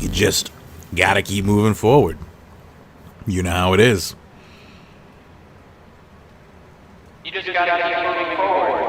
You just gotta keep moving forward. You know how it is. You just gotta keep moving forward.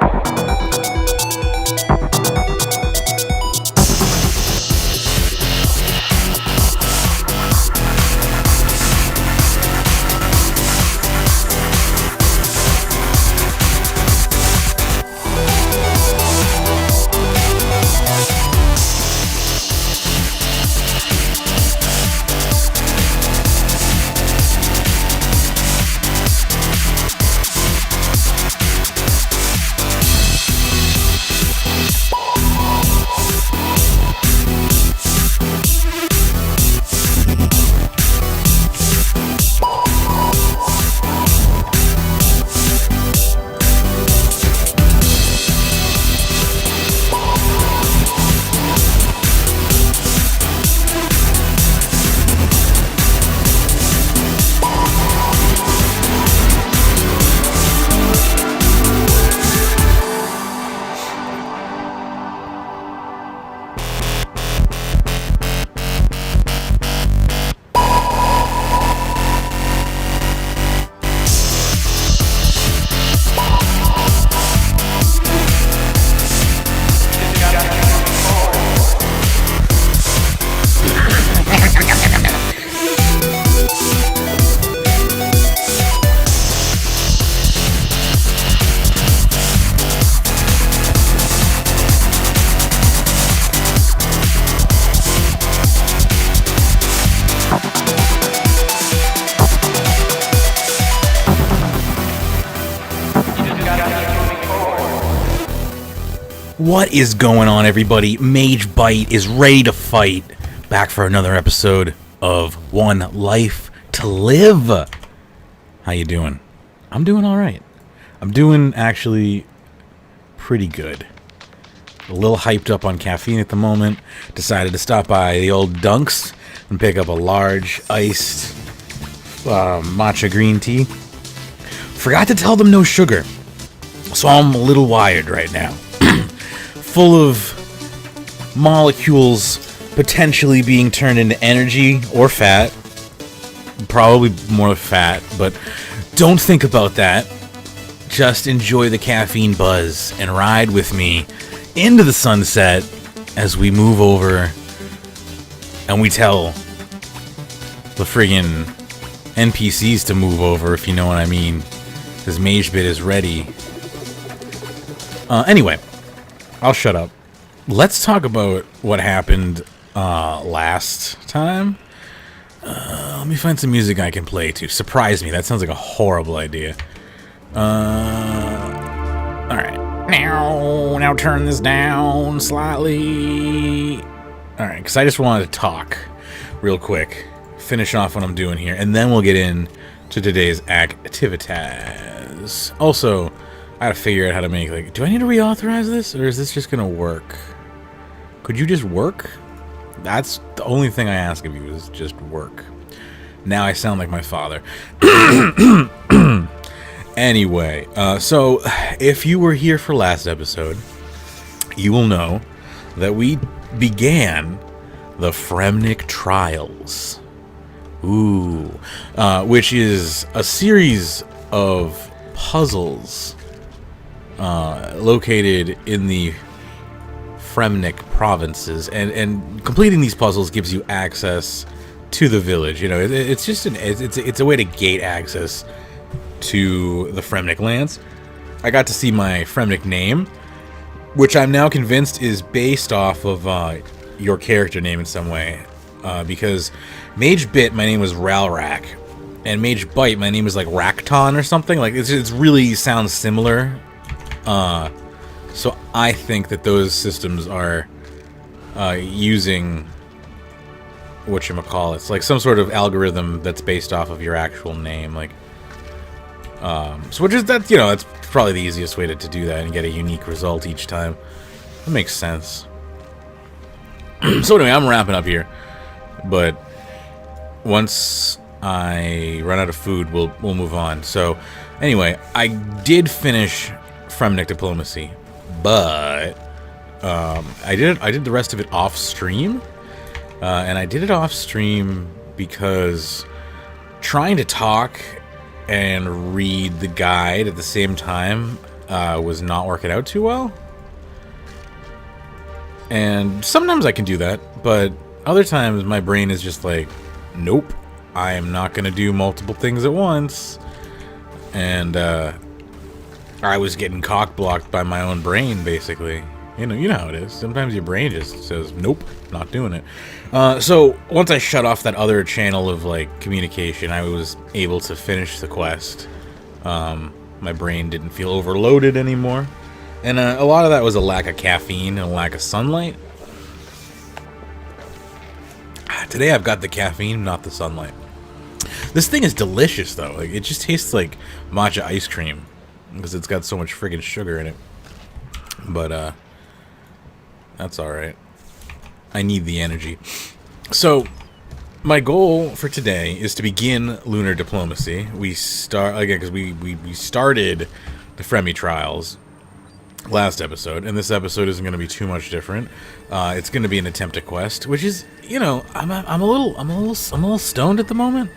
What is going on, everybody? Magebit is ready to fight. Back for another episode of One Life to Live. How you doing? I'm doing all right. I'm doing actually pretty good. A little hyped up on caffeine at the moment. Decided to stop by the old Dunks and pick up a large iced matcha green tea. Forgot to tell them no sugar, so I'm a little wired right now. Full of molecules potentially being turned into energy or fat. Probably more fat, but don't think about that. Just enjoy the caffeine buzz and ride with me into the sunset as we move over and we tell the friggin' NPCs to move over, if you know what I mean. Because Magebit is ready. Anyway. I'll shut up. Let's talk about what happened last time. Let me find some music I can play to surprise me. That sounds like a horrible idea. Alright. Now turn this down slightly. Alright, because I just wanted to talk real quick. Finish off what I'm doing here, and then we'll get into today's activities. Also, I gotta figure out how to make, like, do I need to reauthorize this, or is this just gonna work? Could you just work? That's the only thing I ask of you, is just work. Now I sound like my father. Anyway, so if you were here for last episode, you will know that we began the Fremmy Trials. Ooh. Which is a series of puzzles located in the Fremmy provinces, and completing these puzzles gives you access to the village. You know, it's just it's a way to gate access to the Fremmy lands. I got to see my Fremmy name, which I'm now convinced is based off of your character name in some way, because Magebit, my name was Ralrak, and Magebit, my name is like Rakton or something. Like it's really sounds similar. So I think that those systems are using whatchamacallits, like some sort of algorithm that's based off of your actual name, like so which is that, you know, that's probably the easiest way to do that and get a unique result each time. That makes sense. So anyway, I'm wrapping up here, but once I run out of food, we'll move on. So anyway, I did finish Fremmy Diplomacy, but I did the rest of it off stream. And I did it off stream because trying to talk and read the guide at the same time was not working out too well. And sometimes I can do that, but other times my brain is just like, nope, I am not going to do multiple things at once. And I was getting cock-blocked by my own brain, basically. You know how it is. Sometimes your brain just says, nope, not doing it. So once I shut off that other channel of like communication, I was able to finish the quest. My brain didn't feel overloaded anymore. And a lot of that was a lack of caffeine and a lack of sunlight. Today I've got the caffeine, not the sunlight. This thing is delicious, though. Like, it just tastes like matcha ice cream because it's got so much friggin' sugar in it. But that's alright. I need the energy. So, my goal for today is to begin lunar diplomacy. We start again because we started the Fremmy trials last episode, and this episode isn't going to be too much different. It's going to be an attempt at quest, which is, you know, I'm a little stoned at the moment.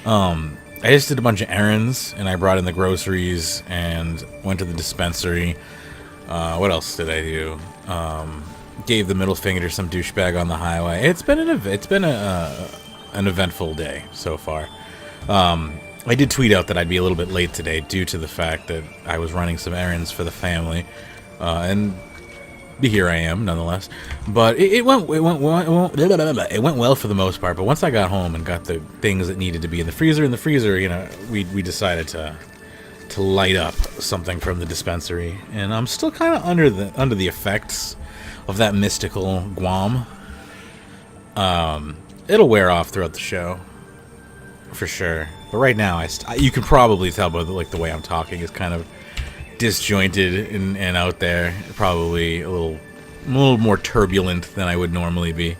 I just did a bunch of errands, and I brought in the groceries and went to the dispensary. What else did I do? Gave the middle finger to some douchebag on the highway. It's been an eventful day so far. I did tweet out that I'd be a little bit late today due to the fact that I was running some errands for the family, and here I am nonetheless. But it went well for the most part. But once I got home and got the things that needed to be in the freezer, you know, we decided to light up something from the dispensary, and I'm still kind of under the effects of that mystical Guam. It'll wear off throughout the show, for sure. But right now, you can probably tell by the way I'm talking is kind of disjointed and out there. Probably a little more turbulent than I would normally be.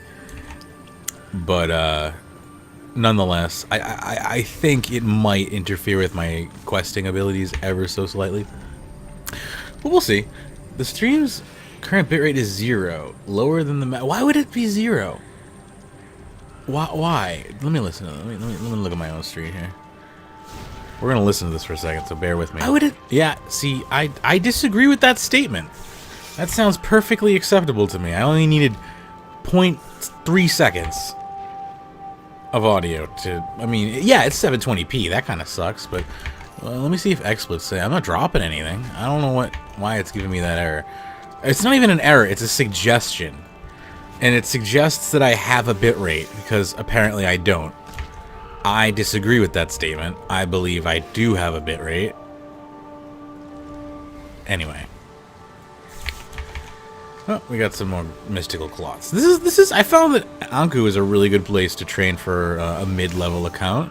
But nonetheless, I think it might interfere with my questing abilities ever so slightly. But we'll see. The stream's current bitrate is 0, lower than the why would it be 0? Why? Let me listen to it. Let me look at my own stream here. We're gonna listen to this for a second, so bear with me. Why would it? Yeah, see, I disagree with that statement. That sounds perfectly acceptable to me. I only needed 0.3 seconds of audio to. I mean, yeah, it's 720p. That kind of sucks, but let me see if XSplit's say. I'm not dropping anything. I don't know why it's giving me that error. It's not even an error. It's a suggestion. And it suggests that I have a bitrate, because apparently I don't. I disagree with that statement. I believe I do have a bitrate. Anyway. Oh, we got some more mystical cloths. This is. I found that Anku is a really good place to train for a mid-level account.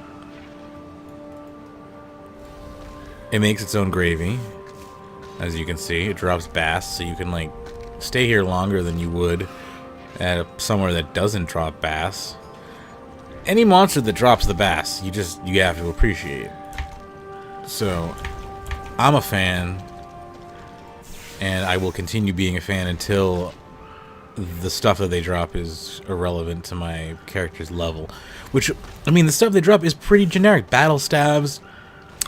It makes its own gravy, as you can see. It drops bass, so you can like stay here longer than you would at somewhere that doesn't drop bass. Any monster that drops the bass, you have to appreciate. So, I'm a fan, and I will continue being a fan until the stuff that they drop is irrelevant to my character's level. Which, I mean, the stuff they drop is pretty generic. Battle stabs.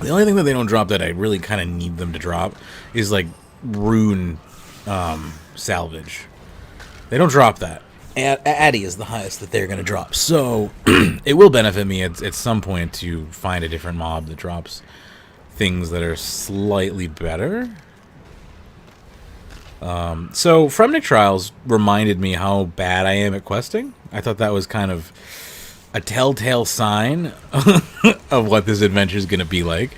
The only thing that they don't drop that I really kind of need them to drop is like rune salvage. They don't drop that. Addy is the highest that they're going to drop. So, it will benefit me at some point to find a different mob that drops things that are slightly better. So, Fremmy Trials reminded me how bad I am at questing. I thought that was kind of a telltale sign of what this adventure is going to be like.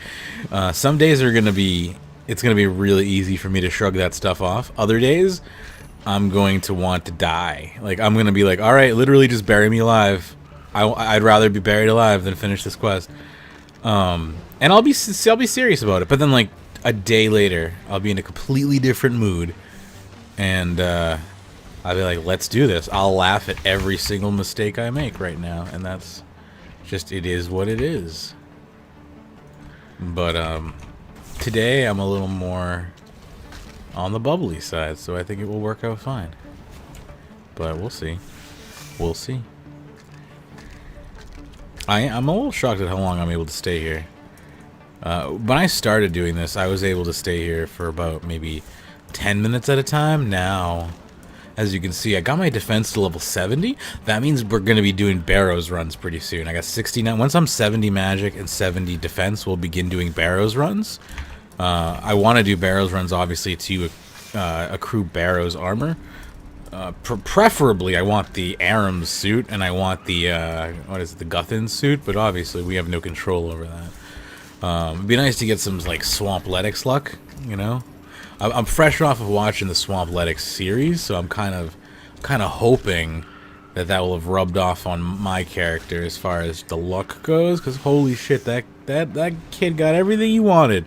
Some days it's going to be really easy for me to shrug that stuff off. Other days, I'm going to want to die. Like, I'm going to be like, all right, literally just bury me alive. I'd rather be buried alive than finish this quest. And I'll be serious about it. But then, like, a day later, I'll be in a completely different mood. And I'll be like, let's do this. I'll laugh at every single mistake I make right now. And that's just, it is what it is. But today, I'm a little more on the bubbly side, so I think it will work out fine. But we'll see. We'll see. I'm a little shocked at how long I'm able to stay here. When I started doing this, I was able to stay here for about maybe 10 minutes at a time. Now, as you can see, I got my defense to level 70. That means we're going to be doing Barrows runs pretty soon. I got 69. Once I'm 70 magic and 70 defense, we'll begin doing Barrows runs. I want to do Barrows runs, obviously, to accrue Barrows armor. Preferably, I want the Aram's suit, and I want the, the Guthin suit, but obviously we have no control over that. It'd be nice to get some, like, Swampletics luck, you know? I'm fresh off of watching the Swampletics series, so I'm kind of hoping that will have rubbed off on my character as far as the luck goes, because holy shit, that kid got everything he wanted.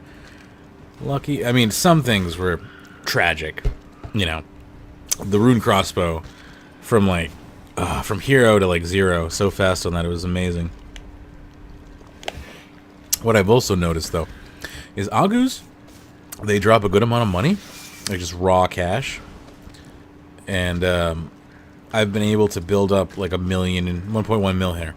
Lucky. I mean, some things were tragic, you know. The rune crossbow from like from hero to like 0 so fast on that, it was amazing. What I've also noticed though is Agus, they drop a good amount of money, like just raw cash, and I've been able to build up like 1.1 mil here.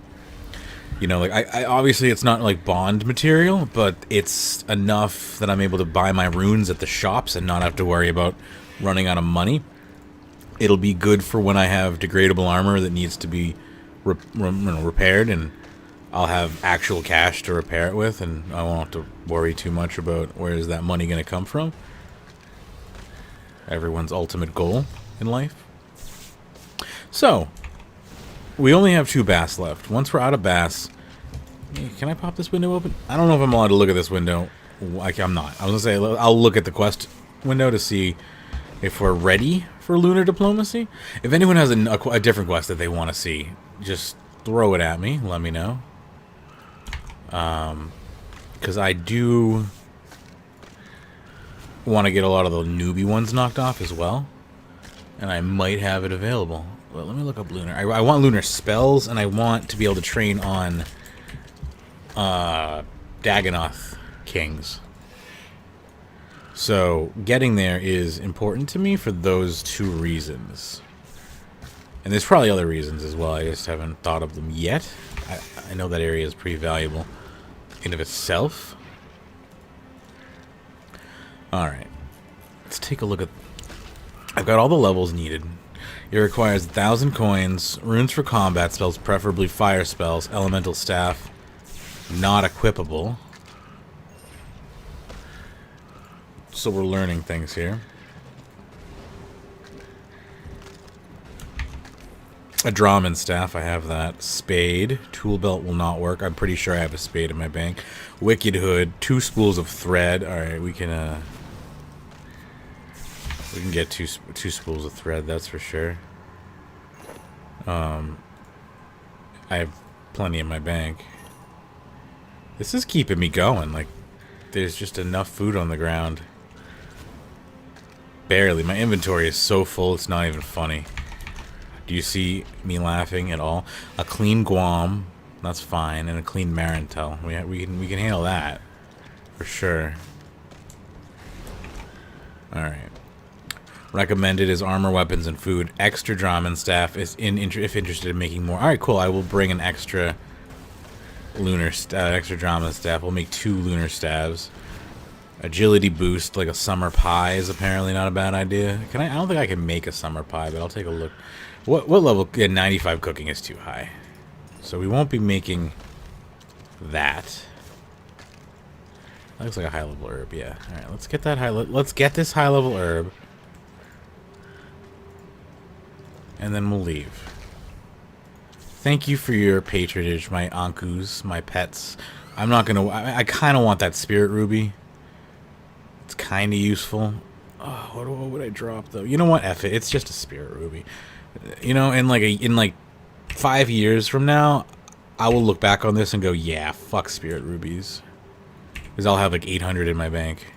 You know, like I obviously it's not like bond material, but it's enough that I'm able to buy my runes at the shops and not have to worry about running out of money. It'll be good for when I have degradable armor that needs to be repaired, and I'll have actual cash to repair it with, and I won't have to worry too much about where is that money going to come from. Everyone's ultimate goal in life. So, we only have 2 bass left. Once we're out of bass... Can I pop this window open? I don't know if I'm allowed to look at this window. I'm not. I was going to say, I'll look at the quest window to see if we're ready for lunar diplomacy. If anyone has a different quest that they want to see, just throw it at me. Let me know. Because I do want to get a lot of the newbie ones knocked off as well. And I might have it available. Well, let me look up lunar. I want lunar spells, and I want to be able to train on Dagonoth kings. So, getting there is important to me for those 2 reasons. And there's probably other reasons as well, I just haven't thought of them yet. I know that area is pretty valuable in of itself. Alright. Let's take a look at... I've got all the levels needed. It requires 1,000 coins, runes for combat spells, preferably fire spells, elemental staff, not equipable. So we're learning things here. A Drahman staff, I have that. Spade. Tool belt will not work. I'm pretty sure I have a spade in my bank. Wicked hood. 2 spools of thread. Alright, we can get two spools of thread, that's for sure. I have plenty in my bank. This is keeping me going. Like, there's just enough food on the ground. Barely. My inventory is so full, it's not even funny. Do you see me laughing at all? A clean Guam, that's fine, and a clean Marantel. We can handle that for sure. All right. Recommended is armor, weapons, and food. Extra Drahman staff is if interested in making more. All right, cool. I will bring an extra extra Drahman staff. We'll make 2 lunar staves. Agility boost, like a summer pie, is apparently not a bad idea. I don't think I can make a summer pie, but I'll take a look. What level? Yeah, 95 cooking is too high, so we won't be making that. That looks like a high level herb. Yeah. All right, let's get that let's get this high level herb, and then we'll leave. Thank you for your patronage, my Ankus, my pets. I'm not gonna. I kind of want that spirit ruby. It's kind of useful. Oh, what would I drop though? You know what? F it. It's just a spirit ruby. You know, in like 5 years from now, I will look back on this and go, yeah, fuck spirit rubies, because I'll have like 800 in my bank.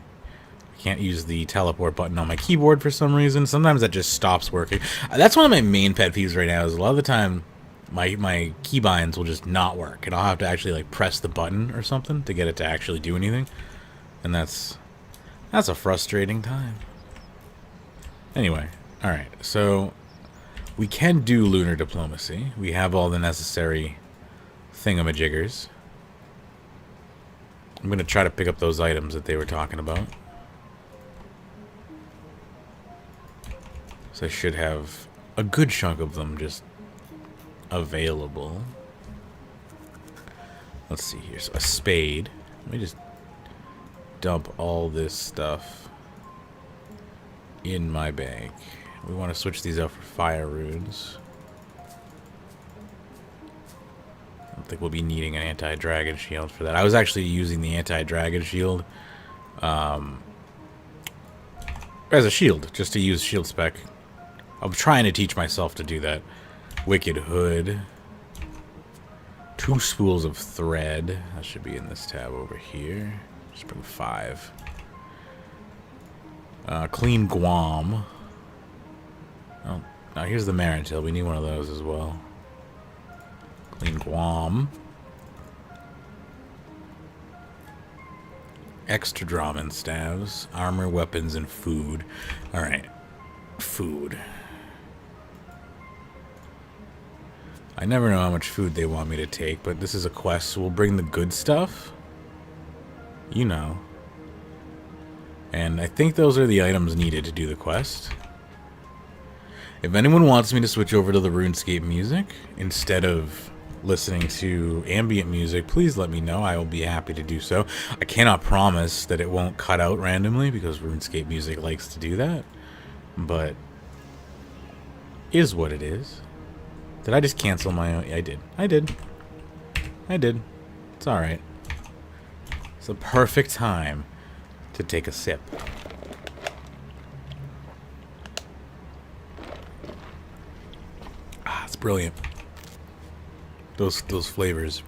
I can't use the teleport button on my keyboard for some reason. Sometimes that just stops working. That's one of my main pet peeves right now. Is a lot of the time, my keybinds will just not work, and I'll have to actually like press the button or something to get it to actually do anything, and that's a frustrating time. Anyway, all right, so we can do lunar diplomacy. We have all the necessary thingamajiggers. I'm going to try to pick up those items that they were talking about. So I should have a good chunk of them just available. Let's see here. So a spade. Let me just dump all this stuff in my bag. We want to switch these out for fire runes. I don't think we'll be needing an anti-dragon shield for that. I was actually using the anti-dragon shield as a shield, just to use shield spec. I'm trying to teach myself to do that. Wicked Hood. 2 spools of thread. That should be in this tab over here. Just bring 5. Clean Guam. Oh, now here's the Marantil. We need one of those as well. Clean Guam. Extra Draman staves. Armor, weapons, and food. Alright. Food. I never know how much food they want me to take, but this is a quest, so we'll bring the good stuff. You know. And I think those are the items needed to do the quest. If anyone wants me to switch over to the RuneScape music instead of listening to ambient music, please let me know. I will be happy to do so. I cannot promise that it won't cut out randomly because RuneScape music likes to do that. But is what it is. Did I just cancel my own? Yeah, I did. I did. It's alright. It's the perfect time to take a sip. Ah, it's brilliant. Those flavors.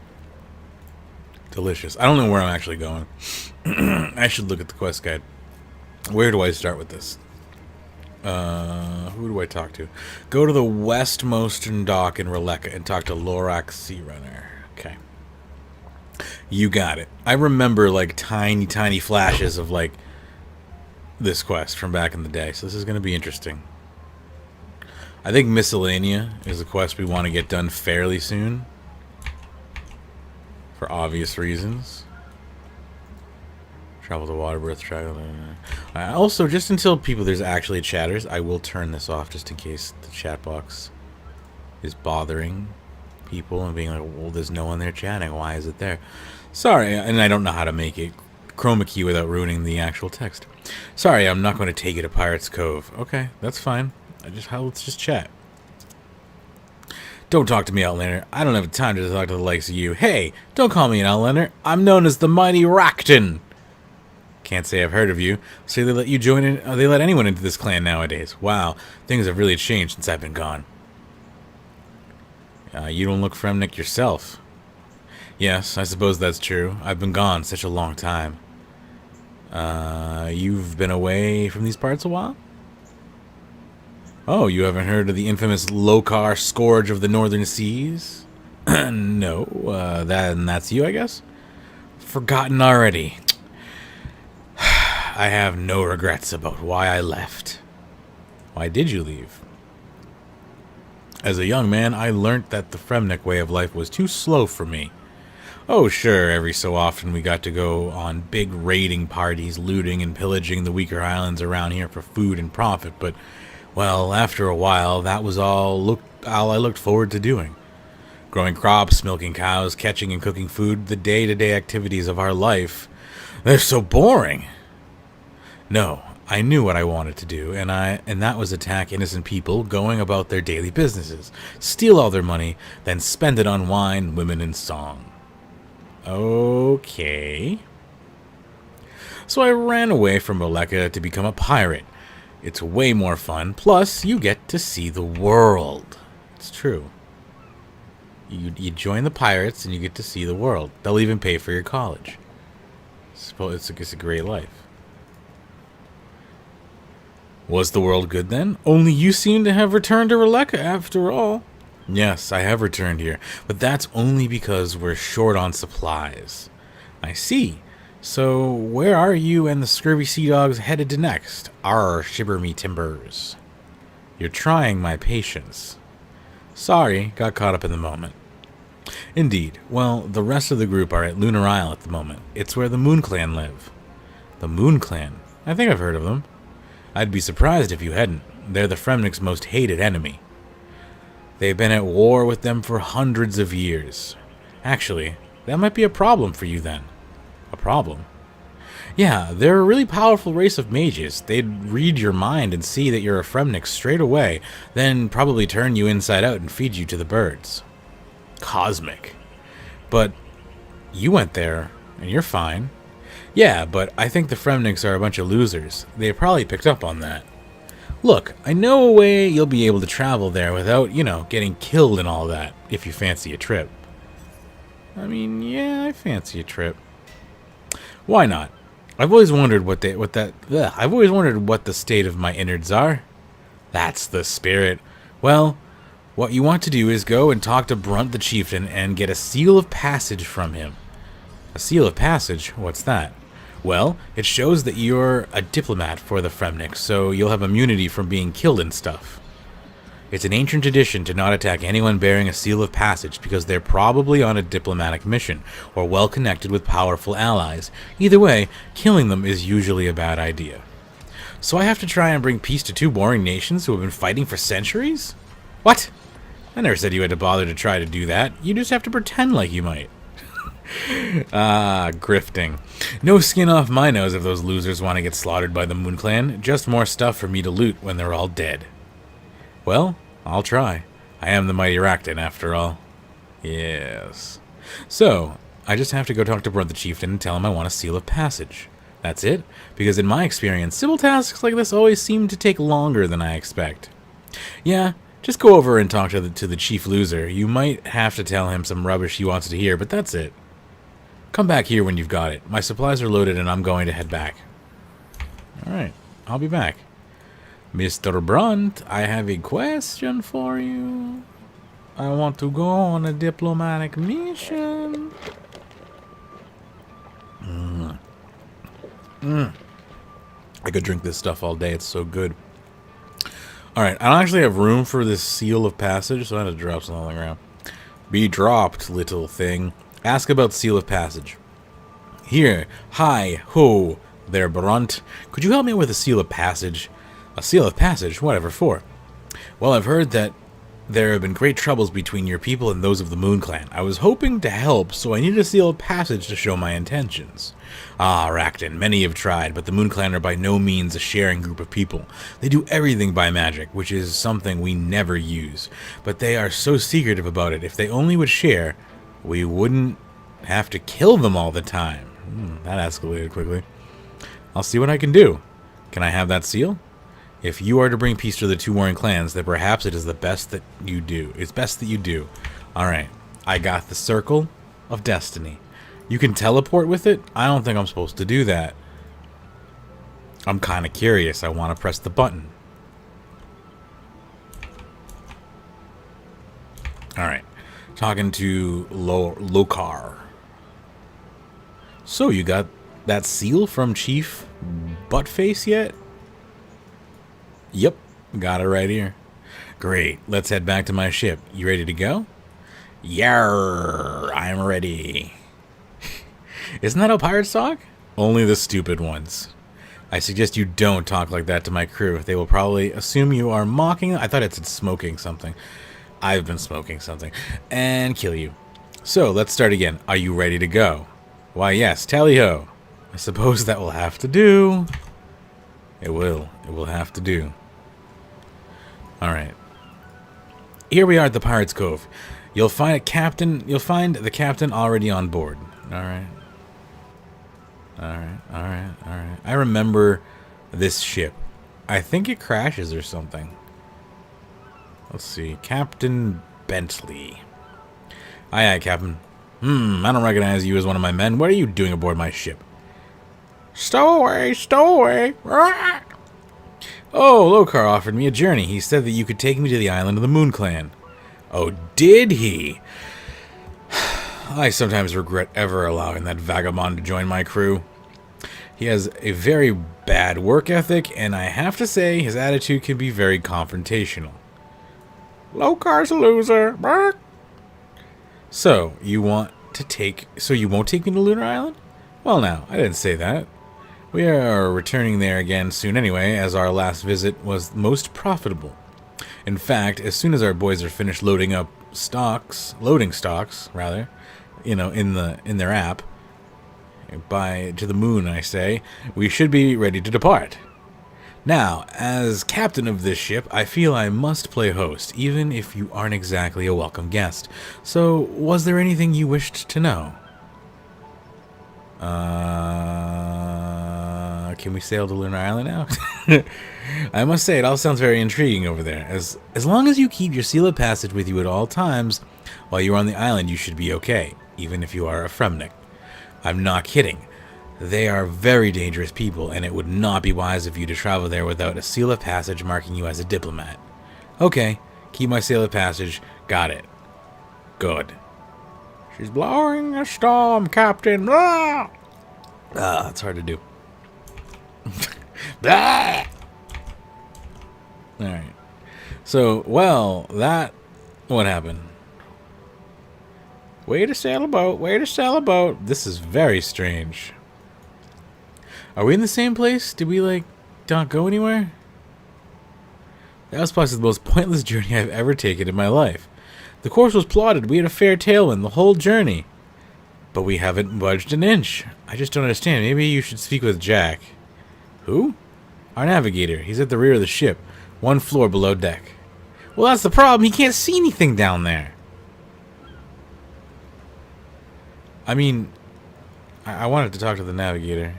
Delicious. I don't know where I'm actually going. I should look at the quest guide. Where do I start with this? Who do I talk to? Go to the westmost dock in Releka and talk to Lorak Sea Runner. Okay. You got it. I remember like tiny flashes of like this quest from back in the day, so this is going to be interesting. I think Miscellanea is a quest we want to get done fairly soon. For obvious reasons. Travel to Waterbirth. Also, just until there's actually chatters, I will turn this off just in case the chat box is bothering people and being like, well, there's no one there chatting. Why is it there? Sorry, and I don't know how to make it chroma key without ruining the actual text. Sorry, I'm not going to take you to Pirate's Cove. Okay, that's fine. Let's just chat. Don't talk to me, Outlander. I don't have time to talk to the likes of you. Hey, don't call me an Outlander. I'm known as the Mighty Rakton. Can't say I've heard of you. So they let you join in. They let anyone into this clan nowadays. Wow, things have really changed since I've been gone. You don't look Fremnick yourself. Yes, I suppose that's true. I've been gone such a long time. You've been away from these parts a while? Oh, you haven't heard of the infamous Lokar Scourge of the Northern Seas? No, that's you, I guess? Forgotten already. I have no regrets about why I left. Why did you leave? As a young man, I learnt that the Fremnick way of life was too slow for me. Oh, sure, every so often we got to go on big raiding parties, looting and pillaging the weaker islands around here for food and profit, but, well, after a while, that was all I looked forward to doing. Growing crops, milking cows, catching and cooking food, the day-to-day activities of our life, they're so boring. No, I knew what I wanted to do, and that was attack innocent people going about their daily businesses, steal all their money, then spend it on wine, women, and song. Okay. So I ran away from Releka to become a pirate. It's way more fun, plus you get to see the world. It's true. You join the pirates and you get to see the world. They'll even pay for your college. It's a great life. Was the world good then? Only you seem to have returned to Releka after all. Yes, I have returned here, but that's only because we're short on supplies. I see. So, where are you and the scurvy sea dogs headed to next? Arr, shiver me timbers. You're trying my patience. Sorry, got caught up in the moment. Indeed. Well, the rest of the group are at Lunar Isle at the moment. It's where the Moon Clan live. The Moon Clan? I think I've heard of them. I'd be surprised if you hadn't. They're the Fremnick's most hated enemy. They've been at war with them for hundreds of years. Actually, that might be a problem for you then. A problem? Yeah, they're a really powerful race of mages. They'd read your mind and see that you're a Fremnick straight away, then probably turn you inside out and feed you to the birds. Cosmic. But you went there, and you're fine. Yeah, but I think the Fremnicks are a bunch of losers. They probably picked up on that. Look, I know a way you'll be able to travel there without, getting killed and all that, if you fancy a trip. I mean, yeah, I fancy a trip. Why not? I've always wondered what the state of my innards are. That's the spirit. Well, what you want to do is go and talk to Brunt the Chieftain and get a seal of passage from him. A seal of passage? What's that? Well, it shows that you're a diplomat for the Fremnick, so you'll have immunity from being killed and stuff. It's an ancient tradition to not attack anyone bearing a seal of passage because they're probably on a diplomatic mission or well connected with powerful allies. Either way, killing them is usually a bad idea. So I have to try and bring peace to two warring nations who have been fighting for centuries? What? I never said you had to bother to try to do that. You just have to pretend like you might. Grifting. No skin off my nose if those losers want to get slaughtered by the Moon Clan. Just more stuff for me to loot when they're all dead. Well, I'll try. I am the mighty Rakton, after all. Yes. So, I just have to go talk to Brunt the Chieftain and tell him I want a seal of passage. That's it? Because in my experience, civil tasks like this always seem to take longer than I expect. Yeah, just go over and talk to the chief loser. You might have to tell him some rubbish he wants to hear, but that's it. Come back here when you've got it. My supplies are loaded and I'm going to head back. Alright, I'll be back. Mr. Brunt, I have a question for you. I want to go on a diplomatic mission. I could drink this stuff all day. It's so good. Alright, I don't actually have room for this seal of passage, so I had to drop something on the ground. Be dropped, little thing. Ask about seal of passage. Here. Hi. Ho. There, Brunt. Could you help me with a seal of passage? A seal of passage? Whatever for? Well, I've heard that there have been great troubles between your people and those of the Moon Clan. I was hoping to help, so I need a seal of passage to show my intentions. Ah, Rakton, many have tried, but the Moon Clan are by no means a sharing group of people. They do everything by magic, which is something we never use. But they are so secretive about it. If they only would share, we wouldn't have to kill them all the time. That escalated quickly. I'll see what I can do. Can I have that seal? If you are to bring peace to the two warring clans, then perhaps it is the best that you do. It's best that you do. Alright. I got the Circle of Destiny. You can teleport with it? I don't think I'm supposed to do that. I'm kind of curious. I want to press the button. Alright. Talking to Lokar. So, you got that seal from Chief Buttface yet? Yep, got it right here. Great, let's head back to my ship. You ready to go? Yarr, I'm ready. Isn't that how pirates talk? Only the stupid ones. I suggest you don't talk like that to my crew. They will probably assume you are mocking. I thought it said smoking something. I've been smoking something. And kill you. So, let's start again. Are you ready to go? Why, yes, tally-ho. I suppose that will have to do. It will. It will have to do. Alright. Here we are at the Pirate's Cove. You'll find the captain already on board. Alright. Alright. I remember this ship. I think it crashes or something. Let's see. Captain Bentley. Aye, Captain. I don't recognize you as one of my men. What are you doing aboard my ship? Stow away! Oh, Lokar offered me a journey. He said that you could take me to the island of the Moon Clan. Oh, did he? I sometimes regret ever allowing that vagabond to join my crew. He has a very bad work ethic, and I have to say his attitude can be very confrontational. Lokar's a loser. So, you won't take me to Lunar Island? Well, now, I didn't say that. We are returning there again soon anyway, as our last visit was most profitable. In fact, as soon as our boys are finished loading stocks, in their app, to the moon, I say, we should be ready to depart. Now, as captain of this ship, I feel I must play host, even if you aren't exactly a welcome guest. So, was there anything you wished to know? Can we sail to Lunar Island now? I must say, it all sounds very intriguing over there. As long as you keep your seal of passage with you at all times, while you're on the island, you should be okay, even if you are a Fremmy. I'm not kidding. They are very dangerous people, and it would not be wise of you to travel there without a seal of passage marking you as a diplomat. Okay, keep my seal of passage. Got it. Good. She's blowing a storm, Captain. Ah, it's hard to do. Ah! Alright. So, what happened? Way to sail a boat. This is very strange. Are we in the same place? Did we, not go anywhere? That was possibly the most pointless journey I've ever taken in my life. The course was plotted. We had a fair tailwind the whole journey. But we haven't budged an inch. I just don't understand. Maybe you should speak with Jack. Who? Our navigator. He's at the rear of the ship, 1 floor below deck. Well, that's the problem. He can't see anything down there. I mean, I wanted to talk to the navigator.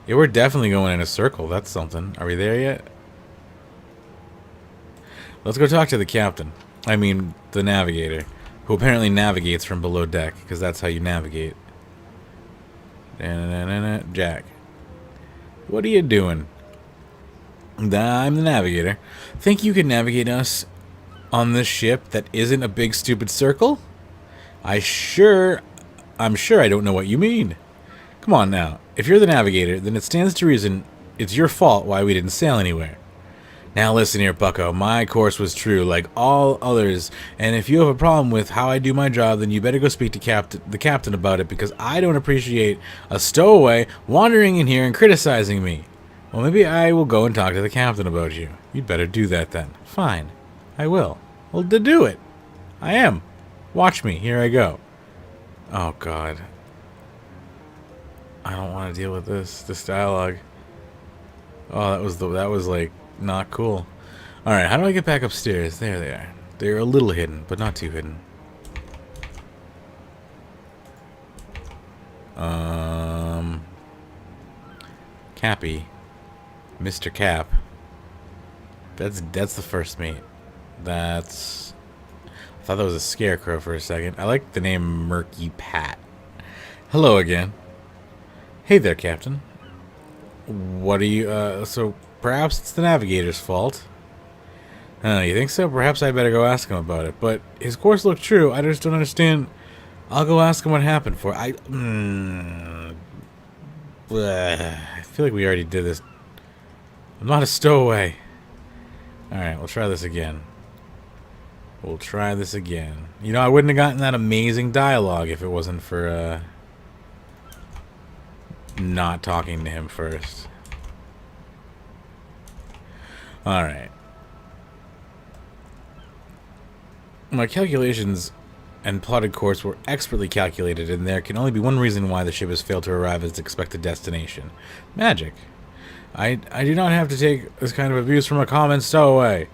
Yeah, we're definitely going in a circle. That's something. Are we there yet? Let's go talk to the captain. I mean, the navigator, who apparently navigates from below deck, because that's how you navigate. Jack. What are you doing? I'm the navigator. Think you can navigate us on this ship that isn't a big stupid circle? I'm sure I don't know what you mean. Come on now. If you're the navigator, then it stands to reason it's your fault why we didn't sail anywhere. Now listen here, bucko. My course was true, like all others, and if you have a problem with how I do my job, then you better go speak to the captain about it, because I don't appreciate a stowaway wandering in here and criticizing me. Well, maybe I will go and talk to the captain about you. You'd better do that then. Fine. I will. Well, to do it. I am. Watch me. Here I go. Oh, God. I don't want to deal with this dialogue. Oh, that was like not cool. All right, how do I get back upstairs? There they are. They're a little hidden, but not too hidden. Cappy, Mr. Cap. That's the first mate. I thought that was a scarecrow for a second. I like the name Murky Pat. Hello again. Hey there, Captain. What are you, so perhaps it's the navigator's fault? You think so? Perhaps I better go ask him about it. But his course looked true. I just don't understand. I'll go ask him what happened I feel like we already did this. I'm not a stowaway. Alright, we'll try this again. You know, I wouldn't have gotten that amazing dialogue if it wasn't for, not talking to him first. Alright. My calculations and plotted course were expertly calculated, and there can only be one reason why the ship has failed to arrive at its expected destination. Magic. I do not have to take this kind of abuse from a common stowaway.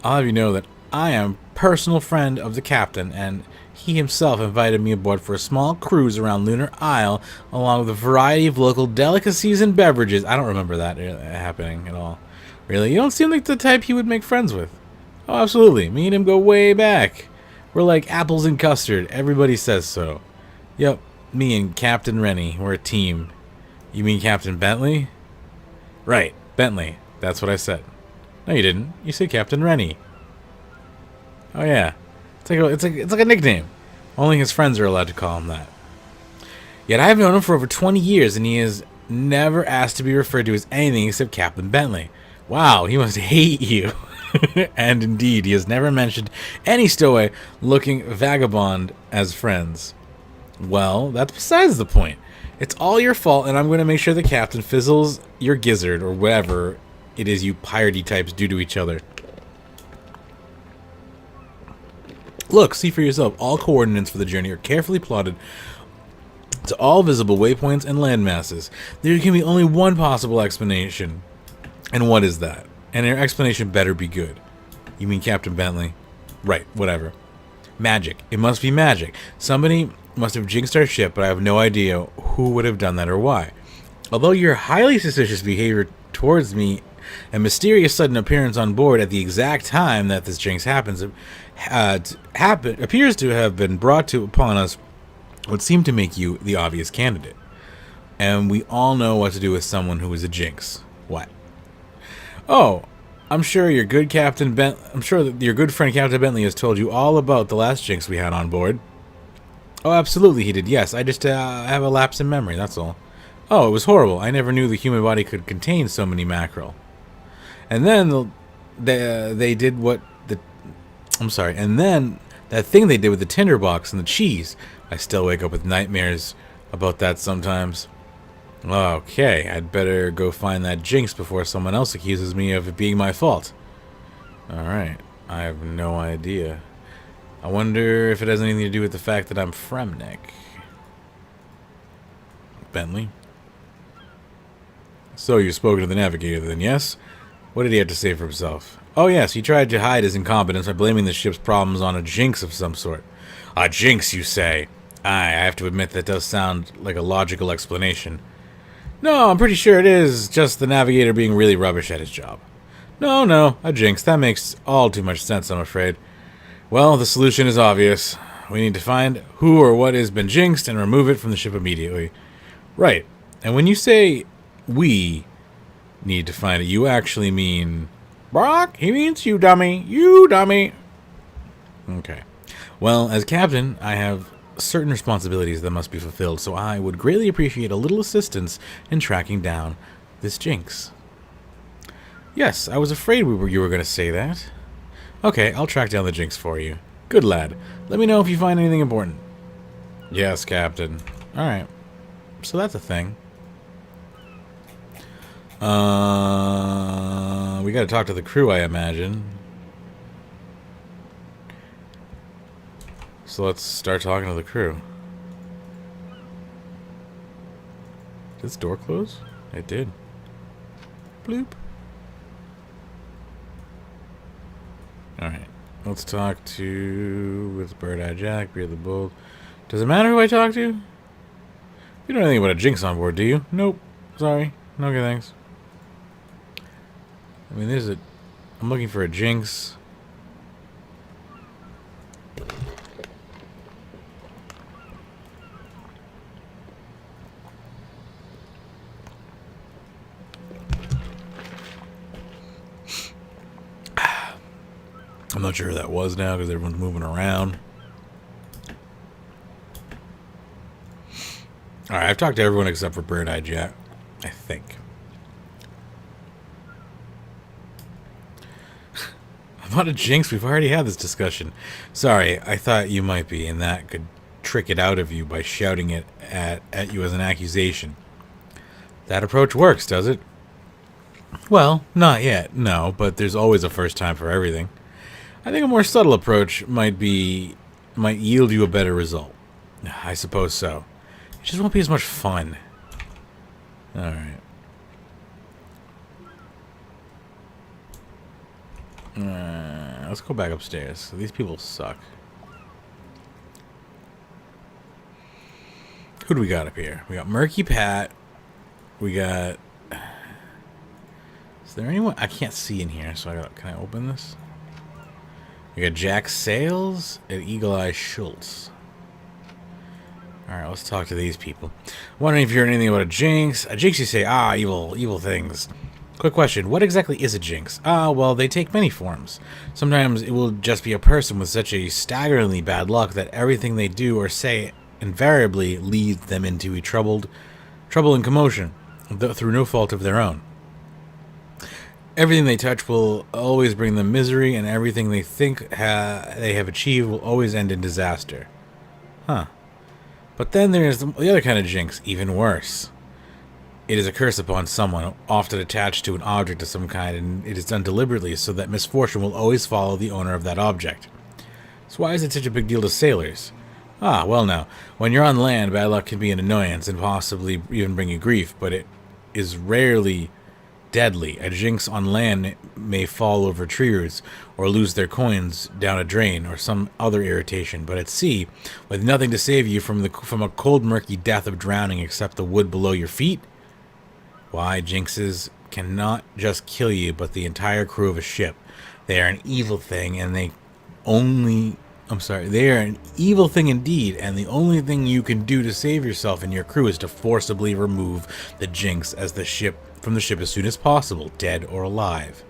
I'll have you know that I am personal friend of the captain, and he himself invited me aboard for a small cruise around Lunar Isle, along with a variety of local delicacies and beverages. I don't remember that happening at all. Really? You don't seem like the type he would make friends with. Oh, absolutely. Me and him go way back. We're like apples and custard. Everybody says so. Yep, me and Captain Rennie. We're a team. You mean Captain Bentley? Right, Bentley. That's what I said. No, you didn't. You said Captain Rennie. Oh yeah. It's like a nickname. Only his friends are allowed to call him that. Yet I have known him for over 20 years, and he has never asked to be referred to as anything except Captain Bentley. Wow, he must hate you. And indeed, he has never mentioned any stowaway-looking vagabond as friends. Well, that's besides the point. It's all your fault, and I'm going to make sure the captain fizzles your gizzard, or whatever it is you piratey types do to each other. Look, see for yourself. All coordinates for the journey are carefully plotted to all visible waypoints and landmasses. There can be only one possible explanation. And what is that? And your explanation better be good. You mean Captain Bentley? Right, whatever. Magic. It must be magic. Somebody must have jinxed our ship, but I have no idea who would have done that or why. Although your highly suspicious behavior towards me and mysterious sudden appearance on board at the exact time that this jinx happens appears to have been brought upon us would seem to make you the obvious candidate. And we all know what to do with someone who is a jinx. What? Oh, I'm sure your good friend Captain Bentley has told you all about the last jinx we had on board. Oh, absolutely he did. Yes, I just have a lapse in memory, that's all. Oh, it was horrible. I never knew the human body could contain so many mackerel. And then they did what the... I'm sorry. And then that thing they did with the tinderbox and the cheese. I still wake up with nightmares about that sometimes. Okay, I'd better go find that jinx before someone else accuses me of it being my fault. Alright, I have no idea. I wonder if it has anything to do with the fact that I'm Fremny. Bentley? So you've spoken to the navigator then, yes? What did he have to say for himself? Oh yes, he tried to hide his incompetence by blaming the ship's problems on a jinx of some sort. A jinx, you say? I have to admit that does sound like a logical explanation. No, I'm pretty sure it is just the navigator being really rubbish at his job. No, a jinx. That makes all too much sense, I'm afraid. Well, the solution is obvious. We need to find who or what has been jinxed and remove it from the ship immediately. Right. And when you say we need to find it, you actually mean... Brock? He means you, dummy. You, dummy. Okay. Well, as captain, I have certain responsibilities that must be fulfilled, so I would greatly appreciate a little assistance in tracking down this jinx. Yes, I was afraid you were going to say that. Okay, I'll track down the jinx for you. Good lad. Let me know if you find anything important. Yes, Captain. Alright. So that's a thing. We gotta talk to the crew, I imagine. So let's start talking to the crew. Did this door close? It did. Bloop. Alright. Let's talk with Bird-Eye Jack, Beard the Bold. Does it matter who I talk to? You don't know anything about a jinx on board, do you? Nope. Sorry. Okay, thanks. I mean, I'm looking for a jinx. I'm not sure who that was now because everyone's moving around. Alright, I've talked to everyone except for Bird-Eye Jack, I think. I'm not a jinx. We've already had this discussion. Sorry, I thought you might be, and that could trick it out of you by shouting it at you as an accusation. That approach works, does it? Well, not yet, no, but there's always a first time for everything. I think a more subtle approach might yield you a better result. I suppose so. It just won't be as much fun. Alright. Let's go back upstairs. These people suck. Who do we got up here? We got Murky Pat. We got... Is there anyone? I can't see in here, so can I open this? We got Jack Sales and Eagle Eye Schultz. Alright, let's talk to these people. Wondering if you heard anything about a jinx. A jinx, you say, evil things. Quick question, what exactly is a jinx? Well, they take many forms. Sometimes it will just be a person with such a staggeringly bad luck that everything they do or say invariably leads them into trouble and commotion, through no fault of their own. Everything they touch will always bring them misery, and everything they think they have achieved will always end in disaster. Huh. But then there's the other kind of jinx, even worse. It is a curse upon someone, often attached to an object of some kind, and it is done deliberately so that misfortune will always follow the owner of that object. So why is it such a big deal to sailors? Ah, well now, when you're on land, bad luck can be an annoyance and possibly even bring you grief, but it is rarely deadly. A jinx on land may fall over tree roots, or lose their coins down a drain, or some other irritation, but at sea, with nothing to save you from a cold murky death of drowning except the wood below your feet, why, jinxes cannot just kill you, but the entire crew of a ship. They are an evil thing, and they are an evil thing indeed, and the only thing you can do to save yourself and your crew is to forcibly remove the jinx from the ship as soon as possible, dead or alive.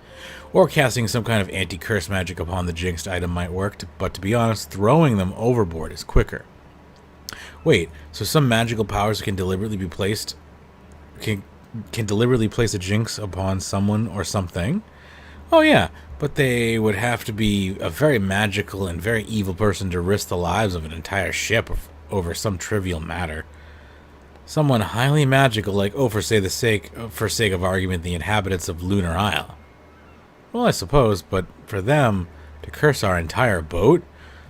Or casting some kind of anti-curse magic upon the jinxed item might work, but to be honest, throwing them overboard is quicker. Wait, so some magical powers can deliberately place a jinx upon someone or something? Oh yeah, but they would have to be a very magical and very evil person to risk the lives of an entire ship over some trivial matter. Someone highly magical, like, for sake of argument, the inhabitants of Lunar Isle. Well, I suppose, but for them to curse our entire boat,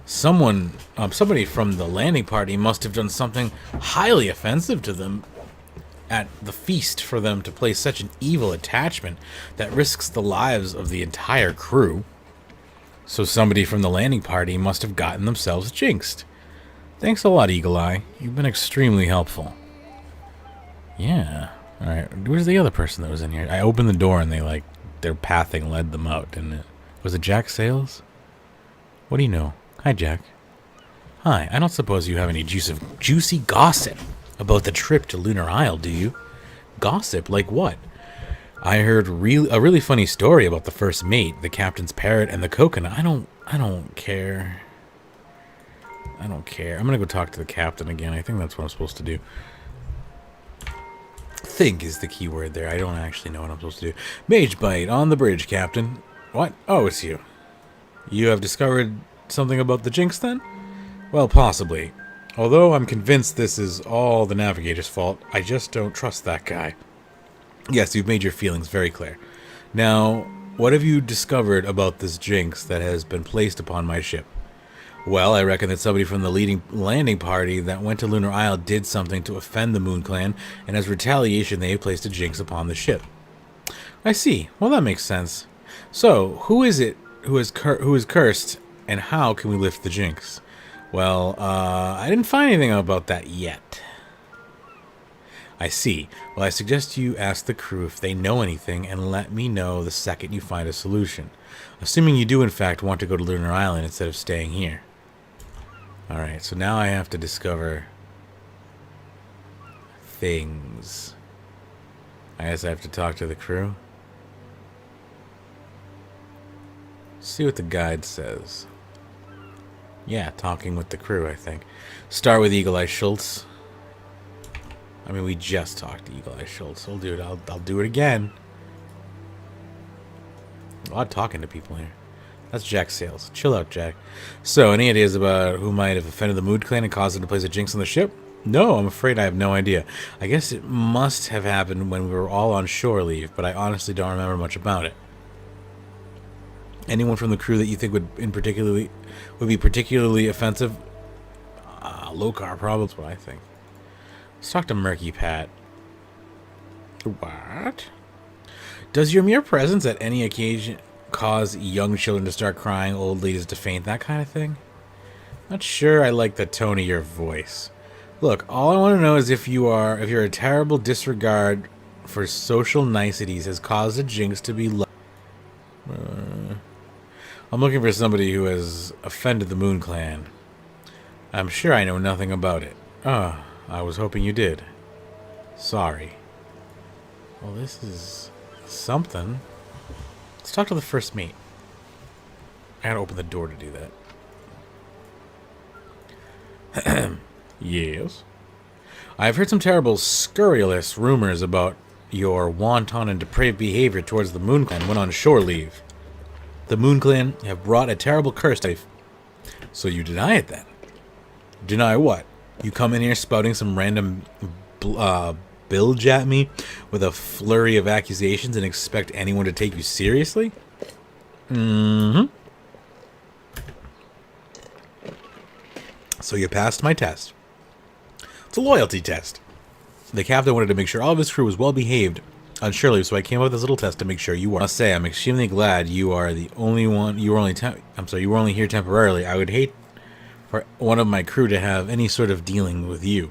somebody from the landing party must have done something highly offensive to them at the feast for them to place such an evil attachment that risks the lives of the entire crew. So somebody from the landing party must have gotten themselves jinxed. Thanks a lot, Eagle Eye. You've been extremely helpful. Yeah. Alright, where's the other person that was in here? I opened the door and their pathing led them out, didn't it? Was it Jack Sales? What do you know? Hi, Jack. Hi, I don't suppose you have any juicy gossip about the trip to Lunar Isle, do you? Gossip? Like what? I heard a really funny story about the first mate, the captain's parrot, and the coconut. I don't care. I'm gonna go talk to the captain again. I think that's what I'm supposed to do. Think is the key word there. I don't actually know what I'm supposed to do. Magebit, on the bridge, Captain. What? Oh, it's you. You have discovered something about the jinx, then? Well, possibly. Although I'm convinced this is all the navigator's fault, I just don't trust that guy. Yes, you've made your feelings very clear. Now, what have you discovered about this jinx that has been placed upon my ship? Well, I reckon that somebody from the leading landing party that went to Lunar Isle did something to offend the Moon Clan, and as retaliation they placed a jinx upon the ship. I see. Well, that makes sense. So, who is it who is cursed, and how can we lift the jinx? Well, I didn't find anything about that yet. I see. Well, I suggest you ask the crew if they know anything and let me know the second you find a solution. Assuming you do, in fact, want to go to Lunar Island instead of staying here. Alright, so now I have to discover things. I guess I have to talk to the crew. See what the guide says. Yeah, talking with the crew, I think. Start with Eagle Eye Schultz. I mean, we just talked to Eagle Eye Schultz. I'll do it. I'll do it again. A lot of talking to people here. That's Jack Sales. Chill out, Jack. So, any ideas about who might have offended the Mood Clan and caused them to place a jinx on the ship? No, I'm afraid I have no idea. I guess it must have happened when we were all on shore leave, but I honestly don't remember much about it. Anyone from the crew that you think would be particularly offensive? Lokar, probably. That's what I think. Let's talk to Murky Pat. What? Does your mere presence at any occasion cause young children to start crying, old ladies to faint, that kind of thing? Not sure I like the tone of your voice. Look, all I want to know is if your terrible disregard for social niceties has caused a jinx to be I'm looking for somebody who has offended the Moon Clan. I'm sure I know nothing about it. Oh, I was hoping you did. Sorry. Well, this is something. Let's talk to the first mate. I gotta open the door to do that. Yes. I've heard some terrible, scurrilous rumors about your wanton and depraved behavior towards the Moon Clan went on shore leave. The Moon Clan have brought a terrible curse to life. So you deny it then? Deny what? You come in here spouting some random bilge at me with a flurry of accusations and expect anyone to take you seriously? Mm-hmm. So you passed my test. It's a loyalty test. The captain wanted to make sure all of his crew was well behaved on shore leave, so I came up with this little test to make sure you were. I must say, I'm extremely glad you are the only one. You were only here temporarily. I would hate for one of my crew to have any sort of dealing with you.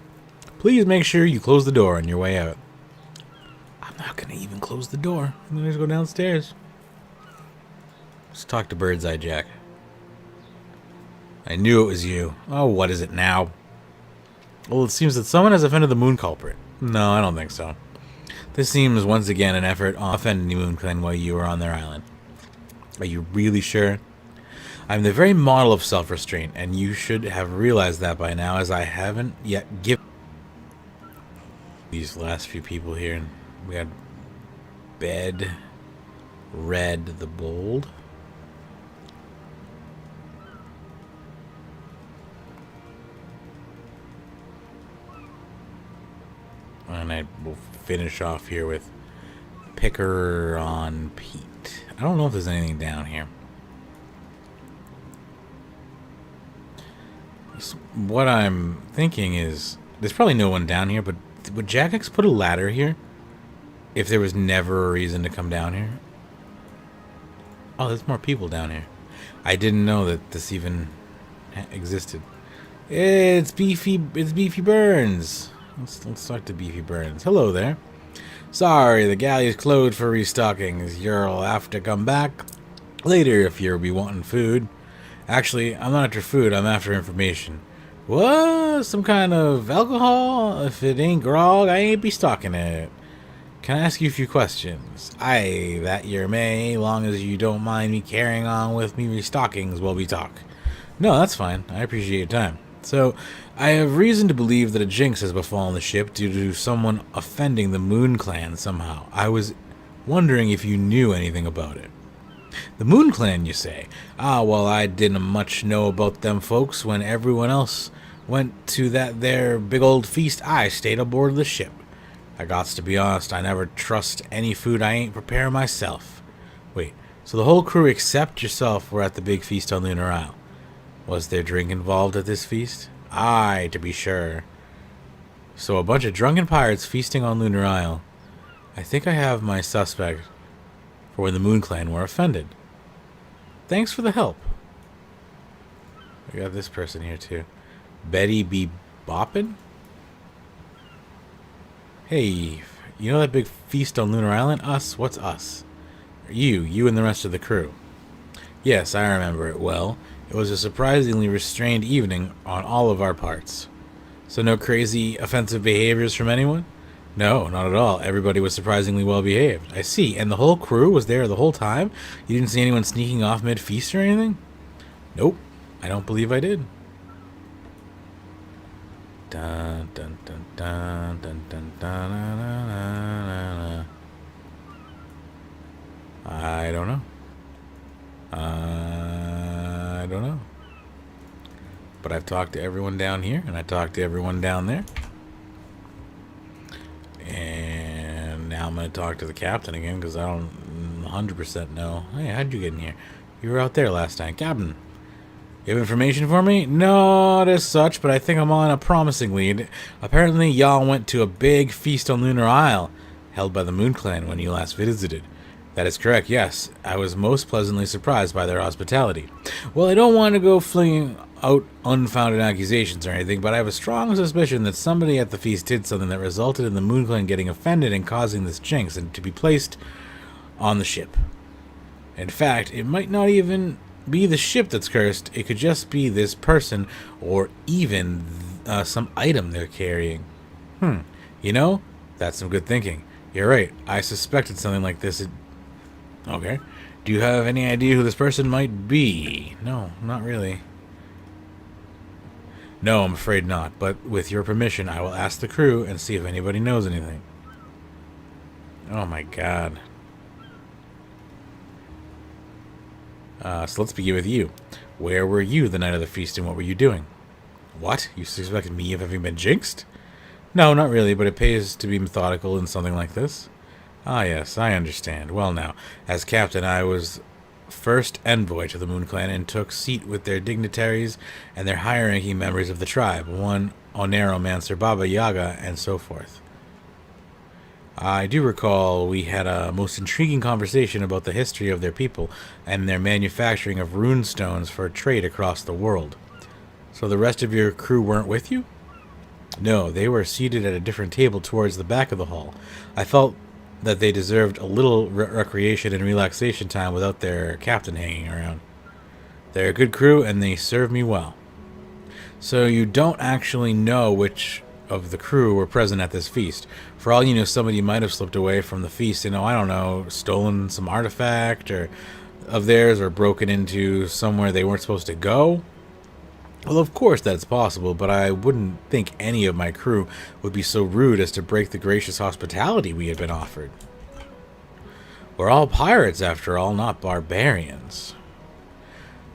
Please make sure you close the door on your way out. I'm not gonna even close the door. I'm gonna just go downstairs. Let's talk to Birdseye Jack. I knew it was you. Oh, what is it now? Well, it seems that someone has offended the Moon culprit. No, I don't think so. This seems once again an effort on offending the Moon Clan while you were on their island. Are you really sure? I'm the very model of self-restraint, and you should have realized that by now, as I haven't yet given these last few people here. We got Bed, Red the Bold. And I will finish off here with Picker on Pete. I don't know if there's anything down here. What I'm thinking is, there's probably no one down here, but would Jagex put a ladder here if there was never a reason to come down here? Oh, there's more people down here. I didn't know that this even existed. It's Beefy Burns. Let's talk to Beefy Burns. Hello there. Sorry, the galley is closed for restockings. You'll have to come back later if you'll be wanting food. Actually, I'm not after food, I'm after information. What? Some kind of alcohol? If it ain't grog, I ain't be stocking it. Can I ask you a few questions? Aye, that yer may, long as you don't mind me carrying on with me restockings while we talk. No, that's fine. I appreciate your time. So, I have reason to believe that a jinx has befallen the ship due to someone offending the Moon Clan somehow. I was wondering if you knew anything about it. The Moon Clan, you say? Ah, well, I didn't much know about them folks. When everyone else went to that there big old feast, I stayed aboard the ship. I gots to be honest, I never trust any food I ain't prepare myself. Wait, so the whole crew except yourself were at the big feast on Lunar Isle? Was there drink involved at this feast? Aye, to be sure. So a bunch of drunken pirates feasting on Lunar Isle. I think I have my suspect for when the Moon Clan were offended. Thanks for the help. We got this person here too. Betty B. Boppin? Hey, you know that big feast on Lunar Island? Us? What's us? You and the rest of the crew. Yes, I remember it well. It was a surprisingly restrained evening on all of our parts. So no crazy offensive behaviors from anyone? No, not at all. Everybody was surprisingly well behaved. I see. And the whole crew was there the whole time? You didn't see anyone sneaking off mid-feast or anything? Nope. I don't believe I did. Dun, dun, dun, dun, dun, dun, dun, dun, dun, dun. I don't know. I don't know. But I've talked to everyone down here, and I talked to everyone down there. And now I'm going to talk to the captain again, because I don't 100% know. Hey, how'd you get in here? You were out there last time. Captain, you have information for me? Not as such, but I think I'm on a promising lead. Apparently, y'all went to a big feast on Lunar Isle, held by the Moon Clan when you last visited. That is correct, yes. I was most pleasantly surprised by their hospitality. Well, I don't want to go flinging out unfounded accusations or anything, but I have a strong suspicion that somebody at the feast did something that resulted in the Moon Clan getting offended and causing this jinx and to be placed on the ship. In fact, it might not even be the ship that's cursed. It could just be this person or even some item they're carrying. You know, that's some good thinking. You're right. I suspected something like this. Okay. Do you have any idea who this person might be? No, not really. No, I'm afraid not. But with your permission, I will ask the crew and see if anybody knows anything. Oh my god. So let's begin with you. Where were you the night of the feast and what were you doing? What? You suspected me of having been jinxed? No, not really, but it pays to be methodical in something like this. Ah, yes, I understand. Well now, as captain, I was first envoy to the Moon Clan and took seat with their dignitaries and their higher-ranking members of the tribe, one Oneromancer, Baba Yaga, and so forth. I do recall we had a most intriguing conversation about the history of their people and their manufacturing of rune stones for trade across the world. So the rest of your crew weren't with you? No, they were seated at a different table towards the back of the hall. I felt that they deserved a little recreation and relaxation time without their captain hanging around. They're a good crew and they serve me well. So you don't actually know which of the crew were present at this feast. For all you know, somebody might have slipped away from the feast and, I don't know, stolen some artifact or of theirs or broken into somewhere they weren't supposed to go. Well, of course that's possible, but I wouldn't think any of my crew would be so rude as to break the gracious hospitality we had been offered. We're all pirates, after all, not barbarians.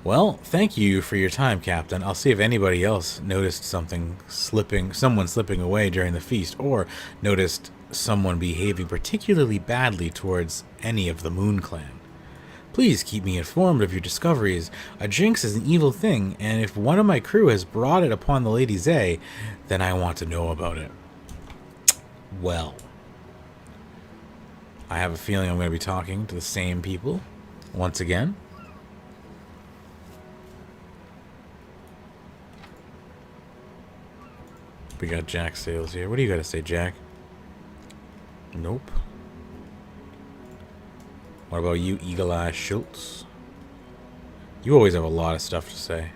Well, thank you for your time, Captain. I'll see if anybody else noticed someone slipping away during the feast, or noticed someone behaving particularly badly towards any of the Moon Clan. Please keep me informed of your discoveries. A jinx is an evil thing, and if one of my crew has brought it upon the Lady Zay, then I want to know about it. Well, I have a feeling I'm going to be talking to the same people once again. We got Jack Sales here. What do you got to say, Jack? Nope. What about you, Eagle Eye Schultz? You always have a lot of stuff to say.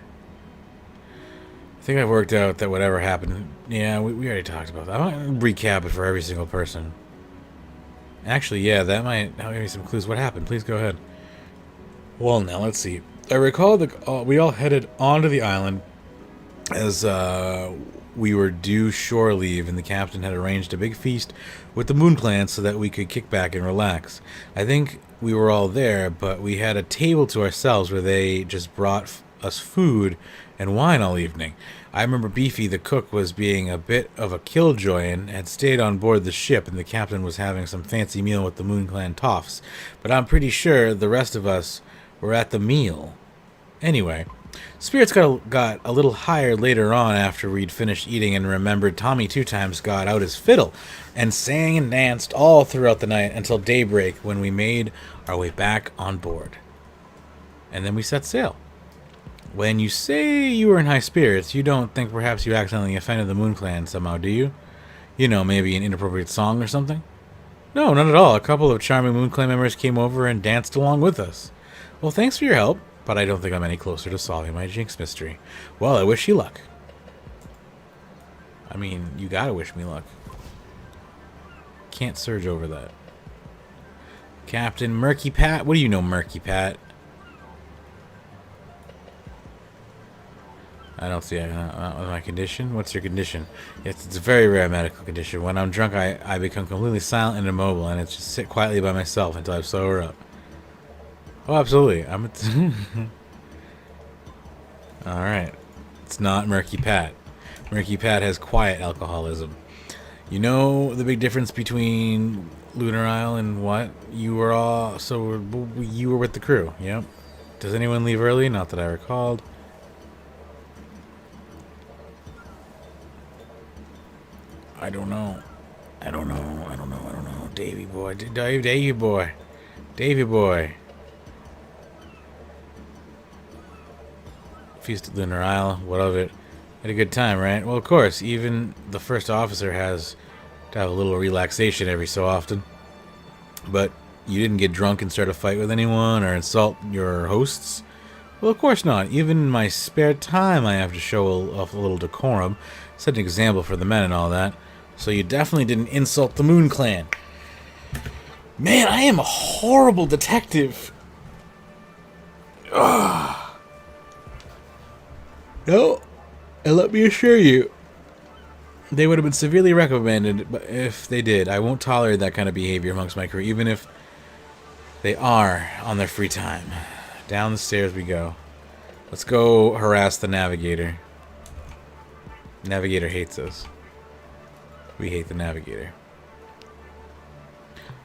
I think I've worked out that whatever happened... Yeah, we already talked about that. I might recap it for every single person. Actually, yeah, that might give me some clues. What happened? Please go ahead. Well, now, let's see. I recall that we all headed onto the island as we were due shore leave, and the captain had arranged a big feast with the Moon Clan so that we could kick back and relax. I think we were all there, but we had a table to ourselves where they just brought us food and wine all evening. I remember Beefy, the cook, was being a bit of a killjoy and had stayed on board the ship, and the captain was having some fancy meal with the Moon Clan toffs. But I'm pretty sure the rest of us were at the meal. Anyway, spirits got a little higher later on after we'd finished eating, and remembered Tommy Two Times got out his fiddle and sang and danced all throughout the night until daybreak, when we made our way back on board. And then we set sail. When you say you were in high spirits, you don't think perhaps you accidentally offended the Moon Clan somehow, do you? You know, maybe an inappropriate song or something? No, not at all. A couple of charming Moon Clan members came over and danced along with us. Well, thanks for your help, but I don't think I'm any closer to solving my jinx mystery. Well, I wish you luck. I mean, you gotta wish me luck. Can't surge over that. Captain Murky Pat? What do you know, Murky Pat? I don't see my condition. What's your condition? It's a very rare medical condition. When I'm drunk, I become completely silent and immobile, and it's just sit quietly by myself until I sober up. Oh, absolutely. Alright. It's not Murky Pat. Murky Pat has quiet alcoholism. You know the big difference between Lunar Isle and what? You were with the crew, yep. Does anyone leave early? Not that I recalled. I don't know. Davy boy. Davy boy. Feast at Lunar Isle. What of it? Had a good time, right? Well, of course. Even the first officer has to have a little relaxation every so often. But you didn't get drunk and start a fight with anyone or insult your hosts? Well, of course not. Even in my spare time, I have to show a little decorum. Set an example for the men and all that. So you definitely didn't insult the Moon Clan. Man, I am a horrible detective. Ugh. No, and let me assure you, They would have been severely recommended, but if they did, I won't tolerate that kind of behavior amongst my crew, even if they are on their free time. Down the stairs we go. Let's go harass the Navigator. Navigator hates us. We hate the Navigator.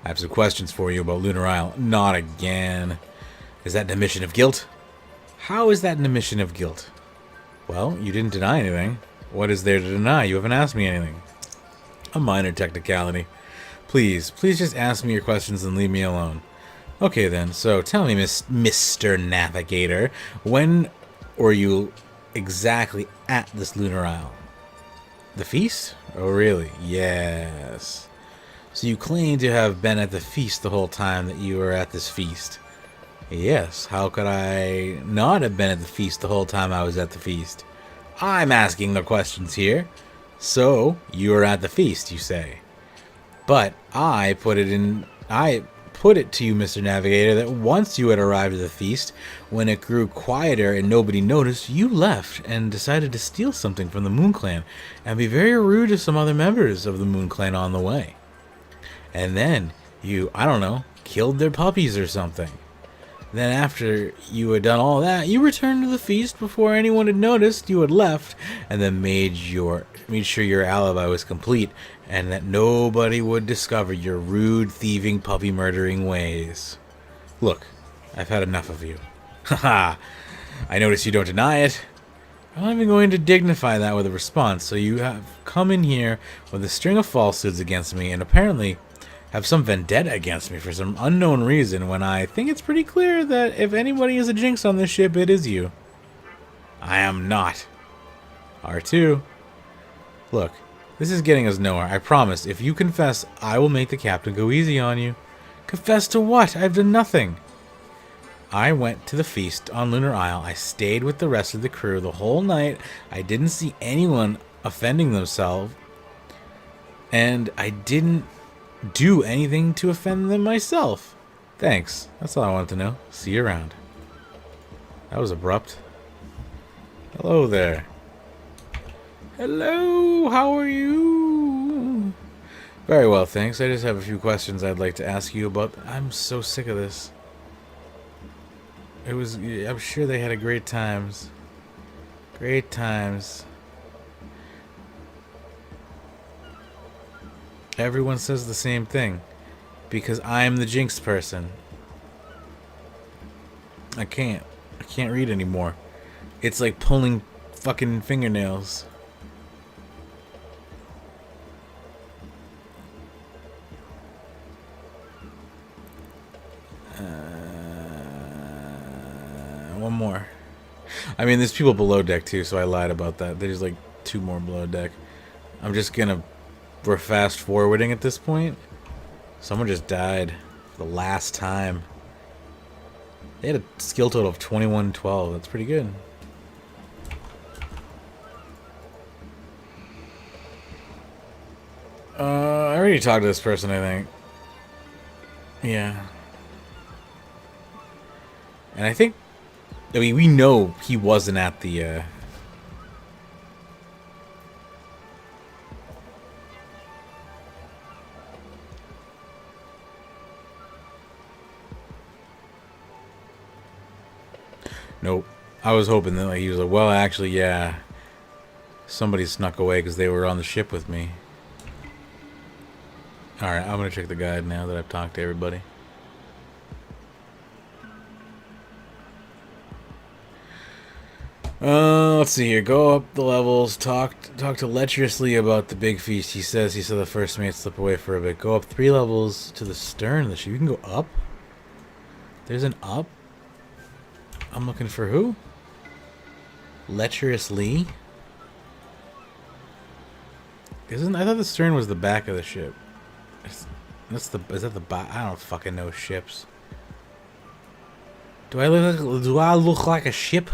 I have some questions for you about Lunar Isle. Not again. Is that an admission of guilt? How is that an admission of guilt? Well, you didn't deny anything. What is there to deny? You haven't asked me anything. A minor technicality. Please just ask me your questions and leave me alone. Okay then, so tell me, Mr. Navigator, when were you exactly at this Lunar Isle? The feast? Oh really? Yes. So you claim to have been at the feast the whole time that you were at this feast. Yes, how could I not have been at the feast the whole time I was at the feast? I'm asking the questions here. So, you were at the feast, you say. But I put it to you, Mr. Navigator, that once you had arrived at the feast, when it grew quieter and nobody noticed, you left and decided to steal something from the Moon Clan and be very rude to some other members of the Moon Clan on the way. And then you, I don't know, killed their puppies or something. Then after you had done all that, you returned to the feast before anyone had noticed you had left, and then made sure your alibi was complete and that nobody would discover your rude, thieving, puppy murdering ways. Look, I've had enough of you. Haha, I notice you don't deny it. I'm not even going to dignify that with a response, so you have come in here with a string of falsehoods against me and apparently have some vendetta against me for some unknown reason when I think it's pretty clear that if anybody is a jinx on this ship, it is you. I am not. R2. Look, this is getting us nowhere. I promise, if you confess, I will make the captain go easy on you. Confess to what? I've done nothing. I went to the feast on Lunar Isle. I stayed with the rest of the crew the whole night. I didn't see anyone offending themselves. And I didn't do anything to offend them myself. Thanks. That's all I wanted to know. See you around. That was abrupt. Hello there. Hello, how are you? Very well, thanks. I just have a few questions I'd like to ask you about. I'm so sick of this. I'm sure they had a great times. Great times. Everyone says the same thing. Because I'm the jinx person. I can't read anymore. It's like pulling fucking fingernails. One more. I mean, there's people below deck too, so I lied about that. There's like 2 more below deck. I'm just gonna... We're fast forwarding at this point. Someone just died for the last time. They had a skill total of 2112. That's pretty good. I already talked to this person, I think. Yeah. And I think... I mean, we know he wasn't at the... Nope. I was hoping that he was like, well, actually, yeah. Somebody snuck away because they were on the ship with me. Alright, I'm going to check the guide now that I've talked to everybody. Let's see here. Go up the levels. Talk to lecherously about the big feast. He says he saw the first mate slip away for a bit. Go up 3 levels to the stern of the ship. You can go up? There's an up? I'm looking for who? Lecherously? I thought the stern was the back of the ship. Is that the back? I don't fucking know ships. Do I look like a ship?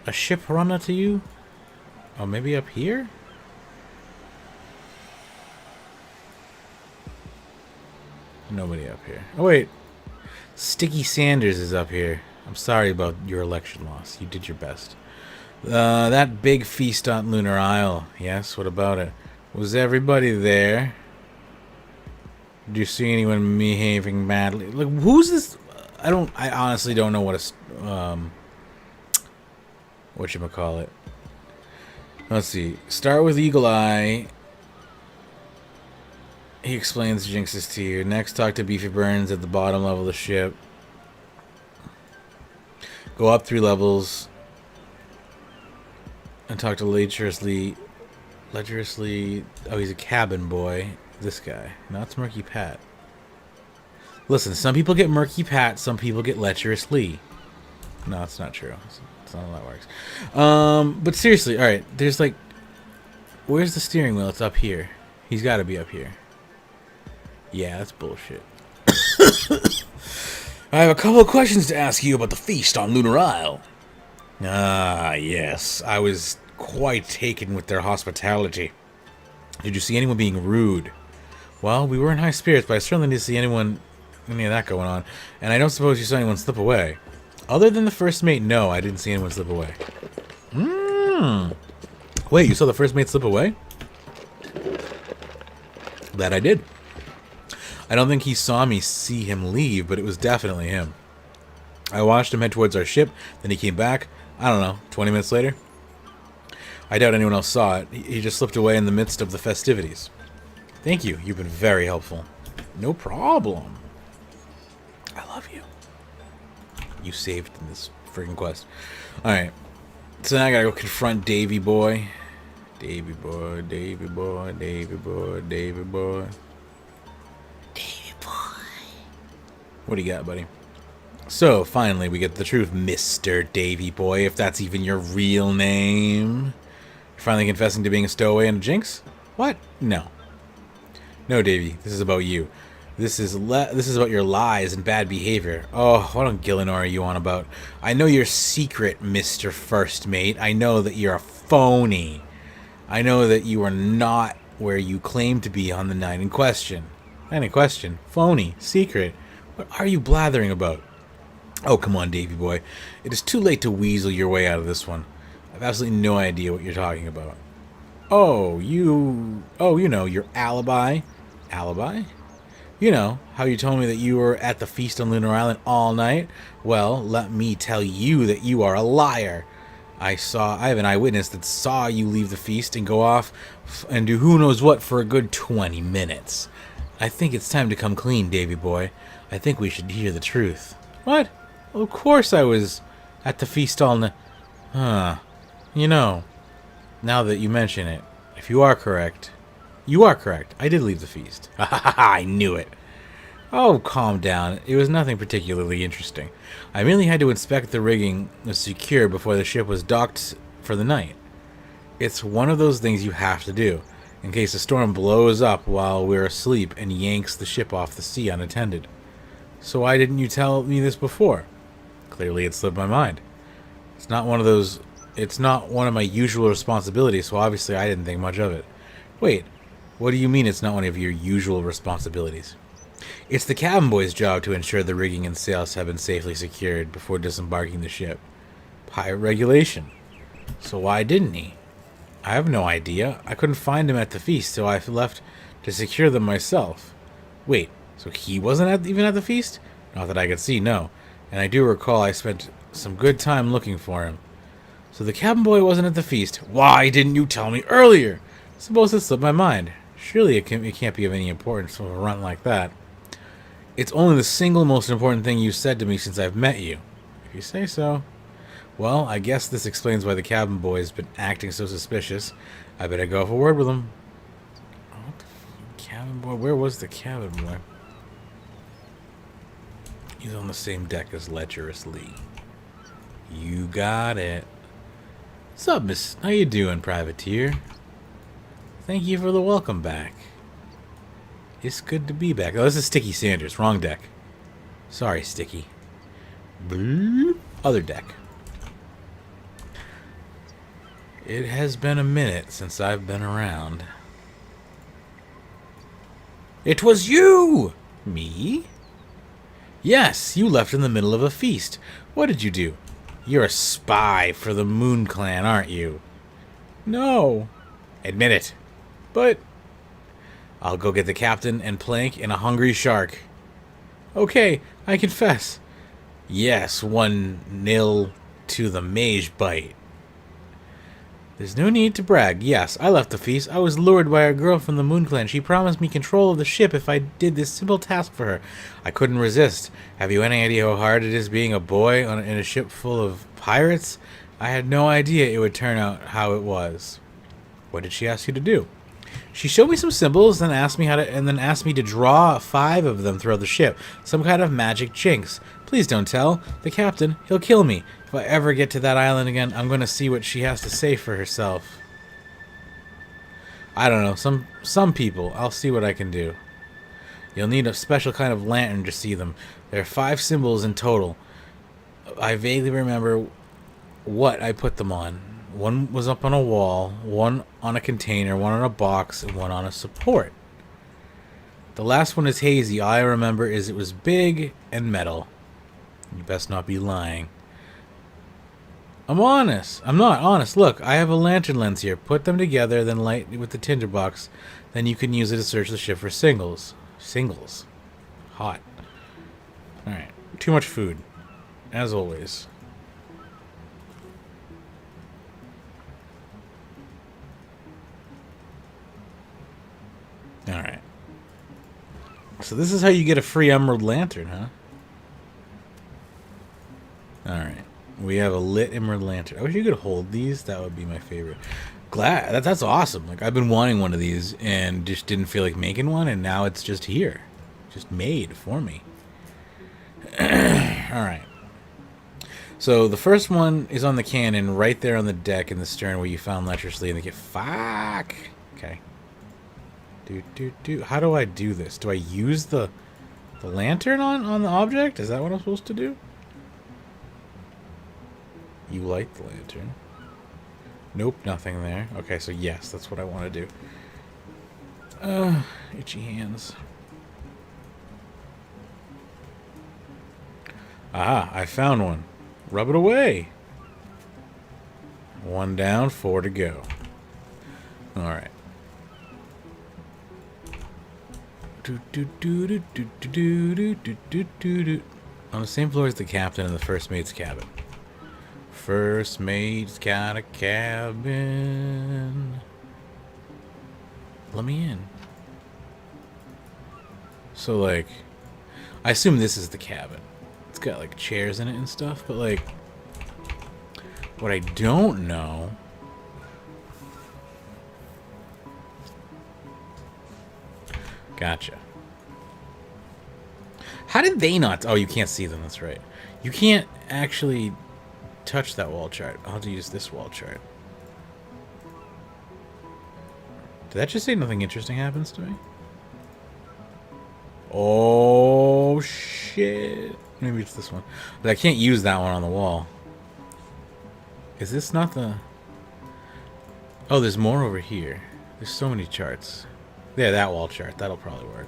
A ship runner to you? Oh, maybe up here? Nobody up here. Oh, wait. Sticky Sanders is up here. I'm sorry about your election loss. You did your best. That big feast on Lunar Isle. Yes, what about it? Was everybody there? Did you see anyone behaving badly? Like, who's this? I honestly don't know whatchamacallit. Let's see. Start with Eagle Eye. He explains Jinxes to you. Next, talk to Beefy Burns at the bottom level of the ship. Go up 3 levels. And talk to Lecherously. Oh, he's a cabin boy. This guy. No, it's Murky Pat. Listen, some people get Murky Pat, some people get Lecherous Lee. No, it's not true. That's not how that works. But seriously, alright, there's like... Where's the steering wheel? It's up here. He's got to be up here. Yeah, that's bullshit. I have a couple of questions to ask you about the feast on Lunar Isle. Ah, yes. I was quite taken with their hospitality. Did you see anyone being rude? Well, we were in high spirits, but I certainly didn't see any of that going on. And I don't suppose you saw anyone slip away. Other than the first mate, no, I didn't see anyone slip away. Wait, you saw the first mate slip away? That I did. I don't think he saw me see him leave, but it was definitely him. I watched him head towards our ship, then he came back, I don't know, 20 minutes later? I doubt anyone else saw it. He just slipped away in the midst of the festivities. Thank you. You've been very helpful. No problem. I love you. You saved in this freaking quest. Alright. So now I gotta go confront Davy Boy. Davy Boy, Davy Boy, Davy Boy, Davy Boy. Davy Boy. What do you got, buddy? So, finally, we get the truth, Mr. Davy Boy, if that's even your real name. You're finally confessing to being a stowaway and a jinx? What? No. No, Davy, this is about you. This is about your lies and bad behavior. Oh, what on Gillinor are you on about? I know your secret, Mr. First Mate. I know that you're a phony. I know that you are not where you claim to be on the night in question. Night in question? Phony? Secret? What are you blathering about? Oh, come on, Davy boy. It is too late to weasel your way out of this one. I've absolutely no idea what you're talking about. Oh, you know, your alibi. Alibi? You know, how you told me that you were at the feast on Lunar Island all night? Well, let me tell you that you are a liar. I have an eyewitness that saw you leave the feast and go off and do who knows what for a good 20 minutes. I think it's time to come clean, Davy boy. I think we should hear the truth. What? Well, of course I was at the feast all night. You know, now that you mention it, if you are correct, I did leave the feast. Ha ha ha, I knew it. Oh, calm down. It was nothing particularly interesting. I merely had to inspect the rigging was secure before the ship was docked for the night. It's one of those things you have to do, in case a storm blows up while we're asleep and yanks the ship off the sea unattended. So why didn't you tell me this before? Clearly it slipped my mind. It's not one of my usual responsibilities, so obviously I didn't think much of it. Wait, what do you mean it's not one of your usual responsibilities? It's the cabin boy's job to ensure the rigging and sails have been safely secured before disembarking the ship. Pirate regulation. So why didn't he? I have no idea. I couldn't find him at the feast, so I left to secure them myself. Wait, so he wasn't even at the feast? Not that I could see, no. And I do recall I spent some good time looking for him. So the cabin boy wasn't at the feast. Why didn't you tell me earlier? Suppose it slipped my mind. Surely it can't be of any importance for a runt like that. It's only the single most important thing you said to me since I've met you. If you say so. Well, I guess this explains why the cabin boy's been acting so suspicious. I better go have a word with him. What the cabin boy? Where was the cabin boy? He's on the same deck as Lecherous Lee. You got it. What's up, miss? How you doing, privateer? Thank you for the welcome back. It's good to be back. Oh, this is Sticky Sanders. Wrong deck. Sorry, Sticky. Bloop. Other deck. It has been a minute since I've been around. It was you! Me? Yes, you left in the middle of a feast. What did you do? You're a spy for the Moon Clan, aren't you? No. Admit it. But I'll go get the captain and Plank and a hungry shark. Okay, I confess. Yes, 1-0 to the Magebit. There's no need to brag. Yes, I left the feast. I was lured by a girl from the Moon Clan. She promised me control of the ship if I did this simple task for her. I couldn't resist. Have you any idea how hard it is being a boy in a ship full of pirates? I had no idea it would turn out how it was. What did she ask you to do? She showed me some symbols, then asked me to draw 5 of them throughout the ship. Some kind of magic jinx. Please don't tell the captain. He'll kill me. If I ever get to that island again, I'm going to see what she has to say for herself. I don't know. Some people. I'll see what I can do. You'll need a special kind of lantern to see them. There are 5 symbols in total. I vaguely remember what I put them on. One was up on a wall, one on a container, one on a box, and one on a support. The last one is hazy. All I remember is it was big and metal. You best not be lying. I'm honest. I'm not honest. Look, I have a lantern lens here. Put them together, then light with the tinderbox. Then you can use it to search the ship for singles. Singles. Hot. Alright. Too much food. As always. Alright. So this is how you get a free emerald lantern, huh? Alright. We have a lit emerald lantern. I wish you could hold these. That would be my favorite. Glad. That's awesome. Like, I've been wanting one of these and just didn't feel like making one, and now it's just here. Just made for me. Alright. So the first one is on the cannon right there on the deck in the stern where you found lecherously and they get fuck. Okay. How do I do this? Do I use the lantern on the object? Is that what I'm supposed to do? You light the lantern. Nope, nothing there. Okay, so yes, that's what I want to do. Itchy hands. Aha, I found one. Rub it away. 1 down, 4 to go. Alright. On the same floor as the captain and the first mate's cabin. First mate's got a cabin. Let me in. So, like, I assume this is the cabin. It's got, like, chairs in it and stuff, but, like, what I don't know... Gotcha. How did they not... Oh, you can't see them, that's right. You can't actually touch that wall chart. I'll have to use this wall chart. Did that just say nothing interesting happens to me? Oh, shit. Maybe it's this one. But I can't use that one on the wall. Is this not the... Oh, there's more over here. There's so many charts. Yeah, that wall chart. That'll probably work.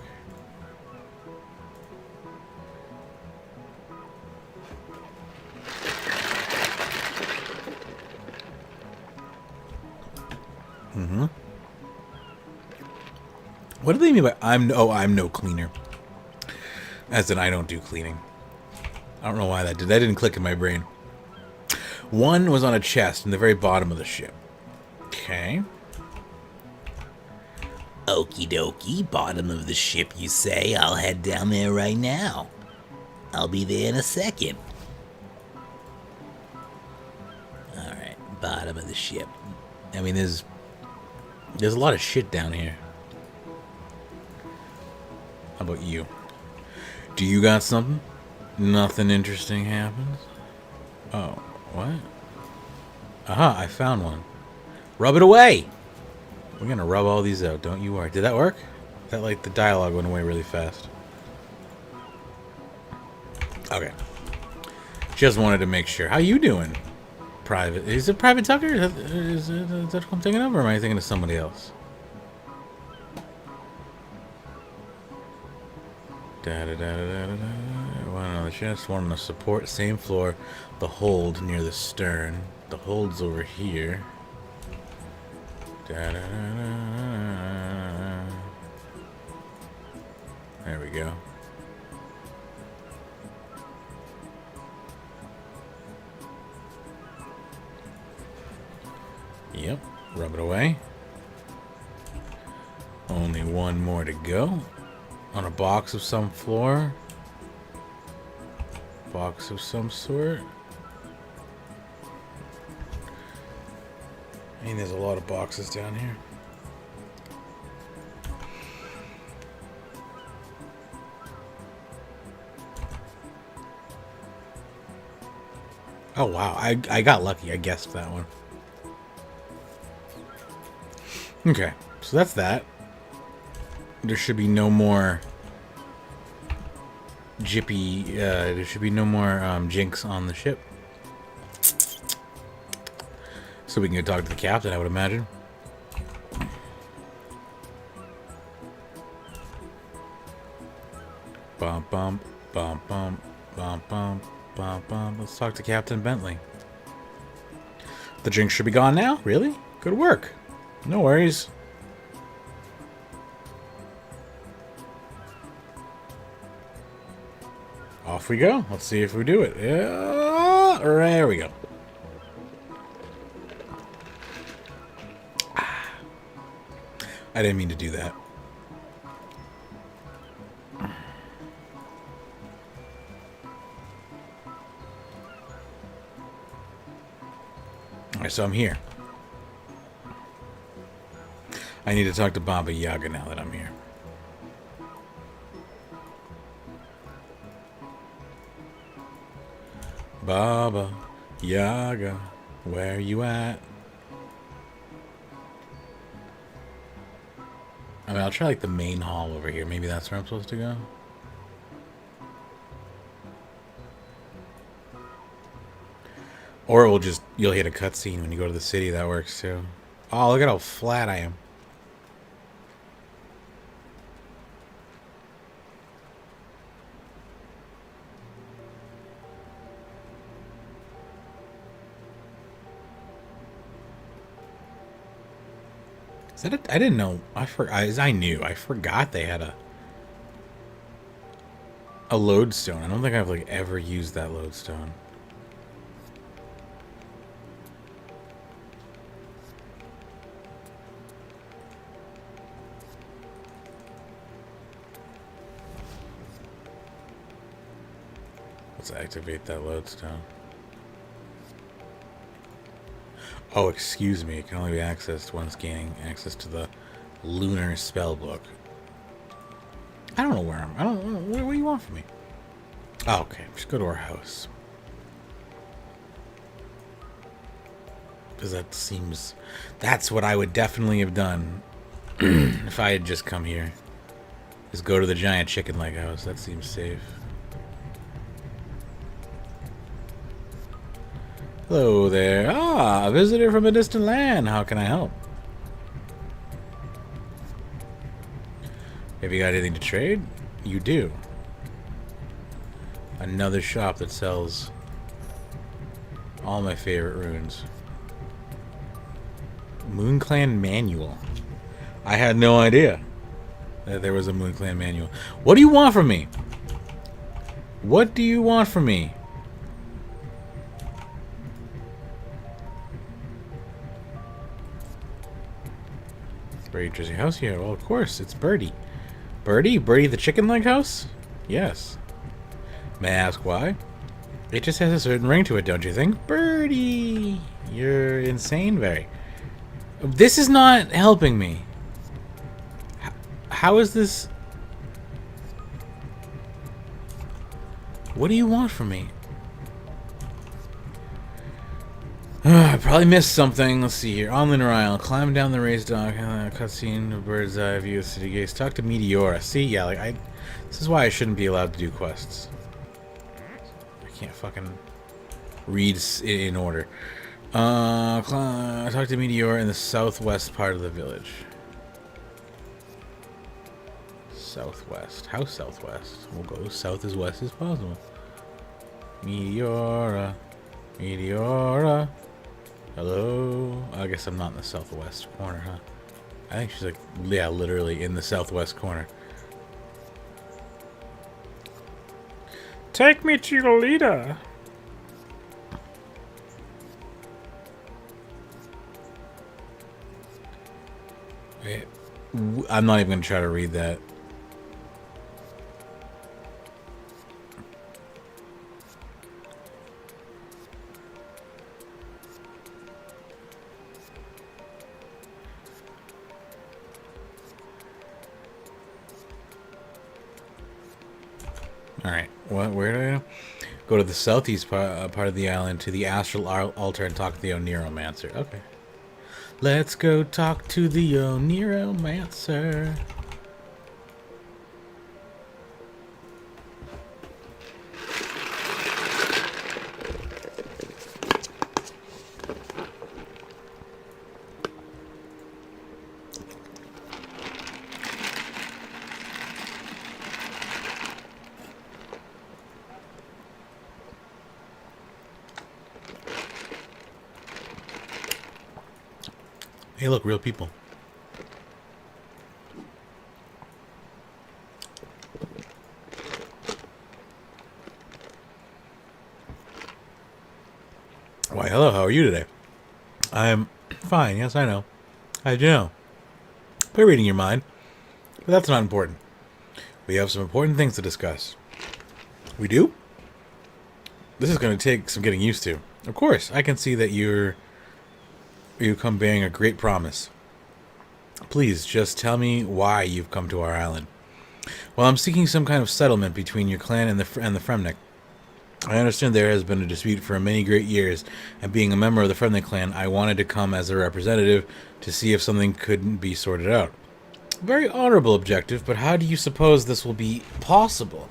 Mm-hmm. What do they mean by I'm no cleaner? As in I don't do cleaning. I don't know why that didn't click in my brain. One was on a chest in the very bottom of the ship. Okay. Okie dokie, bottom of the ship you say. I'll head down there right now. I'll be there in a second. Alright, bottom of the ship. I mean, there's a lot of shit down here. How about you? Do you got something? Nothing interesting happens? Oh, what? Aha, I found one. Rub it away! We're gonna rub all these out, don't you worry. Did that work? That, like, the dialogue went away really fast. Okay. Just wanted to make sure. How you doing? Private. Is it Private Tucker? Is that what I'm thinking of, or am I thinking of somebody else? One of the chest, one on the support, same floor. The hold near the stern. The hold's over here. Da-da-da-da-da. There we go. Yep, rub it away. Only one more to go. On a box of some floor. Box of some sort. I mean, there's a lot of boxes down here. Oh wow, I got lucky. I guessed that one. Okay, so that's that. There should be no more jippy, there should be no more jinx on the ship. So we can go talk to the captain, I would imagine. Bum bum bum bum bum bum bum bum. Let's talk to Captain Bentley. The jinx should be gone now? Really? Good work. No worries. Off we go. Let's see if we do it. Yeah, there we go. I didn't mean to do that. Alright, so I'm here. I need to talk to Baba Yaga now that I'm here. Baba Yaga, where you at? I mean, I'll try like the main hall over here. Maybe that's where I'm supposed to go. Or it will just, you'll hit a cutscene when you go to the city. That works too. Oh, look at how flat I am. Is that I didn't know. I knew. I forgot they had a lodestone. I don't think I've like ever used that lodestone. Let's activate that lodestone. Oh, excuse me. It can only be accessed once gaining access to the Lunar spellbook. I don't know where I'm. I don't know. What do you want from me? Oh, okay. Just go to our house. Because that seems... That's what I would definitely have done if I had just come here. Is go to the giant chicken leg house. That seems safe. Hello there. Ah, a visitor from a distant land. How can I help? Have you got anything to trade? You do. Another shop that sells all my favorite runes. MoonClan Manual. I had no idea that there was a MoonClan Manual. What do you want from me? What do you want from me? Birdie Jersey house? Yeah, well, of course. It's Birdie. Birdie? Birdie the chicken leg house? Yes. May I ask why? It just has a certain ring to it, don't you think? Birdie! You're insane, very. This is not helping me. How is this... What do you want from me? I probably missed something. Let's see here. On Lunar Isle. Climb down the raised dock. Cutscene. A bird's eye view of city gates. Talk to Meteora. See? Yeah, like this is why I shouldn't be allowed to do quests. I can't fucking read in order. Talk to Meteora in the southwest part of the village. Southwest. How southwest? We'll go south as west as possible. Meteora. Meteora. Hello? I guess I'm not in the southwest corner, huh? I think she's like, yeah, literally in the southwest corner. Take me to your leader. Wait, I'm not even going to try to read that. Alright, where do I go? Go to the southeast part of the island to the astral altar and talk to the Oniromancer. Okay. Let's go talk to the Oniromancer. Hey, look, real people. Why, hello, how are you today? I'm fine, yes, I know. I do know. We're reading your mind, but that's not important. We have some important things to discuss. We do? This is going to take some getting used to. Of course, I can see that you come bearing a great promise. Please, just tell me why you've come to our island. Well, I'm seeking some kind of settlement between your clan and the Fremny. I understand there has been a dispute for many great years, and being a member of the Fremny clan, I wanted to come as a representative to see if something couldn't be sorted out. Very honorable objective, but how do you suppose this will be possible?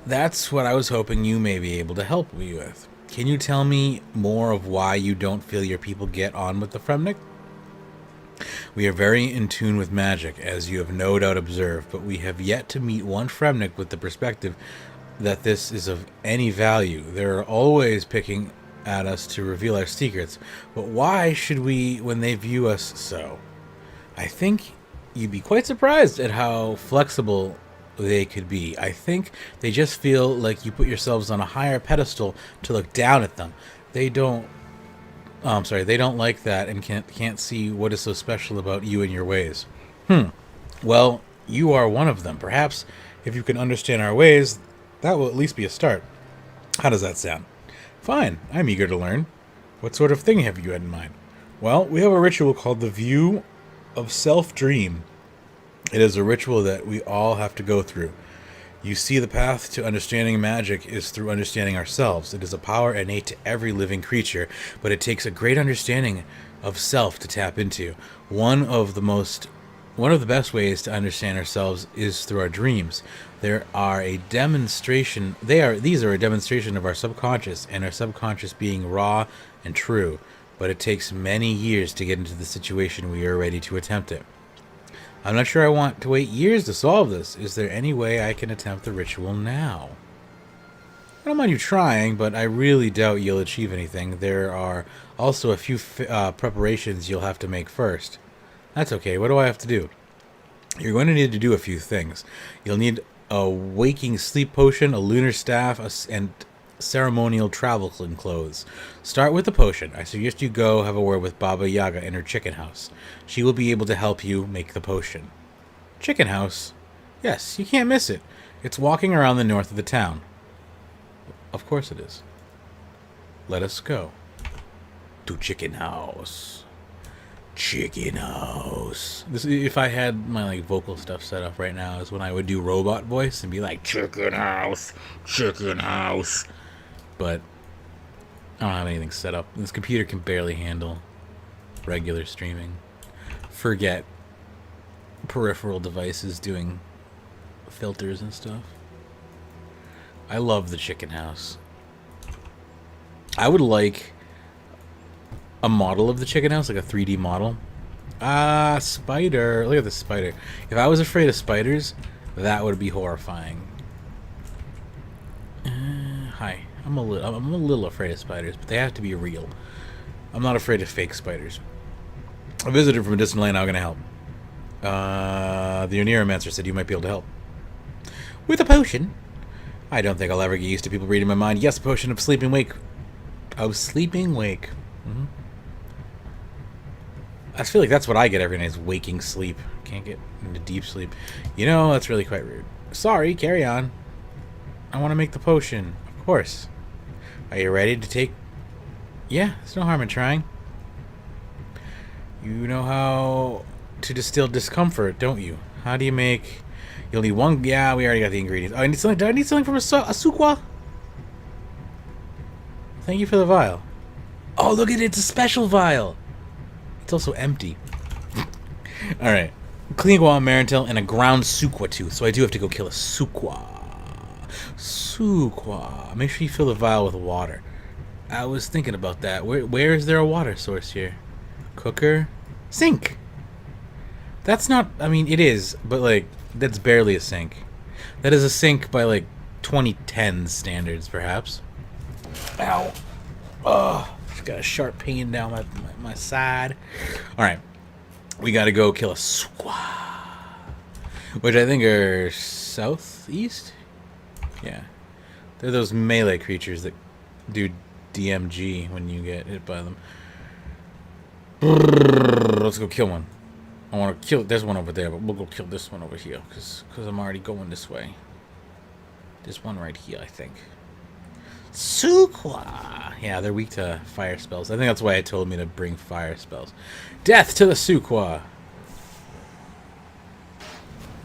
That's what I was hoping you may be able to help me with. Can you tell me more of why you don't feel your people get on with the Fremny? We are very in tune with magic, as you have no doubt observed, but we have yet to meet one Fremny with the perspective that this is of any value. They're always picking at us to reveal our secrets, but why should we when they view us so? I think you'd be quite surprised at how flexible they could be. I think they just feel like you put yourselves on a higher pedestal to look down at them. They don't they don't like that and can't see what is so special about you and your ways. Well, you are one of them. Perhaps if you can understand our ways, that will at least be a start. How does that sound? Fine, I'm eager to learn. What sort of thing have you had in mind? Well, we have a ritual called the View of Self-Dream. It is a ritual that we all have to go through. You see, the path to understanding magic is through understanding ourselves. It is a power innate to every living creature, but it takes a great understanding of self to tap into. One of the best ways to understand ourselves is through our dreams. These are a demonstration of our subconscious, and our subconscious being raw and true, but it takes many years to get into the situation we are ready to attempt it. I'm not sure I want to wait years to solve this. Is there any way I can attempt the ritual now? I don't mind you trying, but I really doubt you'll achieve anything. There are also a few preparations you'll have to make first. That's okay. What do I have to do? You're going to need to do a few things. You'll need a waking sleep potion, a lunar staff, and ceremonial travel clothes. Start with the potion. I suggest you go have a word with Baba Yaga in her chicken house. She will be able to help you make the potion. Chicken house? Yes, you can't miss it. It's walking around the north of the town. Of course it is. Let us go to chicken house. Chicken house. This, if I had my vocal stuff set up right now, is when I would do robot voice and be like, chicken house, chicken house. But I don't have anything set up. This computer can barely handle regular streaming. Forget peripheral devices doing filters and stuff. I love the chicken house. I would like a model of the chicken house, like a 3D model. Spider. Look at the spider. If I was afraid of spiders, that would be horrifying. Hi. I'm a little afraid of spiders, but they have to be real. I'm not afraid of fake spiders. A visitor from a distant land, how can I help? The Neuromancer said you might be able to help. With a potion? I don't think I'll ever get used to people reading my mind. Yes, a potion of sleeping wake. Sleeping wake. I feel like that's what I get every night is waking sleep. Can't get into deep sleep. You know, that's really quite rude. Sorry, carry on. I want to make the potion. Of course. Are you ready to take... Yeah, there's no harm in trying. You know how to distill discomfort, don't you? How do you make... You'll need one... Yeah, we already got the ingredients. Oh, I need something... Do I need something from a Sukwa? Thank you for the vial. Oh, look at it. It's a special vial. It's also empty. Alright. Clean guam, marintil, and a ground Sukwa tooth. So I do have to go kill a Sukwa. Sukwa. Make sure you fill the vial with water. I was thinking about that. Where is there a water source here? Cooker? Sink! That's not... I mean, it is. But, like, that's barely a sink. That is a sink by, like, 2010 standards, perhaps. Ow. Ugh. Just got a sharp pain down my side. Alright. We gotta go kill a Sukwa. Which I think are southeast? Yeah. They're those melee creatures that do DMG when you get hit by them. Let's go kill one. I want to kill... There's one over there, but we'll go kill this one over here. Because I'm already going this way. There's one right here, I think. Sukwa! Yeah, they're weak to fire spells. I think that's why it told me to bring fire spells. Death to the Sukwa!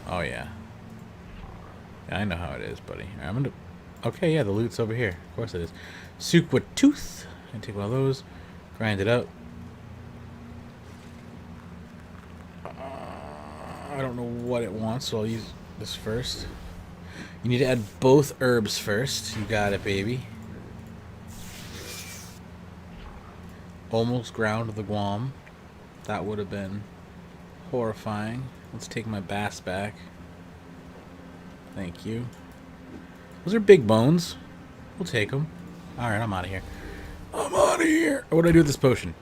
Oh, yeah. Yeah, I know how it is, buddy. Right, I'm gonna... Okay, yeah, the loot's over here. Of course it is. Sukwa tooth. I take one of those. Grind it up. I don't know what it wants, so I'll use this first. You need to add both herbs first. You got it, baby. Almost ground the guam. That would have been horrifying. Let's take my bass back. Thank you. Those are big bones. We'll take them. Alright, I'm out of here. I'm out of here! What do I do with this potion?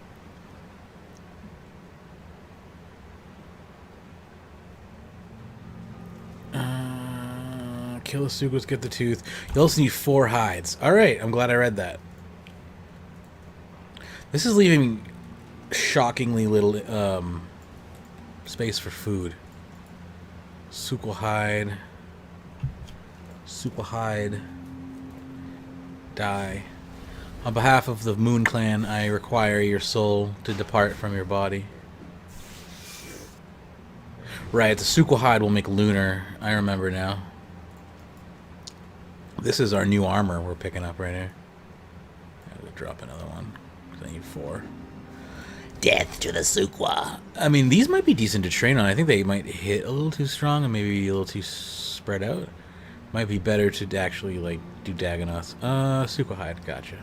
Kill the Sukwas, get the tooth. You also need 4 hides. Alright, I'm glad I read that. This is leaving shockingly little space for food. Sukwa hide. Sukwa hide. Die. On behalf of the Moon Clan, I require your soul to depart from your body. Right, the Sukwa hide will make Lunar. I remember now. This is our new armor we're picking up right here. I'll drop another one. I need 4. Death to the Sukwa. I mean, these might be decent to train on. I think they might hit a little too strong and maybe a little too spread out. Might be better to actually, like, do Dagonoths. Sukwa hide. Gotcha.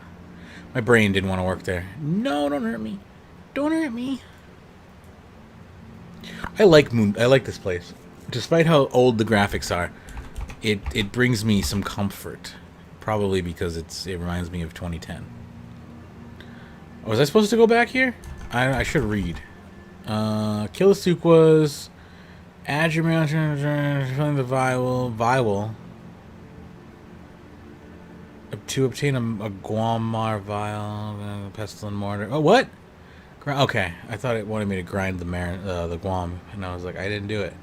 My brain didn't want to work there. No, don't hurt me. Don't hurt me. I like this place. Despite how old the graphics are, it brings me some comfort. Probably because it reminds me of 2010. Was I supposed to go back here? I should read. Kill the Sukwas. Add your mountain, filling the vial. To obtain a Guamar vial, pestilent mortar. Oh, what? Okay, I thought it wanted me to grind the Guam, and I was like, I didn't do it.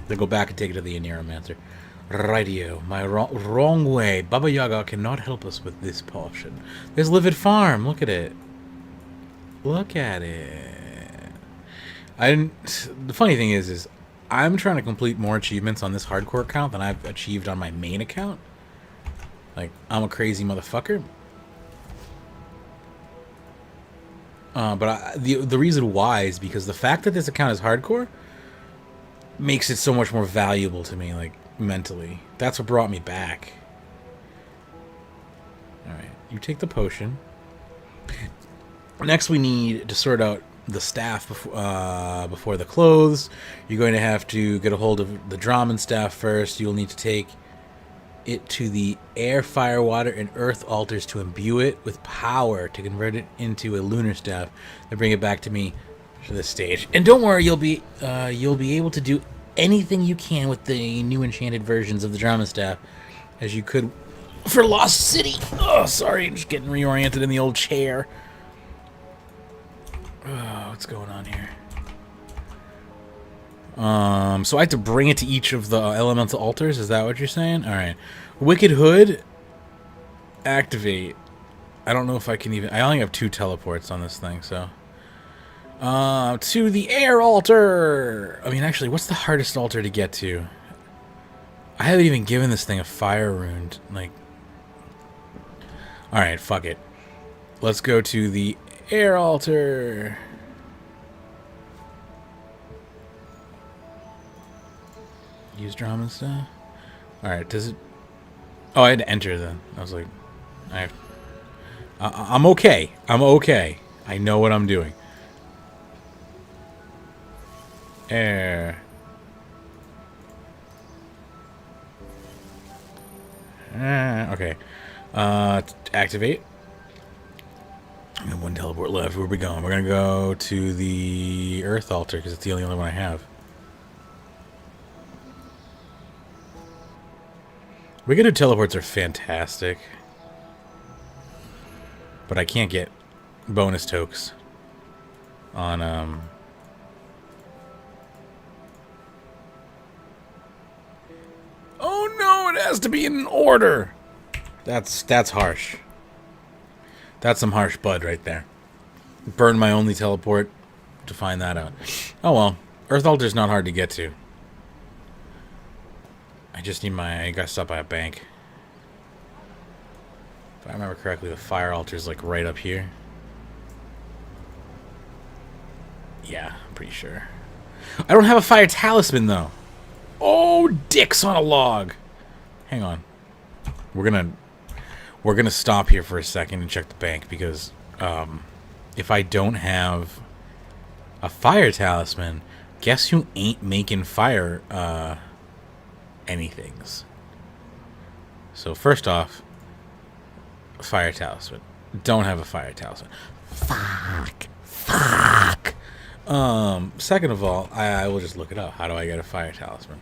Then go back and take it to the Neuromancer. Rightio, my wrong way. Baba Yaga cannot help us with this potion. There's Livid Farm. Look at it. Look at it. The funny thing is I'm trying to complete more achievements on this hardcore account than I've achieved on my main account. Like, I'm a crazy motherfucker. But the reason why is because the fact that this account is hardcore makes it so much more valuable to me, like, mentally. That's what brought me back. Alright, you take the potion. Next we need to sort out the staff before the clothes. You're going to have to get a hold of the Draman staff first. You'll need to take it to the air, fire, water, and earth altars to imbue it with power to convert it into a lunar staff. Then bring it back to me for this stage. And don't worry, you'll be able to do anything you can with the new enchanted versions of the drama staff, as you could for Lost City. Oh, sorry, I'm just getting reoriented in the old chair. Oh, what's going on here? So I have to bring it to each of the elemental altars. Is that what you're saying? All right. Wicked Hood. Activate. I don't know if I can even... I only have 2 teleports on this thing, so... to the air altar! I mean, actually, what's the hardest altar to get to? I haven't even given this thing a fire rune. Like... Alright, fuck it. Let's go to the air altar. Use drama stuff. Alright, does it... Oh, I had to enter then. I was like... I'm okay. I'm okay. I know what I'm doing. Air. Okay. Activate. I got 1 teleport left. Where are we going? We're going to go to the Earth Altar because it's the only one I have. Wicked teleports are fantastic. But I can't get bonus tokes on, Oh no, it has to be in order! That's harsh. That's some harsh bud right there. Burned my only teleport to find that out. Oh well. Earth Altar's not hard to get to. I just need I gotta stop by a bank. If I remember correctly, the fire altar's like right up here. Yeah, I'm pretty sure. I don't have a fire talisman though. Oh, dicks on a log. Hang on. We're gonna stop here for a second and check the bank because if I don't have a fire talisman, guess who ain't making fire anythings. So first off, fire talisman. Don't have a fire talisman. Fuck. Second of all, I will just look it up. How do I get a fire talisman?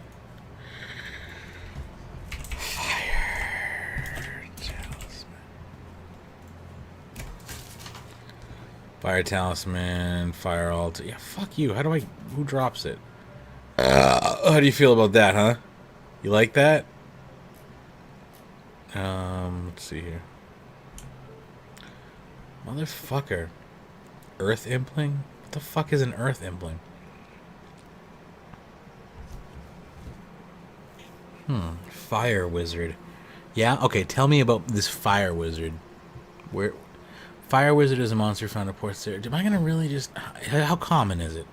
Fire talisman, fire altar. Yeah, fuck you. How do I... Who drops it? How do you feel about that, huh? You like that? Let's see here. Motherfucker. Earth Impling? What the fuck is an Earth Impling? Fire Wizard. Yeah? Okay, tell me about this Fire Wizard. Where... Fire Wizard is a monster found at Port Sarah. Am I gonna really just... How common is it?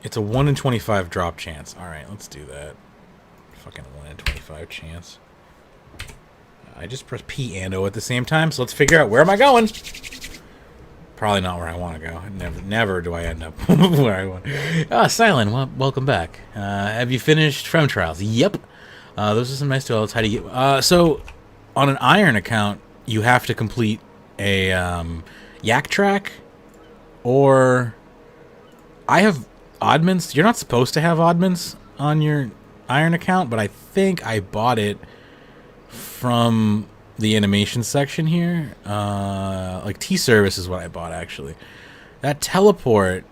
It's a 1 in 25 drop chance. Alright, let's do that. Fucking 1 in 25 chance. I just pressed P and O at the same time, so let's figure out where am I going? Probably not where I want to go. Never do I end up where I want. Ah, Silent, welcome back. Have you finished Frem Trials? Yep. Those are some nice tools. How do you get... so, on an Iron account, you have to complete a yak track, or I have oddments. You're not supposed to have oddments on your Iron account, but I think I bought it from the animation section here. Like T-Service is what I bought, actually. That teleport...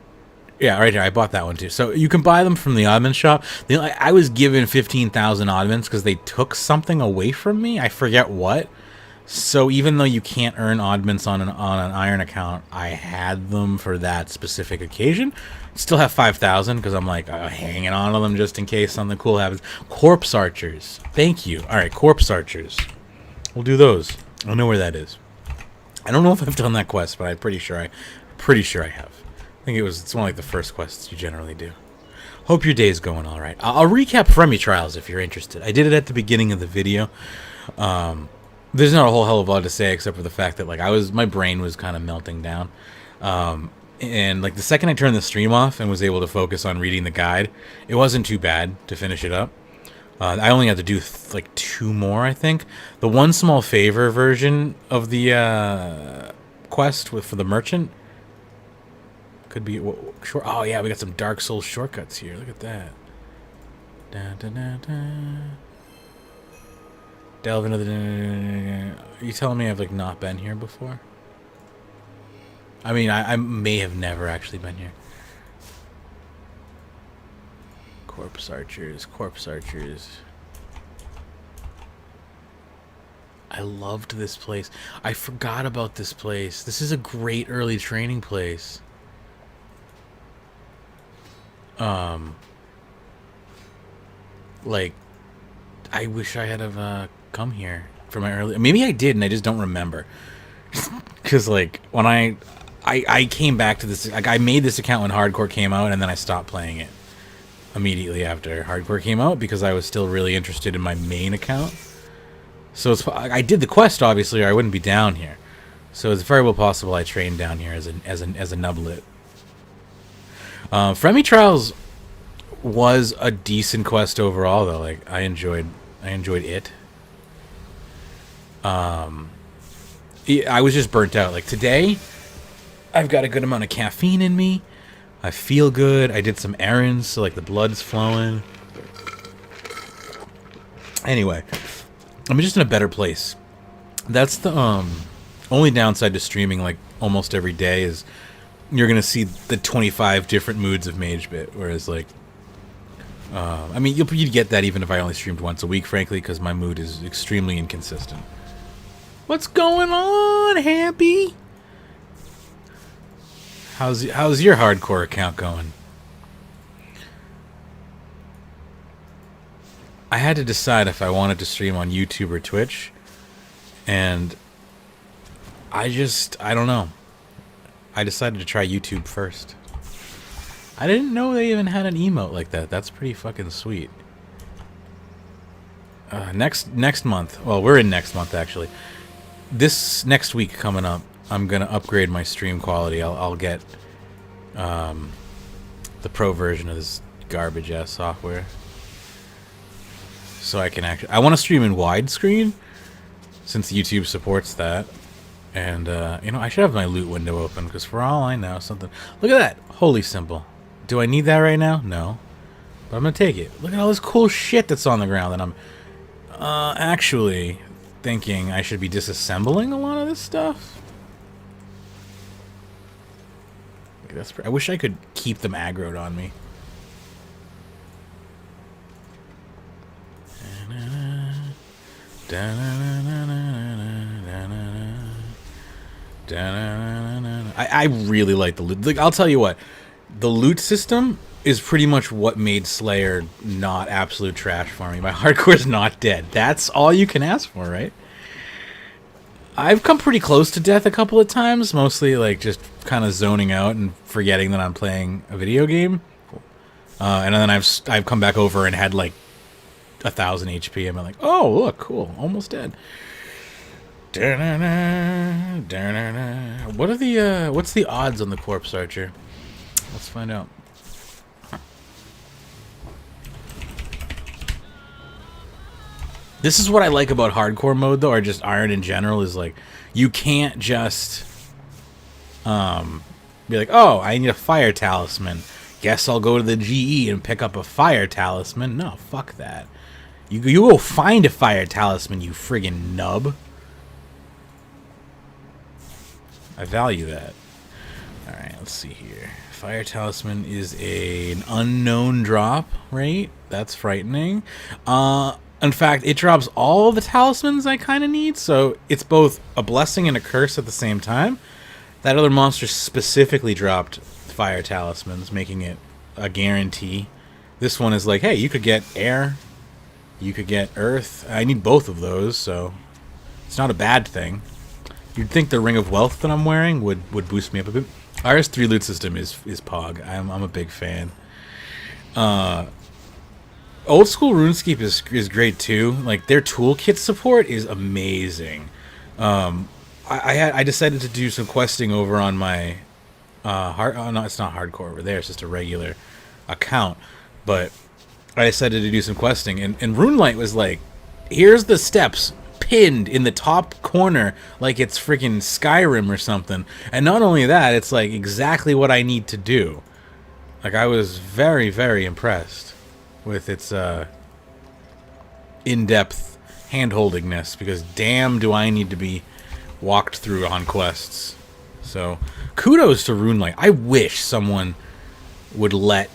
Yeah, right here. I bought that one, too. So you can buy them from the oddment shop. I was given 15,000 oddments because they took something away from me. I forget what. So even though you can't earn oddments on an Iron account, I had them for that specific occasion. Still have 5,000 because I'm like hanging on to them just in case something cool happens. Corpse Archers. Thank you. All right, Corpse Archers. We'll do those. I know where that is. I don't know if I've done that quest, but I'm pretty sure I have. I think it's one of like the first quests you generally do. Hope your day's going all right. I'll recap Fremmy Trials if you're interested. I did it at the beginning of the video. There's not a whole hell of a lot to say except for the fact that like my brain was kind of melting down. And like the second I turned the stream off and was able to focus on reading the guide, it wasn't too bad to finish it up. I only had to do like 2 more, I think. The one small favor version of the quest for the merchant could be short. Oh yeah, we got some Dark Souls shortcuts here. Look at that. Da, da, da, da. Delve into the. Are you telling me I've like not been here before? I mean, I may have never actually been here. Corpse archers, corpse archers. I loved this place. I forgot about this place. This is a great early training place. Like, I wish I had have come here for my early. Maybe I did, and I just don't remember. Because like when I came back to this, like I made this account when Hardcore came out, and then I stopped playing it immediately after Hardcore came out because I was still really interested in my main account. So I did the quest obviously, or I wouldn't be down here. So it's very well possible I trained down here as a nublet. Fremmy Trials was a decent quest overall, though. Like I enjoyed it. I was just burnt out. Like today, I've got a good amount of caffeine in me. I feel good. I did some errands, so like the blood's flowing. Anyway, I'm just in a better place. That's the only downside to streaming like almost every day is you're gonna see the 25 different moods of Magebit, whereas like I mean you'd get that even if I only streamed once a week, frankly, because my mood is extremely inconsistent. What's going on, Happy? How's your hardcore account going? I had to decide if I wanted to stream on YouTube or Twitch, and I don't know. I decided to try YouTube first. I didn't know they even had an emote like that. That's pretty fucking sweet. Next month. Well, we're in next month actually. This next week coming up, I'm gonna upgrade my stream quality. I'll get the pro version of this garbage ass software, so I can actually. I want to stream in widescreen, since YouTube supports that. And you know, I should have my loot window open because for all I know, something. Look at that, holy symbol. Do I need that right now? No, but I'm gonna take it. Look at all this cool shit that's on the ground, and I'm actually thinking I should be disassembling a lot of this stuff. I wish I could keep them aggroed on me. I really like the loot. Like, I'll tell you what, the loot system is pretty much what made Slayer not absolute trash for me. My hardcore's not dead. That's all you can ask for, right? I've come pretty close to death a couple of times, mostly like just kind of zoning out and forgetting that I'm playing a video game. And then I've come back over and had like 1,000 HP. I'm like, oh look, cool, almost dead. What are the what's the odds on the corpse archer? Let's find out. This is what I like about hardcore mode, though, or just Iron in general, is like you can't just be like, oh, I need a fire talisman. Guess I'll go to the GE and pick up a fire talisman. No, fuck that. You go find a fire talisman, you friggin' nub. I value that. Alright, let's see here. Fire talisman is an unknown drop, right? That's frightening. In fact, it drops all the talismans I kind of need, so it's both a blessing and a curse at the same time. That other monster specifically dropped fire talismans, making it a guarantee. This one is like, hey, you could get air, you could get earth. I need both of those, so it's not a bad thing. You'd think the Ring of Wealth that I'm wearing would boost me up a bit. RS3 loot system is Pog. I'm a big fan. Old school RuneScape is great too. Like their toolkit support is amazing. I decided to do some questing over on my no, it's not hardcore over there. It's just a regular account. But I decided to do some questing, and Runelight was like, here's the steps pinned in the top corner like it's freaking Skyrim or something. And not only that, it's like exactly what I need to do. Like, I was very, very impressed with its in-depth hand-holdingness, because damn do I need to be walked through on quests. So, kudos to Runelight. I wish someone would let...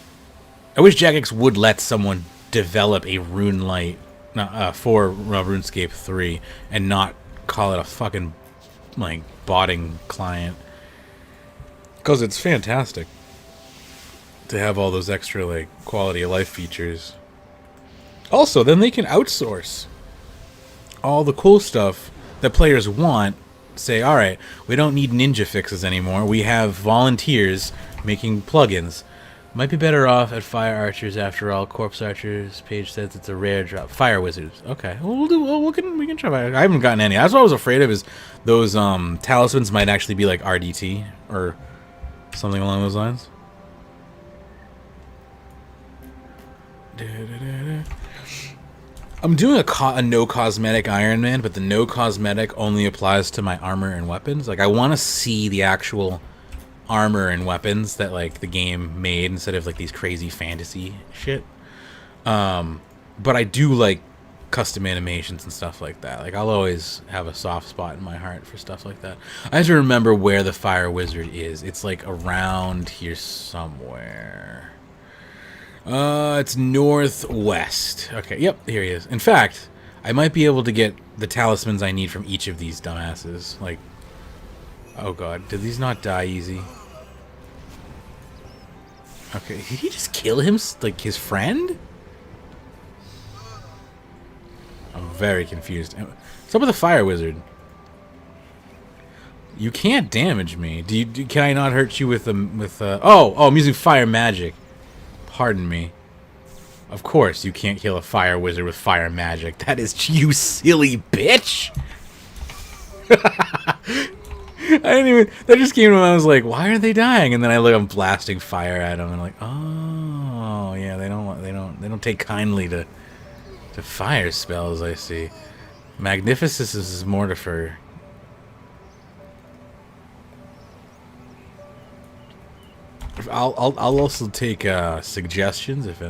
I wish Jagex would let someone develop a Runelight for RuneScape 3 and not call it a fucking, like, botting client. Because it's fantastic to have all those extra, like, quality of life features. Also, then they can outsource all the cool stuff that players want. Say, alright, we don't need ninja fixes anymore. We have volunteers making plugins. Might be better off at Fire Archers after all. Corpse Archers page says it's a rare drop. Fire Wizards. Okay. Well, we can try. I haven't gotten any. That's what I was afraid of, is those talismans might actually be like RDT or something along those lines. I'm doing a no cosmetic Iron Man, but the no cosmetic only applies to my armor and weapons. Like, I want to see the actual armor and weapons that, like, the game made instead of, like, these crazy fantasy shit. But I do like custom animations and stuff like that. Like, I'll always have a soft spot in my heart for stuff like that. I have to remember where the Fire Wizard is. It's, like, around here somewhere. It's northwest. Okay, yep, here he is. In fact, I might be able to get the talismans I need from each of these dumbasses. Like, oh god, did these not die easy? Okay, did he just kill him, like, his friend? I'm very confused. What's up with the Fire Wizard? You can't damage me. Can I not hurt you with oh, I'm using fire magic. Pardon me. Of course you can't kill a Fire Wizard with fire magic. That is, you silly bitch! I didn't even... That just came to me, I was like, why are they dying? And then I look, I'm blasting fire at them, and I'm like, oh, yeah, they don't take kindly to fire spells, I see. Magnificus is Mortifer. I'll also take suggestions if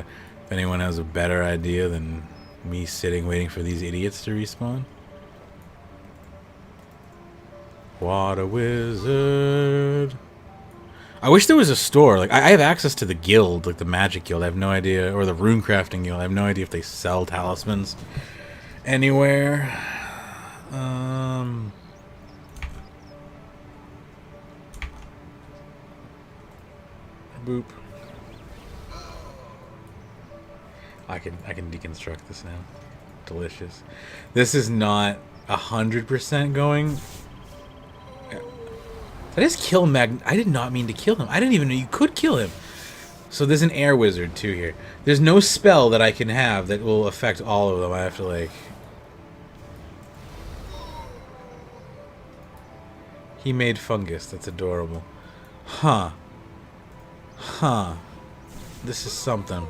anyone has a better idea than me sitting waiting for these idiots to respawn. Water Wizard. I wish there was a store. Like, I have access to the guild, like the Magic Guild. I have no idea, or the Runecrafting Guild. I have no idea if they sell talismans anywhere. Boop. I can deconstruct this now. Delicious. This is not 100% going. That is kill I did not mean to kill him. I didn't even know you could kill him. So there's an air wizard too here. There's no spell that I can have that will affect all of them. I have to, like... He made fungus. That's adorable. Huh. Huh. This is something.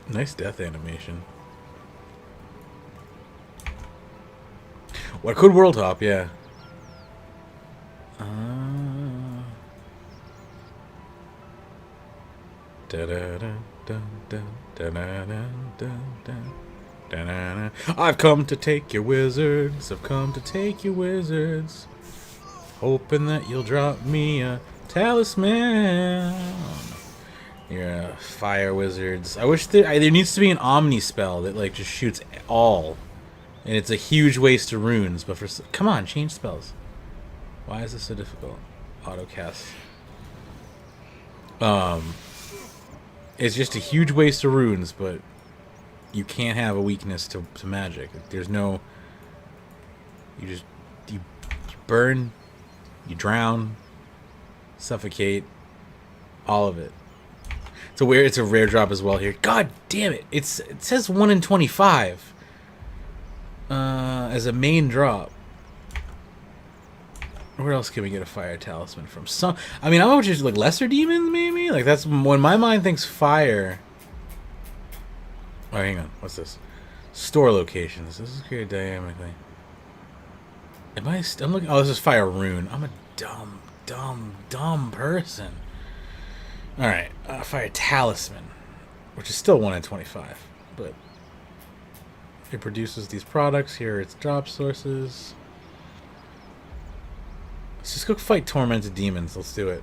Nice death animation. What could world hop? Yeah. I've come to take your wizards. I've come to take your wizards. Hoping that you'll drop me a talisman. You're fire wizards. I wish there needs to be an omni spell that, like, just shoots all, and it's a huge waste of runes. But come on, change spells. Why is this so difficult? Autocast. It's just a huge waste of runes, but you can't have a weakness to magic. There's no. You burn, you drown, suffocate, all of it. It's a rare drop as well here. God damn it! It says 1 in 25 as a main drop. Where else can we get a fire talisman from? I mean, I would just like lesser demons, maybe. Like, that's when my mind thinks fire. Oh, hang on. What's this? Store locations. This is created dynamically. Am I? I'm looking. Oh, this is fire rune. I'm a dumb person. All right, fire talisman, which is still 1 in 25, but it produces these products. Here, its drop sources. Let's just go fight tormented demons. Let's do it.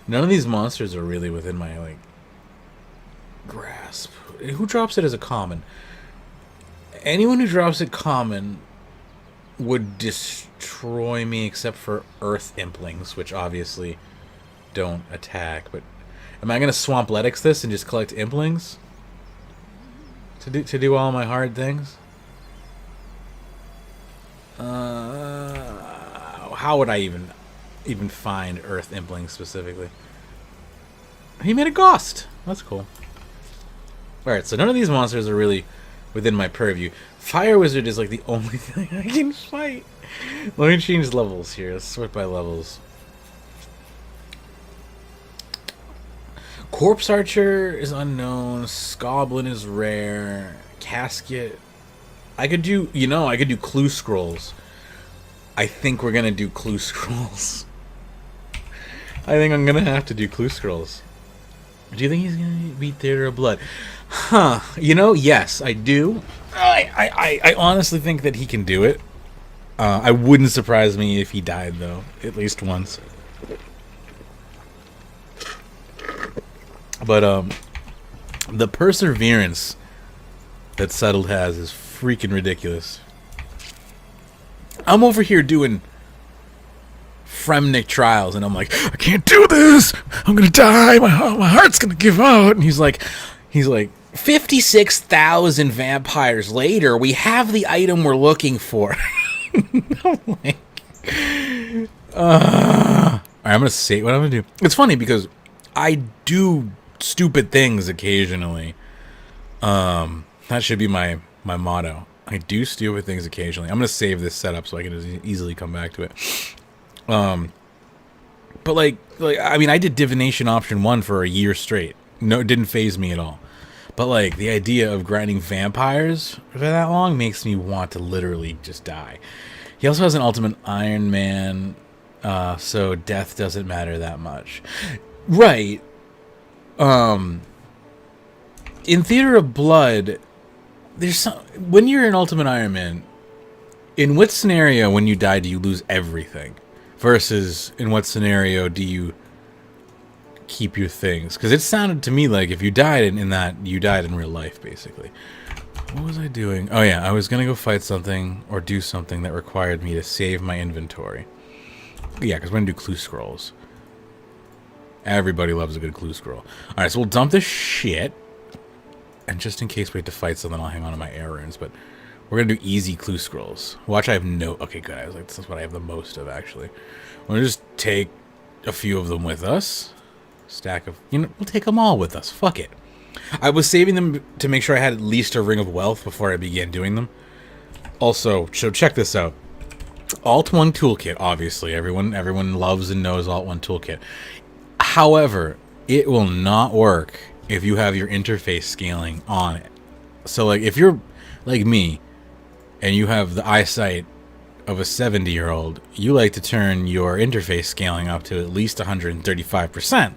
None of these monsters are really within my, like, grasp. Who drops it as a common? Anyone who drops it common would destroy me except for earth implings, which obviously don't attack. But am I going to swampletics this and just collect implings? To do all my hard things? How would I even find earth implings specifically? He made a ghost. That's cool. Alright, so none of these monsters are really within my purview. Fire Wizard is like the only thing I can fight. Let me change levels here. Let's sort by levels. Corpse Archer is unknown. Scoblin is rare. Casket. I could do, I could do Clue Scrolls. I think we're gonna do Clue Scrolls. I think I'm gonna have to do Clue Scrolls. Do you think he's gonna beat Theater of Blood? Huh. Yes, I do. I honestly think that he can do it. I wouldn't surprise me if he died, though. At least once. But, the perseverance that Settled has is freaking ridiculous. I'm over here doing Fremmy trials, and I'm like, I can't do this. I'm gonna die. My heart's gonna give out. And he's like, 56,000 vampires later, we have the item we're looking for. I'm like, alright, I'm gonna say what I'm gonna do. It's funny because I do stupid things occasionally. That should be my motto. I do stupid things occasionally. I'm gonna save this setup so I can just easily come back to it. But like I mean, I did divination option 1 for a year straight. No, it didn't faze me at all. But like the idea of grinding vampires for that long makes me want to literally just die. He also has an ultimate Iron Man, so death doesn't matter that much, right? In Theater of Blood, there's when you're an Ultimate Iron Man, in what scenario when you die do you lose everything? Versus in what scenario do you keep your things? Because it sounded to me like if you died in that, you died in real life, basically. What was I doing? Oh yeah, I was going to go fight something or do something that required me to save my inventory. Yeah, because we're going to do Clue Scrolls. Everybody loves a good Clue Scroll. Alright, so we'll dump this shit. And just in case we have to fight something, I'll hang on to my air runes. But we're going to do easy Clue Scrolls. Watch, I have no... Okay, good. I was like, this is what I have the most of, actually. We're going to just take a few of them with us. Stack of... we'll take them all with us. Fuck it. I was saving them to make sure I had at least a Ring of Wealth before I began doing them. Also, so check this out. Alt 1 Toolkit, obviously. Everyone loves and knows Alt 1 Toolkit. However, it will not work if you have your interface scaling on it. So, like, if you're like me, and you have the eyesight of a 70-year-old, you like to turn your interface scaling up to at least 135%.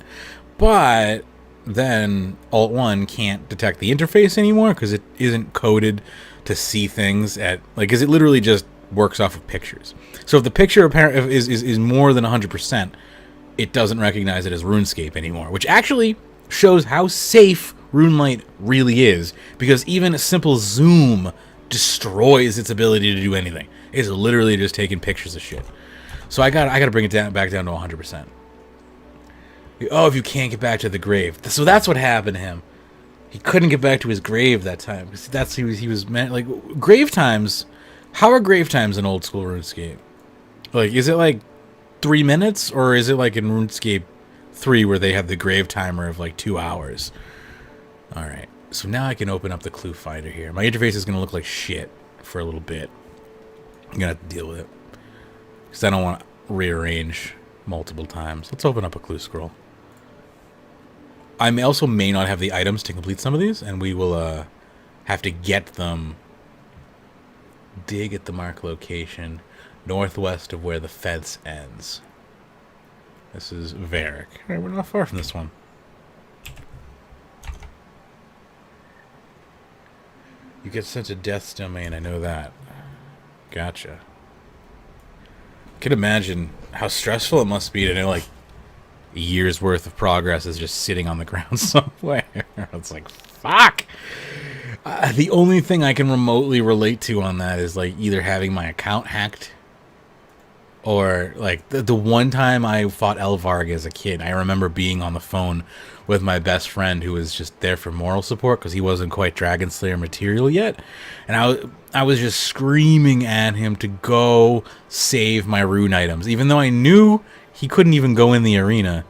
But then Alt 1 can't detect the interface anymore because it isn't coded to see things at, like, because it literally just works off of pictures. So if the picture is more than 100%, it doesn't recognize it as RuneScape anymore, which actually shows how safe RuneLight really is, because even a simple zoom destroys its ability to do anything. It's literally just taking pictures of shit. So I gotta bring it back down to 100%. Oh, if you can't get back to the grave. So that's what happened to him. He couldn't get back to his grave that time. That's he was meant, like, grave times. How are grave times in old school RuneScape? Like, is it like 3 minutes, or is it like in RuneScape 3 where they have the grave timer of like 2 hours? All right. So now I can open up the clue finder here. My interface is going to look like shit for a little bit. I'm going to have to deal with it. Because I don't want to rearrange multiple times. Let's open up a clue scroll. I may not have the items to complete some of these, and we will have to get them. Dig at the marked location northwest of where the fence ends. This is Varric. Alright, we're not far from this one. You get sent to Death's Domain, I know that. Gotcha. I can imagine how stressful it must be to know, like, a year's worth of progress is just sitting on the ground somewhere. It's like, fuck! The only thing I can remotely relate to on that is, like, either having my account hacked or, like, the one time I fought Elvarg as a kid, I remember being on the phone with my best friend who was just there for moral support because he wasn't quite Dragon Slayer material yet. And I was just screaming at him to go save my rune items. Even though I knew he couldn't even go in the arena,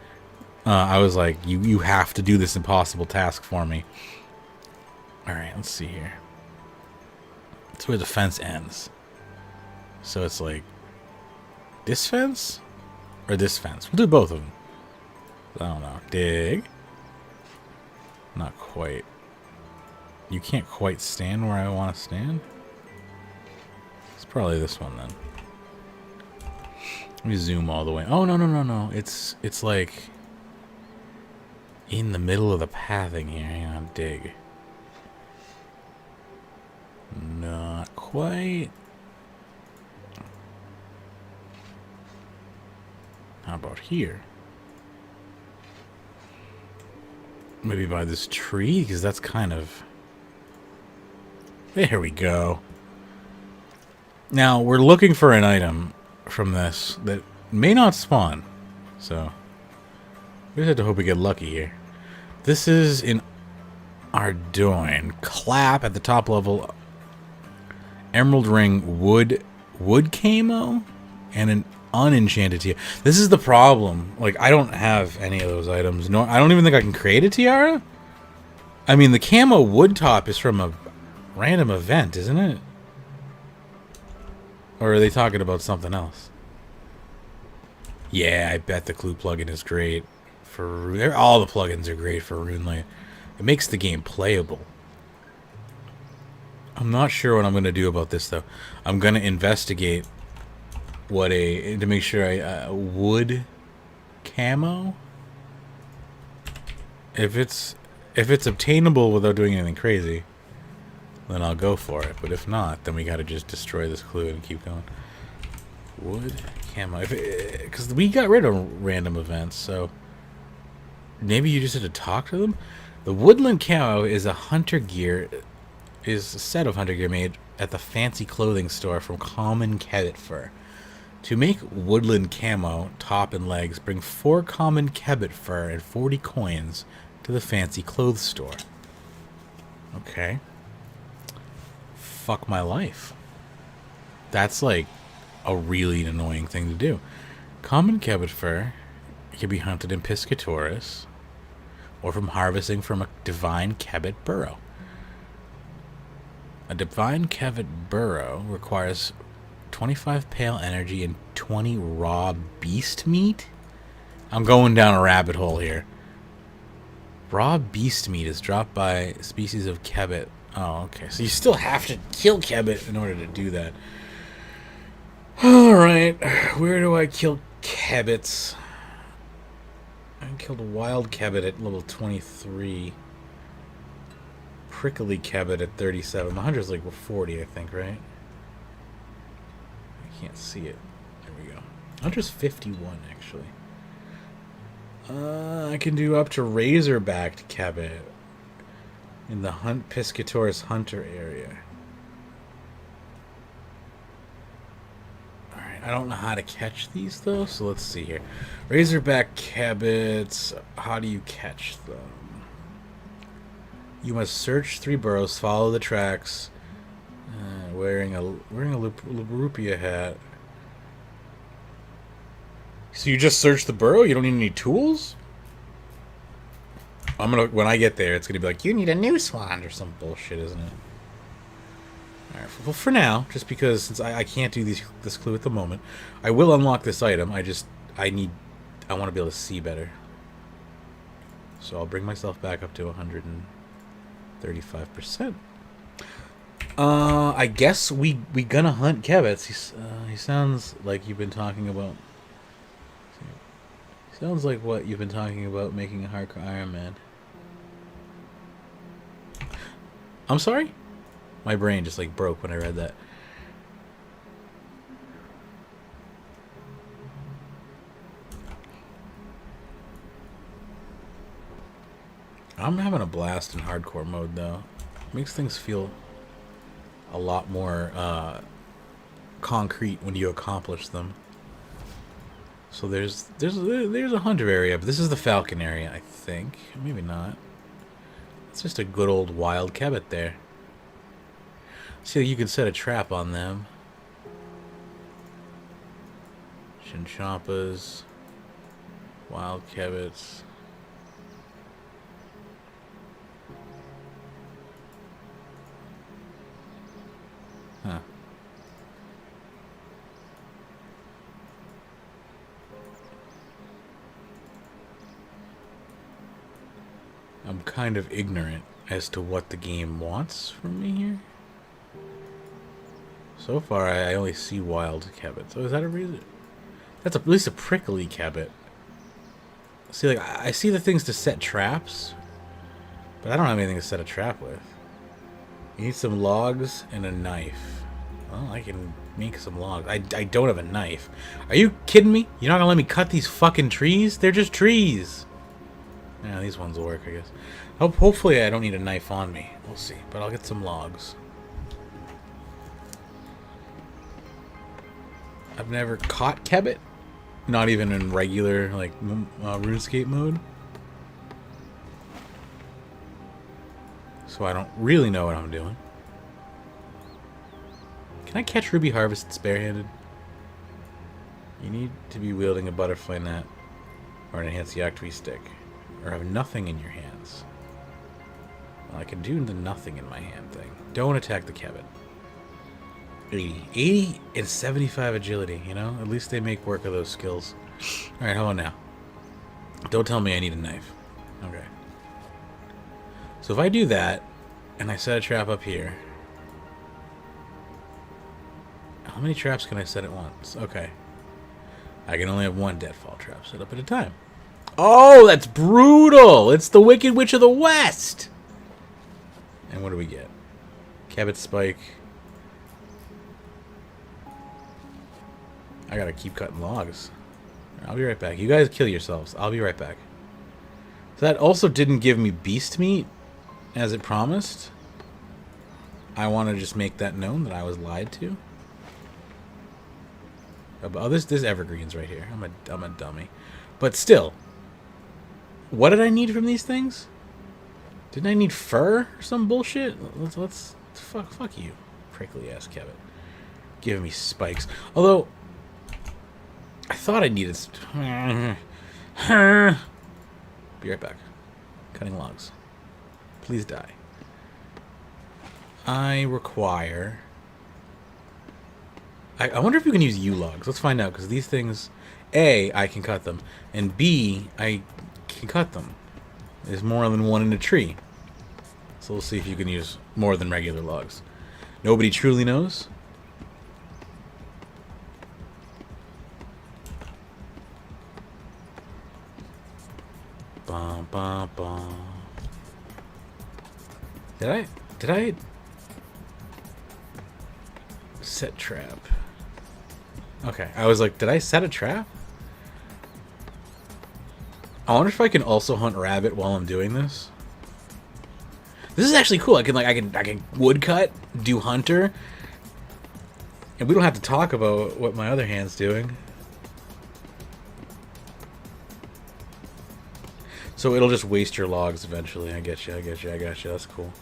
I was like, you have to do this impossible task for me. Alright, let's see here. That's where the fence ends. So it's like this fence? Or this fence? We'll do both of them. I don't know. Dig. Not quite. You can't quite stand where I want to stand? It's probably this one then. Let me zoom all the way. Oh, no. It's like in the middle of the pathing here. Hang on, dig. Not quite. How about here? Maybe by this tree, because that's kind of... There we go. Now, we're looking for an item from this that may not spawn. So, we just have to hope we get lucky here. This is in Ardoin. Clap at the top level. Emerald Ring wood camo and an unenchanted tiara. This is the problem. Like, I don't have any of those items. No, I don't even think I can create a tiara. I mean, the camo wood top is from a random event, isn't it? Or are they talking about something else? Yeah, I bet the clue plugin is great for all the plugins are great for Runelay. It makes the game playable. I'm not sure what I'm going to do about this though. I'm going to investigate to make sure I wood camo. If it's obtainable without doing anything crazy, then I'll go for it. But if not, then we got to just destroy this clue and keep going. Wood camo, because we got rid of random events, so maybe you just had to talk to them. The woodland camo is a hunter gear. Is a set of hunter gear made at the fancy clothing store from common Kebbit fur. To make woodland camo, top and legs, bring 4 common Kebbit fur and 40 coins to the fancy clothes store. Okay. Fuck my life. That's like a really annoying thing to do. Common Kebbit fur can be hunted in Piscatoris or from harvesting from a divine Kebbit burrow. A divine Kebbit burrow requires 25 pale energy and 20 raw beast meat? I'm going down a rabbit hole here. Raw beast meat is dropped by species of Kebbit. Oh, okay. So you still have to kill Kebbit in order to do that. Alright. Where do I kill Kebbits? I killed a wild Kebbit at level 23. Prickly Kebbit at 37. The hunter's like 40, I think, right? Can't see it. There we go. Hunter's 51, actually. I can do up to razorbacked Kebbit in the Piscatoris Hunter area. Alright, I don't know how to catch these, though, so let's see here. Razorback Kebbits, how do you catch them? You must search 3 burrows, follow the tracks, wearing a Rupia hat. So you just search the burrow? You don't need any tools? when I get there, it's gonna be like, you need a new swan or some bullshit, isn't it? Alright, well, for now, just because since I can't do this clue at the moment, I will unlock this item. I want to be able to see better. So I'll bring myself back up to 135%. I guess we gonna hunt Kevitz. He sounds like you've been talking about. Sounds like what you've been talking about, making a hardcore Iron Man. I'm sorry? My brain just like broke when I read that. I'm having a blast in hardcore mode though. Makes things feel a lot more concrete when you accomplish them. So there's a hunter area, but this is the falcon area, I think. Maybe not. It's just a good old wild Kebbit there. See, you can set a trap on them. Chinchompas, wild Kebbits. Huh. I'm kind of ignorant as to what the game wants from me here. So far, I only see wild Kebbit. So is that a reason? That's at least a prickly Kebbit. See, like, I see the things to set traps, but I don't have anything to set a trap with. You need some logs and a knife. Well, I can make some logs. I don't have a knife. Are you kidding me? You're not gonna let me cut these fucking trees? They're just trees. Yeah, these ones will work, I guess. Hopefully I don't need a knife on me. We'll see. But I'll get some logs. I've never caught Kebbit. Not even in regular, like, RuneScape mode. So I don't really know what I'm doing. Can I catch Ruby Harvest barehanded? You need to be wielding a butterfly net or an enhanced Yak-Tree stick, or have nothing in your hands. Well, I can do the nothing in my hand thing. Don't attack the Kebbit. 80 and 75 agility, you know? At least they make work of those skills. Alright, how about now? Don't tell me I need a knife. Okay. So if I do that, and I set a trap up here... How many traps can I set at once? Okay. I can only have one deadfall trap set up at a time. Oh, that's brutal! It's the Wicked Witch of the West! And what do we get? Kebbit Spike. I gotta keep cutting logs. I'll be right back. You guys kill yourselves. I'll be right back. So that also didn't give me beast meat, as it promised. I want to just make that known that I was lied to. Oh, this evergreens right here. I'm a dummy. But still. What did I need from these things? Didn't I need fur or some bullshit? Let's fuck you, prickly ass Kebbit. Giving me spikes. Although I thought I needed be right back. Cutting logs. Please die. I require... I wonder if you can use U-logs. Let's find out, because these things... A, I can cut them. And B, I can cut them. There's more than one in a tree. So we'll see if you can use more than regular logs. Nobody truly knows. Bum, bum, bum. Did I set trap? Okay, I was like, did I set a trap? I wonder if I can also hunt rabbit while I'm doing this. This is actually cool. I can woodcut, do hunter, and we don't have to talk about what my other hand's doing. So it'll just waste your logs eventually. I get you. That's cool.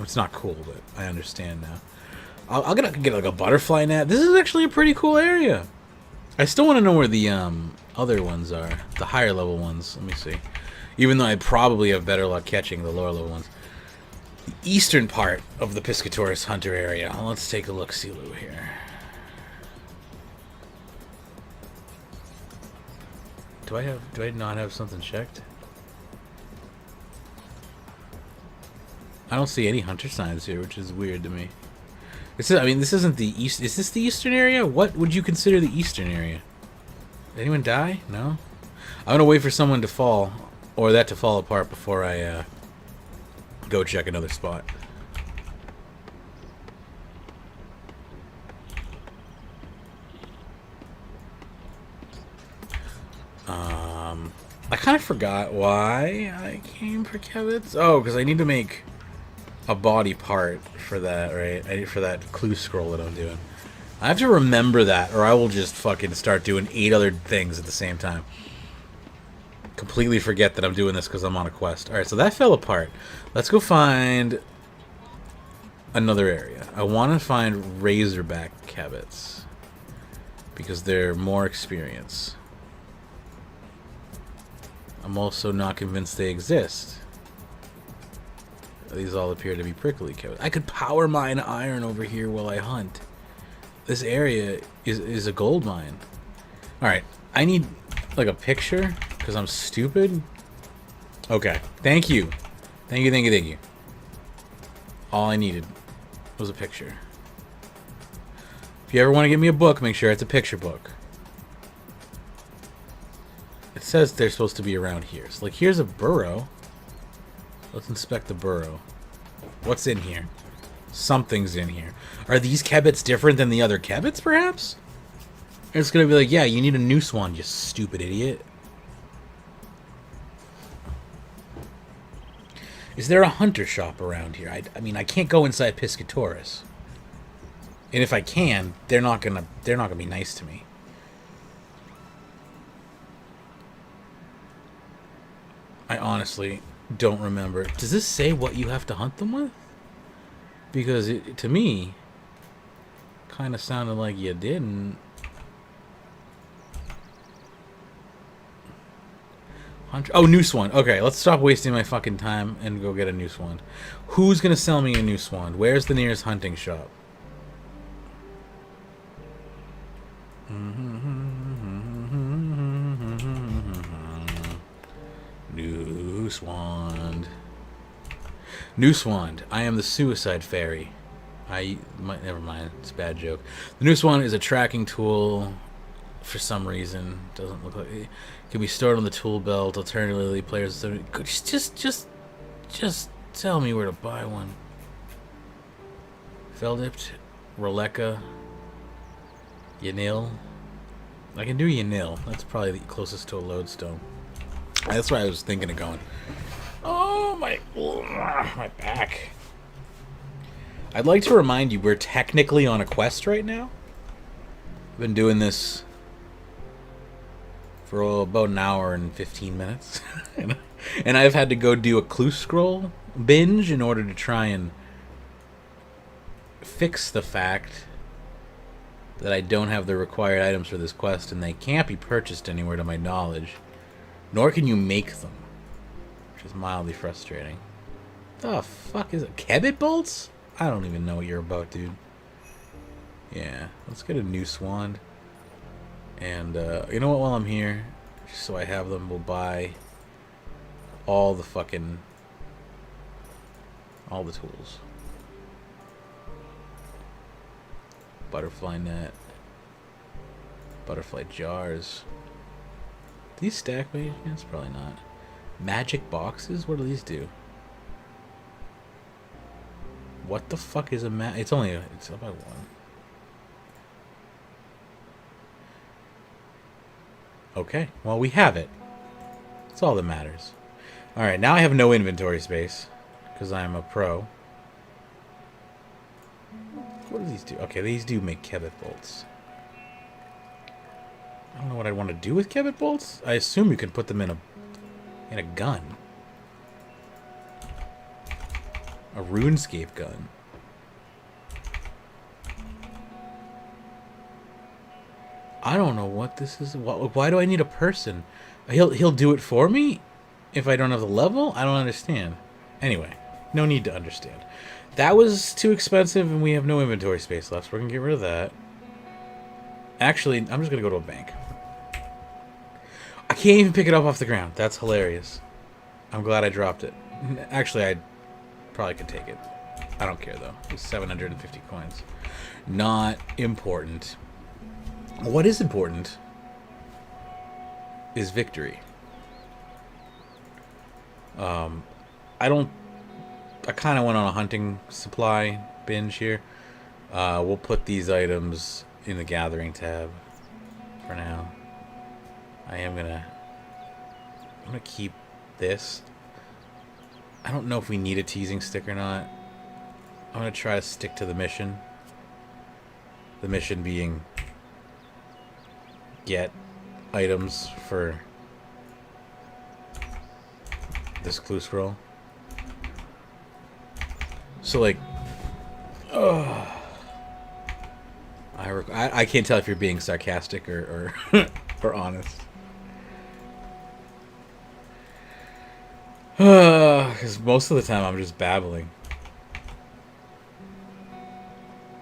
It's not cool, but I understand now. I'll get like a butterfly net. This is actually a pretty cool area. I still want to know where the other ones are. The higher level ones. Let me see. Even though I probably have better luck catching the lower level ones. The eastern part of the Piscatoris Hunter area. Well, let's take a look-see here. Do I not have something checked? I don't see any hunter signs here, which is weird to me. This isn't the east. Is this the eastern area? What would you consider the eastern area? Did anyone die? No? I'm gonna wait for someone to fall, or that to fall apart before I go check another spot. I kind of forgot why I came for Kevitz. Oh, because I need to make a body part for that, right? I need for that clue scroll that I'm doing. I have to remember that, or I will just fucking start doing 8 other things at the same time. Completely forget that I'm doing this because I'm on a quest. Alright, so that fell apart. Let's go find another area. I want to find Razorback Kevitz because they're more experience. I'm also not convinced they exist. These all appear to be prickly Kevitz. I could power mine iron over here while I hunt. This area is a gold mine. Alright, I need like a picture because I'm stupid. Okay, thank you. Thank you. All I needed was a picture. If you ever want to give me a book, make sure it's a picture book. It says they're supposed to be around here. So, like, here's a burrow. Let's inspect the burrow. What's in here? Something's in here. Are these Kevitz different than the other Kevitz, perhaps? It's gonna be like, yeah, you need a noose wand, you stupid idiot. Is there a hunter shop around here? I mean, I can't go inside Piscatoris. And if I can, they're not gonna be nice to me. I honestly don't remember. Does this say what you have to hunt them with? Because it, to me, kind of sounded like you didn't. Hunter. Oh, noose wand. Okay, let's stop wasting my fucking time and go get a noose wand. Who's gonna sell me a noose wand? Where's the nearest hunting shop? Noose wand. Noose wand. I am the suicide fairy. Never mind. It's a bad joke. The noose wand is a tracking tool. For some reason, doesn't look like it can be stored on the tool belt. Alternatively, players just tell me where to buy one. Feldipt, Roleka, Yanil. I can do Yanil. That's probably the closest to a lodestone. That's why I was thinking of going. Oh, my back. I'd like to remind you, we're technically on a quest right now. I've been doing this for about an hour and 15 minutes. And I've had to go do a clue scroll binge in order to try and fix the fact that I don't have the required items for this quest, and they can't be purchased anywhere to my knowledge. Nor can you make them, which is mildly frustrating. The fuck is it? Kevit bolts? I don't even know what you're about, dude. Yeah, let's get a noose wand. And, you know what, while I'm here, just so I have them, we'll buy all the tools. Butterfly net. Butterfly jars. These stack me? Yes, probably not. Magic boxes? What do these do? What the fuck is a it's up by 1. Okay, well, we have it. That's all that matters. Alright, now I have no inventory space, because I'm a pro. What do these do? Okay, these do make Kevit bolts. I don't know what I want to do with Kevit bolts. I assume you can put them in a gun. A Runescape gun. I don't know what this is. Why do I need a person? He'll do it for me if I don't have the level? I don't understand. Anyway, no need to understand. That was too expensive, and we have no inventory space left, so we're going to get rid of that. Actually, I'm just going to go to a bank. I can't even pick it up off the ground. That's hilarious. I'm glad I dropped it. Actually, I probably could take it. I don't care, though. It's 750 coins. Not important. What is important is victory. I kind of went on a hunting supply binge here. We'll put these items in the gathering tab for now. I'm gonna keep this. I don't know if we need a teasing stick or not. I'm gonna try to stick to the mission. The mission being get items for this clue scroll. So like, I can't tell if you're being sarcastic or or honest. Because most of the time I'm just babbling.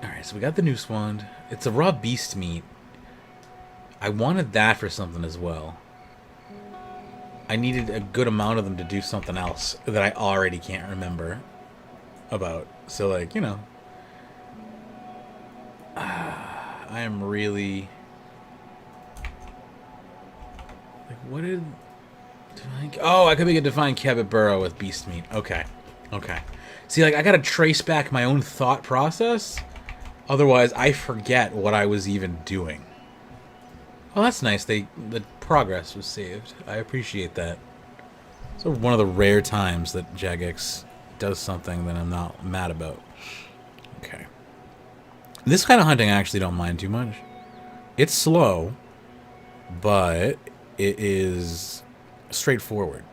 Alright, so we got the noose wand. It's a raw beast meat. I wanted that for something as well. I needed a good amount of them to do something else that I already can't remember about. So, like, you know. I am really... Like, what did... Oh, I could make a Divine Cabot Burrow with beast meat. Okay. Okay. See, like, I gotta trace back my own thought process. Otherwise, I forget what I was even doing. Oh, that's nice. The progress was saved. I appreciate that. So one of the rare times that Jagex does something that I'm not mad about. Okay. This kind of hunting I actually don't mind too much. It's slow, but it is straightforward.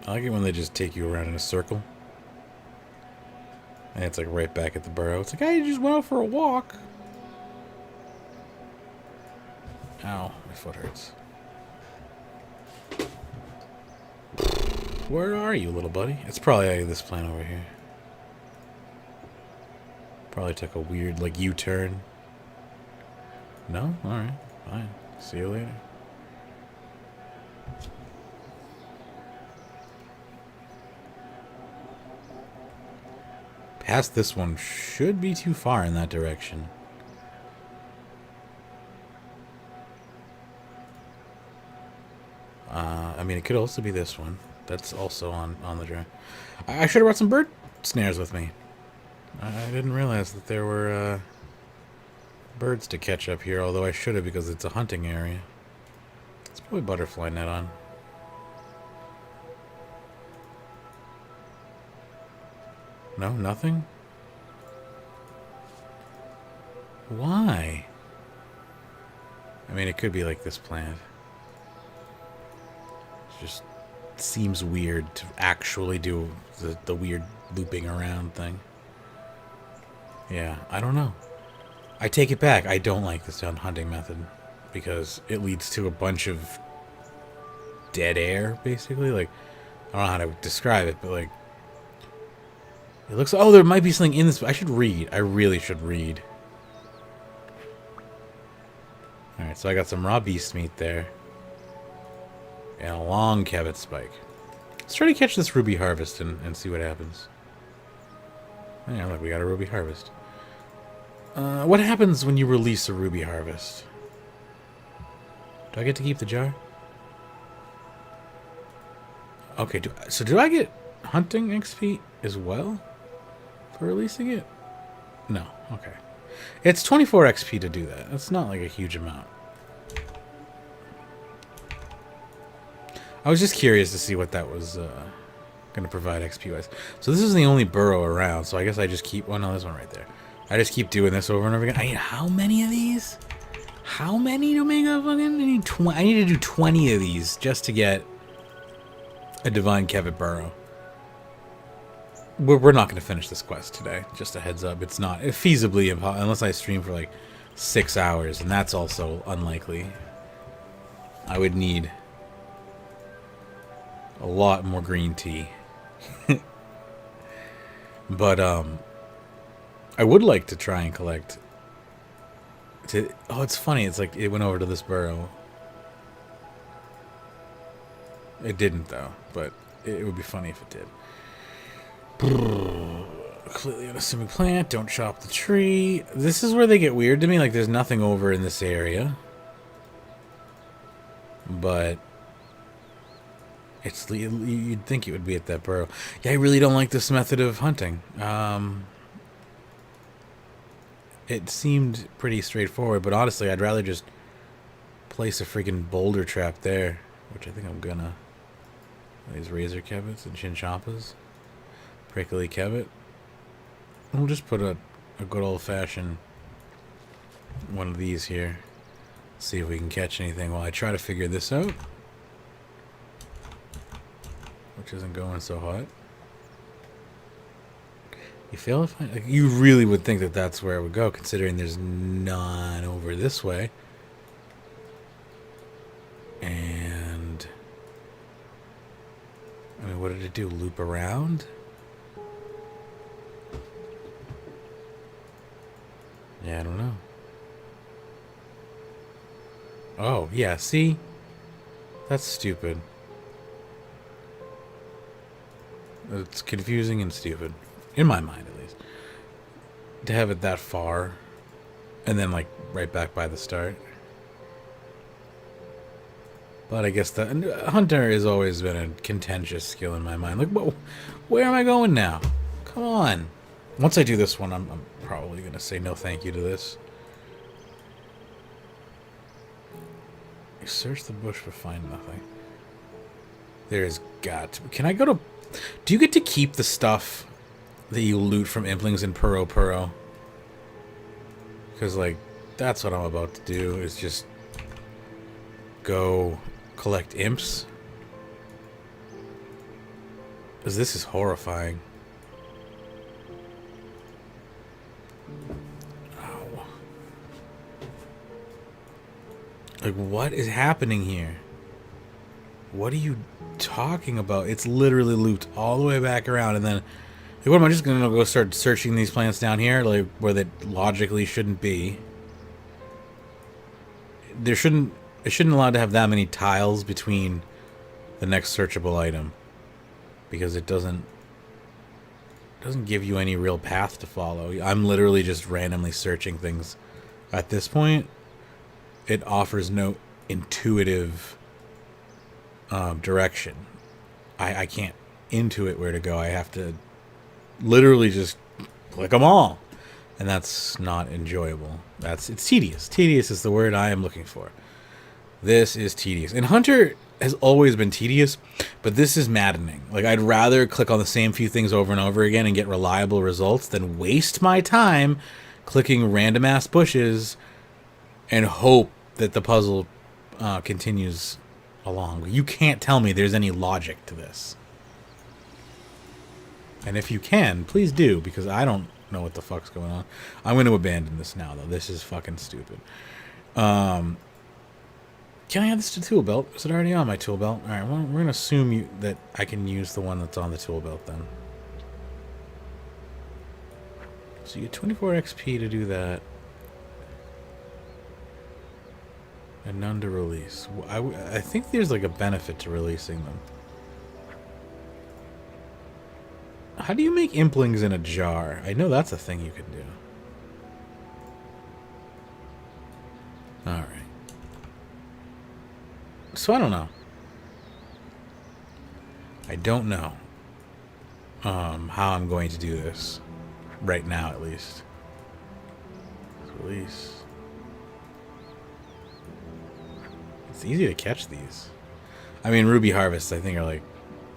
I like it when they just take you around in a circle. And it's like right back at the burrow. It's like, hey, you just went out for a walk. Ow, my foot hurts. Where are you, little buddy? It's probably this plant over here. Probably took a weird, like, U-turn. No? Alright, fine. See you later. Past this one should be too far in that direction. I mean, it could also be this one. That's also on the drive. I should have brought some bird snares with me. I didn't realize that there were birds to catch up here, although I should have because it's a hunting area. Let's put a butterfly net on. No, nothing? Why? I mean, it could be like this plant. It just seems weird to actually do the weird looping around thing. Yeah, I don't know. I take it back. I don't like this hunting method because it leads to a bunch of dead air, basically. Like, I don't know how to describe it, but like, it looks... Oh, there might be something in this. I should read. I really should read. Alright, so I got some raw beast meat there. And a long Cabot spike. Let's try to catch this ruby harvest and see what happens. Yeah, look, we got a ruby harvest. What happens when you release a ruby harvest? Do I get to keep the jar? Okay, so do I get hunting XP as well for releasing it? No, okay. It's 24 XP to do that. That's not like a huge amount. I was just curious to see what that was going to provide XP-wise. So this is the only burrow around, so I guess I just keep... Oh, no, there's one right there. I just keep doing this over and over again. I need how many of these? How many to make a fucking... I need to do 20 of these just to get A Divine Kevet Burrow. We're not going to finish this quest today. Just a heads up. It's not feasibly impossible unless I stream for like 6 hours, and that's also unlikely. I would need a lot more green tea. But I would like to try and collect. Oh, it's funny. It's like it went over to this burrow. It didn't though, but it would be funny if it did. Completely unassuming plant. Don't chop the tree. This is where they get weird to me. Like there's nothing over in this area, but it's you'd think it would be at that burrow. Yeah, I really don't like this method of hunting. It seemed pretty straightforward, but honestly, I'd rather just place a freaking boulder trap there, which I think I'm gonna. These razor kevets and chinchompas, prickly kevet. We'll just put a good old-fashioned one of these here. See if we can catch anything while I try to figure this out, which isn't going so hot. You feel if like, you really would think that that's where it would go, considering there's none over this way. And I mean, what did it do? Loop around? Yeah, I don't know. Oh, yeah, see? That's stupid. It's confusing and stupid. In my mind, at least. To have it that far. And then, like, right back by the start. But I guess the hunter has always been a contentious skill in my mind. Like, where am I going now? Come on. Once I do this one, I'm probably going to say no thank you to this. You search the bush but find nothing. There's got to... Can I go to... Do you get to keep the stuff that you loot from Implings in Puro? Because, like, that's what I'm about to do, is just go collect imps. Because this is horrifying. Ow. Like, what is happening here? What are you talking about? It's literally looped all the way back around, and then like, what am I just gonna go start searching these plants down here, like where they logically shouldn't be? It shouldn't allow to have that many tiles between the next searchable item, because it doesn't give you any real path to follow. I'm literally just randomly searching things. At this point, it offers no intuitive direction. I can't intuit where to go. I have to literally just click them all, and that's not enjoyable. It's tedious. Tedious is the word I am looking for. This is tedious, and Hunter has always been tedious, but this is maddening. Like, I'd rather click on the same few things over and over again and get reliable results than waste my time clicking random ass bushes and hope that the puzzle continues along. You can't tell me there's any logic to this. And if you can, please do, because I don't know what the fuck's going on. I'm going to abandon this now, though. This is fucking stupid. Can I add this to tool belt? Is it already on my tool belt? Alright, well, we're going to assume that I can use the one that's on the tool belt then. So you get 24 XP to do that. And none to release. I think there's like a benefit to releasing them. How do you make implings in a jar? I know that's a thing you can do. Alright. So I don't know. I don't know how I'm going to do this. Right now, at least. Release. It's easy to catch these. I mean, Ruby Harvests, I think, are like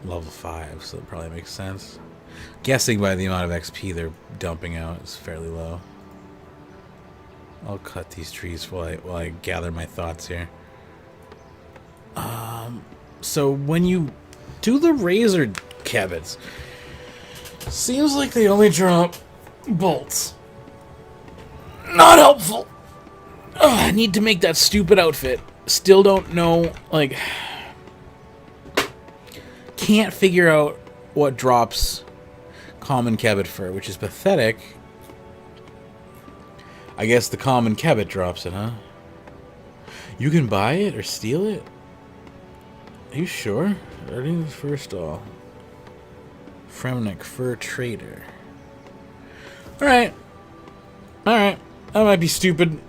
level 5, so it probably makes sense. Guessing by the amount of XP they're dumping out is fairly low. I'll cut these trees while I gather my thoughts here. So when you Do the razor cabbits. Seems like they only drop bolts. Not helpful. Ugh, I need to make that stupid outfit. Still don't know, like... Can't figure out what drops common cabbit fur, which is pathetic. I guess the common cabbit drops it, huh? You can buy it or steal it? Are you sure? Starting the first all. Fremmy fur trader. Alright. Alright. That might be stupid.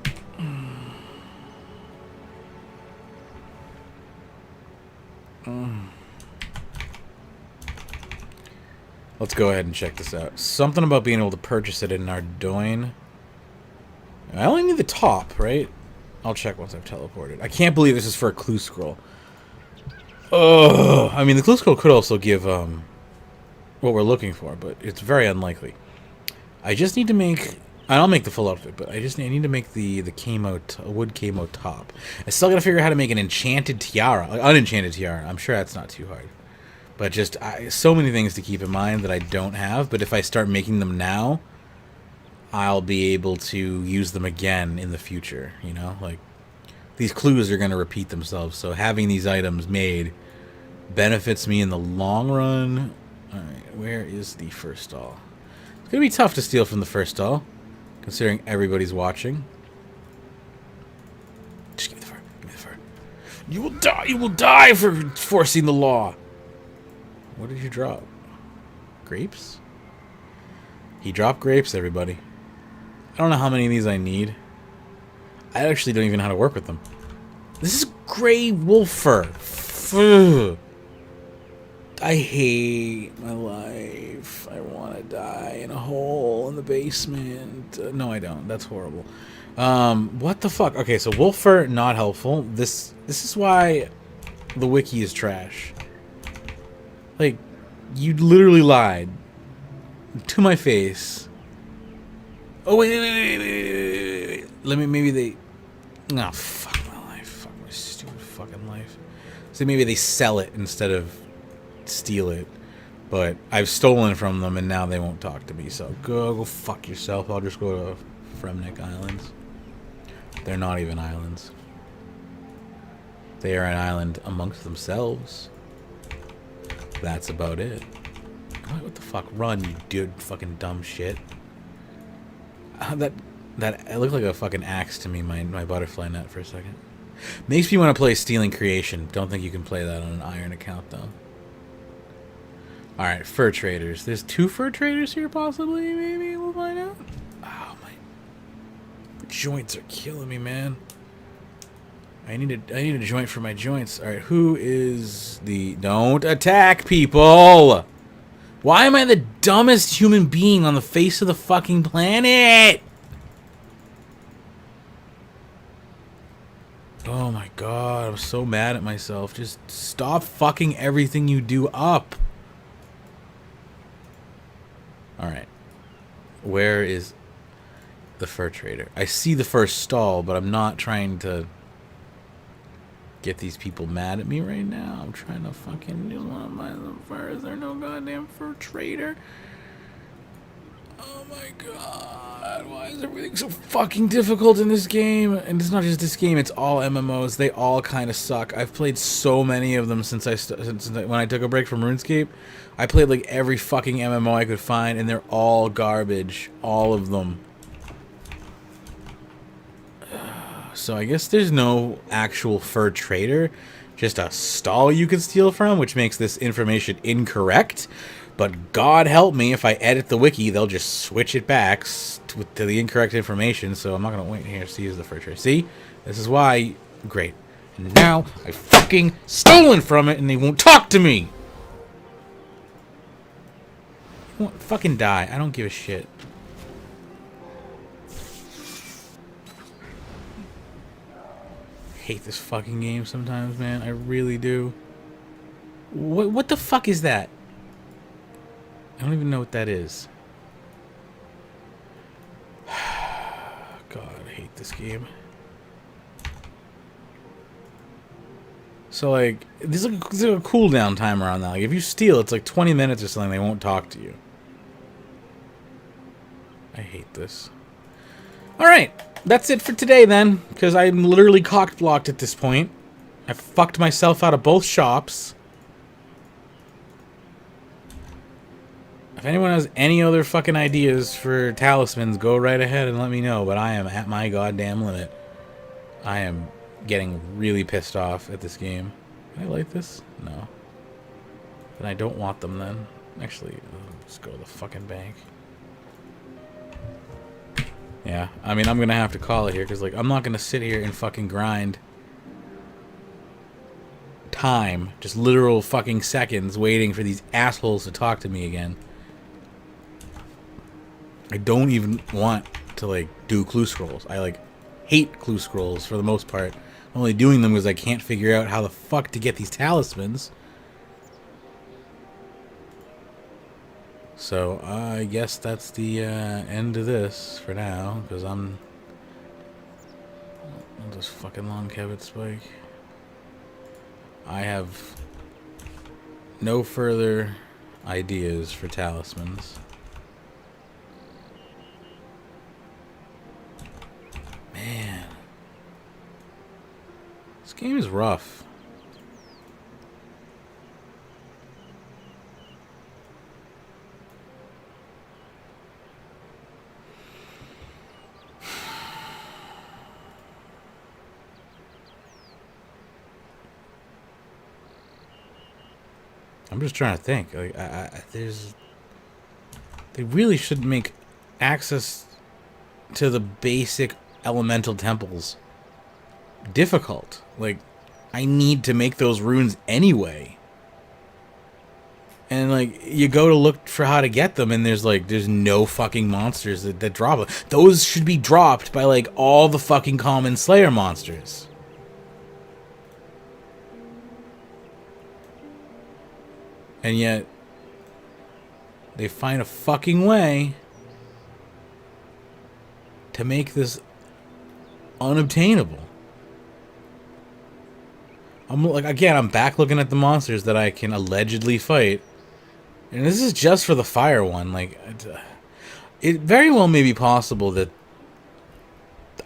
Let's go ahead and check this out. Something about being able to purchase it in Ardoin. I only need the top, right? I'll check once I've teleported. I can't believe this is for a clue scroll. Oh, I mean, the clue scroll could also give what we're looking for, but it's very unlikely. I just need to make... I'll make the full outfit, but I need to make the wood camo top. I still gotta figure out how to make an enchanted tiara, like unenchanted tiara. I'm sure that's not too hard. But just so many things to keep in mind that I don't have. But if I start making them now, I'll be able to use them again in the future. You know, like these clues are gonna repeat themselves. So having these items made benefits me in the long run. All right, where is the first stall? It's gonna be tough to steal from the first stall, considering everybody's watching. Just give me the fur. Give me the fur. You will die. You will die for forcing the law. What did you drop? Grapes? He dropped grapes, everybody. I don't know how many of these I need. I actually don't even know how to work with them. This is gray wolf fur. Ugh. I hate my life. I want to die in a hole in the basement. No, I don't. That's horrible. What the fuck? Okay, so wolf fur, not helpful. This is why the wiki is trash. Like, you literally lied to my face. Oh, wait. Let me, maybe they... No, fuck my life. Fuck my stupid fucking life. So maybe they sell it instead of steal it. But I've stolen from them and now they won't talk to me. So go fuck yourself. I'll just go to Fremmy Islands. They're not even islands. They are an island amongst themselves. That's about it. What the fuck? Run, you dude, fucking dumb shit. That it looked like a fucking axe to me, my butterfly net for a second. Makes me want to play Stealing Creation. Don't think you can play that on an iron account, though. Alright, fur traders. There's 2 fur traders here, possibly, maybe? We'll find out. Oh, my joints are killing me, man. I need a joint for my joints. Alright, who is the... Don't attack people! Why am I the dumbest human being on the face of the fucking planet? Oh my god, I'm so mad at myself. Just stop fucking everything you do up. Alright. Where is the fur trader? I see the first stall, but I'm not trying to get these people mad at me right now. I'm trying to fucking just want to buy some fur. Is there no goddamn fur trader? Oh my god, why is everything so fucking difficult in this game? And it's not just this game, it's all MMOs. They all kind of suck. I've played so many of them since when I took a break from RuneScape. I played like every fucking MMO I could find, and they're all garbage. All of them. So I guess there's no actual fur trader, just a stall you can steal from, which makes this information incorrect. But God help me, if I edit the wiki, they'll just switch it back to the incorrect information. So I'm not going to wait here to see who's the fur trader. See? This is why. Great. And now I've fucking stolen from it and they won't talk to me. Fucking die. I don't give a shit. Hate this fucking game sometimes, man. I really do. What the fuck is that? I don't even know what that is. God, I hate this game. So, like, there's like a cooldown timer on that. Like, if you steal, it's like 20 minutes or something, they won't talk to you. I hate this. Alright, that's it for today then, because I'm literally cock-blocked at this point. I fucked myself out of both shops. If anyone has any other fucking ideas for talismans, go right ahead and let me know, but I am at my goddamn limit. I am getting really pissed off at this game. Can I light this? No. Then I don't want them then. Actually, let's go to the fucking bank. Yeah, I mean, I'm gonna have to call it here, because, like, I'm not gonna sit here and fucking grind time, just literal fucking seconds, waiting for these assholes to talk to me again. I don't even want to, like, do clue scrolls. I, like, hate clue scrolls for the most part. I'm only doing them because I can't figure out how the fuck to get these talismans. So, I guess that's the end of this for now, because I'll just fucking long Magebit spike. I have no further ideas for talismans. Man. This game is rough. I'm just trying to think. Like, they really should make access to the basic elemental temples difficult. Like, I need to make those runes anyway. And, like, you go to look for how to get them, and there's no fucking monsters that drop them. Those should be dropped by, like, all the fucking common Slayer monsters. And yet, they find a fucking way to make this unobtainable. I'm back looking at the monsters that I can allegedly fight. And this is just for the fire one. Like, it very well may be possible that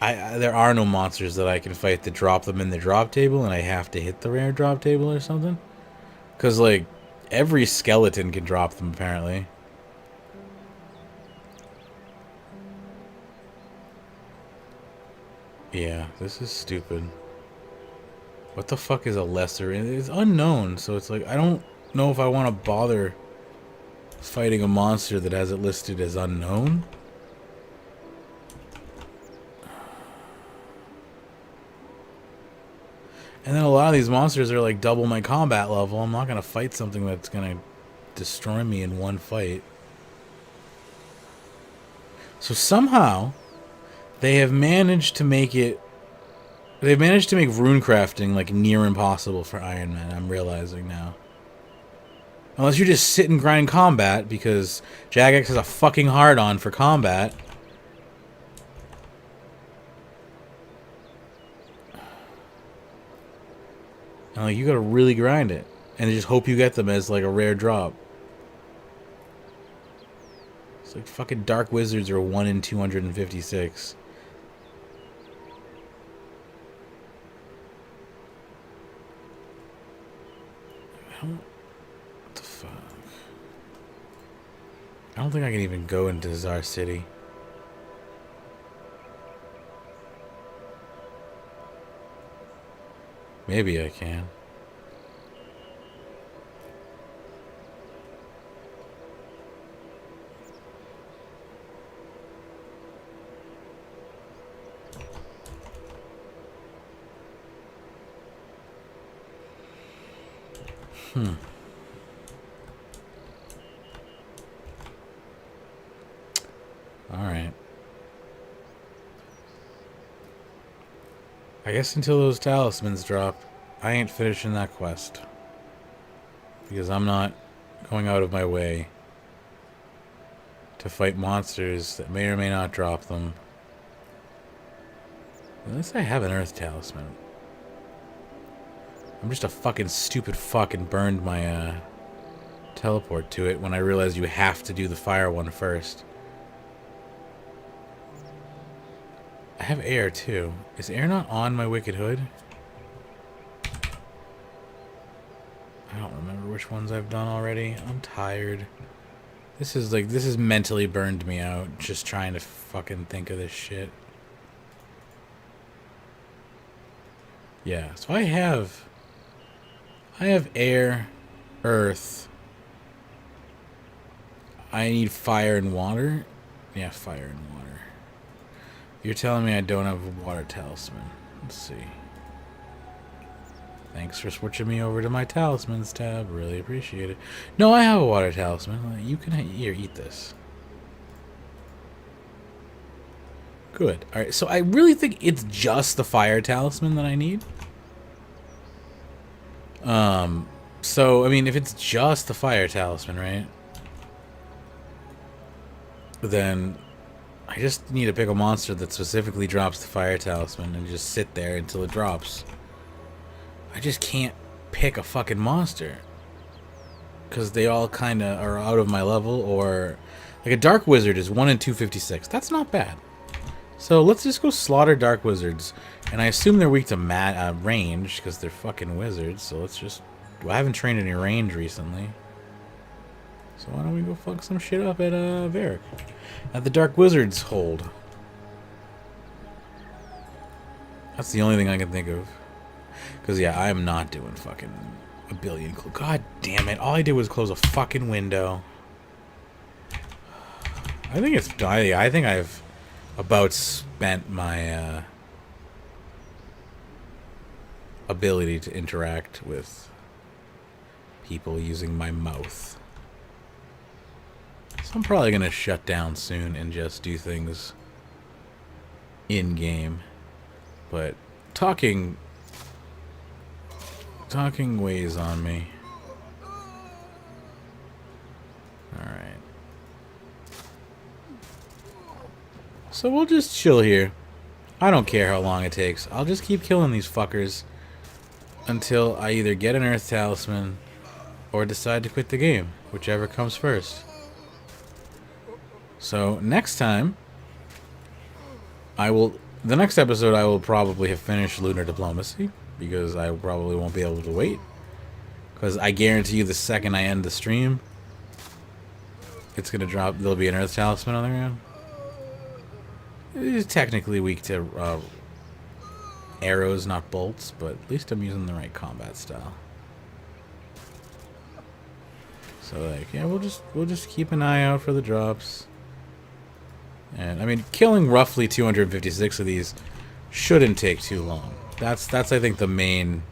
there are no monsters that I can fight that drop them in the drop table, and I have to hit the rare drop table or something. Because, like, every skeleton can drop them, apparently. Yeah, this is stupid. What the fuck is a lesser? It's unknown, so it's like, I don't know if I want to bother fighting a monster that has it listed as unknown. And then a lot of these monsters are like double my combat level. I'm not going to fight something that's going to destroy me in one fight. So somehow, they have managed to make it... They've managed to make rune crafting, like, near impossible for Iron Man, I'm realizing now. Unless you just sit and grind combat, because Jagex has a fucking hard-on for combat. And, like, you gotta really grind it. And just hope you get them as, like, a rare drop. It's like fucking Dark Wizards are 1 in 256. What the fuck? I don't think I can even go into Czar City. Maybe I can. Alright. I guess until those talismans drop, I ain't finishing that quest. Because I'm not going out of my way to fight monsters that may or may not drop them. Unless I have an Earth Talisman. I'm just a fucking stupid fuck and burned my teleport to it when I realized you have to do the fire one first. I have air too. Is air not on my Wicked Hood? I don't remember which ones I've done already. I'm tired. This is mentally burned me out just trying to fucking think of this shit. Yeah, so I have air, earth. I need fire and water. Yeah, fire and water. You're telling me I don't have a water talisman. Let's see. Thanks for switching me over to my talismans tab. Really appreciate it. No, I have a water talisman. You can here, eat this. Good. Alright, so I really think it's just the fire talisman that I need. So, I mean, if it's just the fire talisman, right? Then I just need to pick a monster that specifically drops the fire talisman and just sit there until it drops. I just can't pick a fucking monster. Because they all kind of are out of my level, or... Like a Dark Wizard is 1 in 256. That's not bad. So let's just go slaughter Dark Wizards. And I assume they're weak to range, because they're fucking wizards. So let's just... I haven't trained any range recently. So why don't we go fuck some shit up at Varric? At the Dark Wizards hold. That's the only thing I can think of. Because, yeah, I am not doing fucking a billion... God damn it. All I did was close a fucking window. I think it's... I think I've about spent my ability to interact with people using my mouth. So I'm probably going to shut down soon and just do things in-game. But talking weighs on me. Alright. So we'll just chill here. I don't care how long it takes. I'll just keep killing these fuckers until I either get an Earth Talisman or decide to quit the game. Whichever comes first. So next time, the next episode I will probably have finished Lunar Diplomacy, because I probably won't be able to wait. Because I guarantee you the second I end the stream, it's going to drop, there'll be an Earth Talisman on the ground. It is technically weak to arrows, not bolts, but at least I'm using the right combat style. So like, yeah, we'll just keep an eye out for the drops. And I mean, killing roughly 256 of these shouldn't take too long. That's I think the main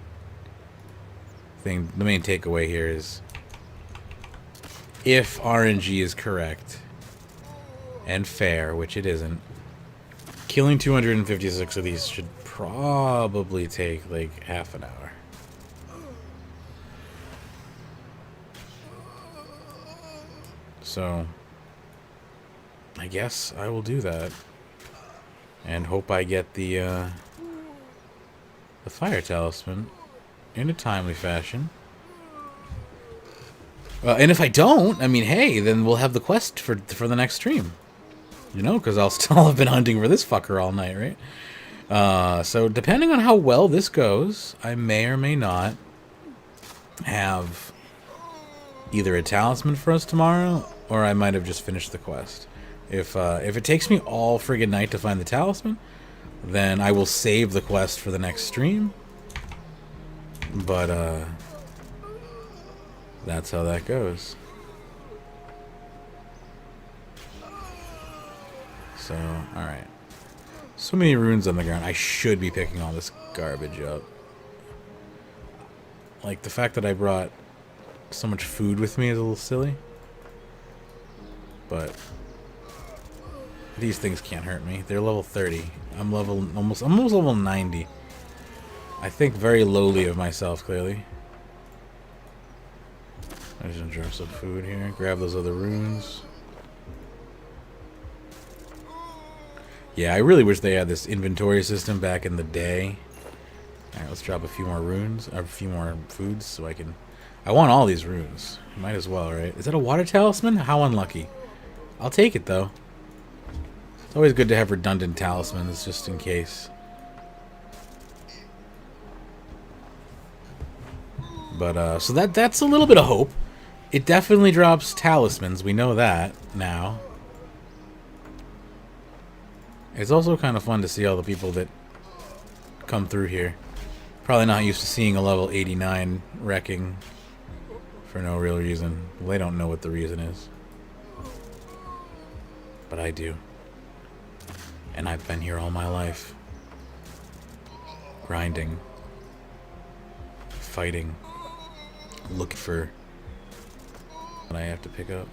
thing, the main takeaway here is, if RNG is correct and fair, which it isn't, killing 256 of these should probably take like half an hour. So I guess I will do that and hope I get the fire talisman in a timely fashion. And if I don't, I mean, hey, then we'll have the quest for the next stream. You know, because I'll still have been hunting for this fucker all night, right? So depending on how well this goes, I may or may not have either a talisman for us tomorrow, or I might have just finished the quest. If it takes me all friggin' night to find the talisman, then I will save the quest for the next stream. But that's how that goes. So, alright. So many runes on the ground. I should be picking all this garbage up. Like, the fact that I brought so much food with me is a little silly. But these things can't hurt me. They're level 30. I'm almost level 90. I think very lowly of myself, clearly. I'm just gonna drop some food here. Grab those other runes. Yeah, I really wish they had this inventory system back in the day. Alright, let's drop a few more runes, or a few more foods so I can... I want all these runes. Might as well, right? Is that a water talisman? How unlucky. I'll take it, though. It's always good to have redundant talismans, just in case. But, so that's a little bit of hope. It definitely drops talismans. We know that now. It's also kind of fun to see all the people that come through here. Probably not used to seeing a level 89 wrecking for no real reason. Well, they don't know what the reason is. But I do. And I've been here all my life. Grinding. Fighting. Looking for what I have to pick up.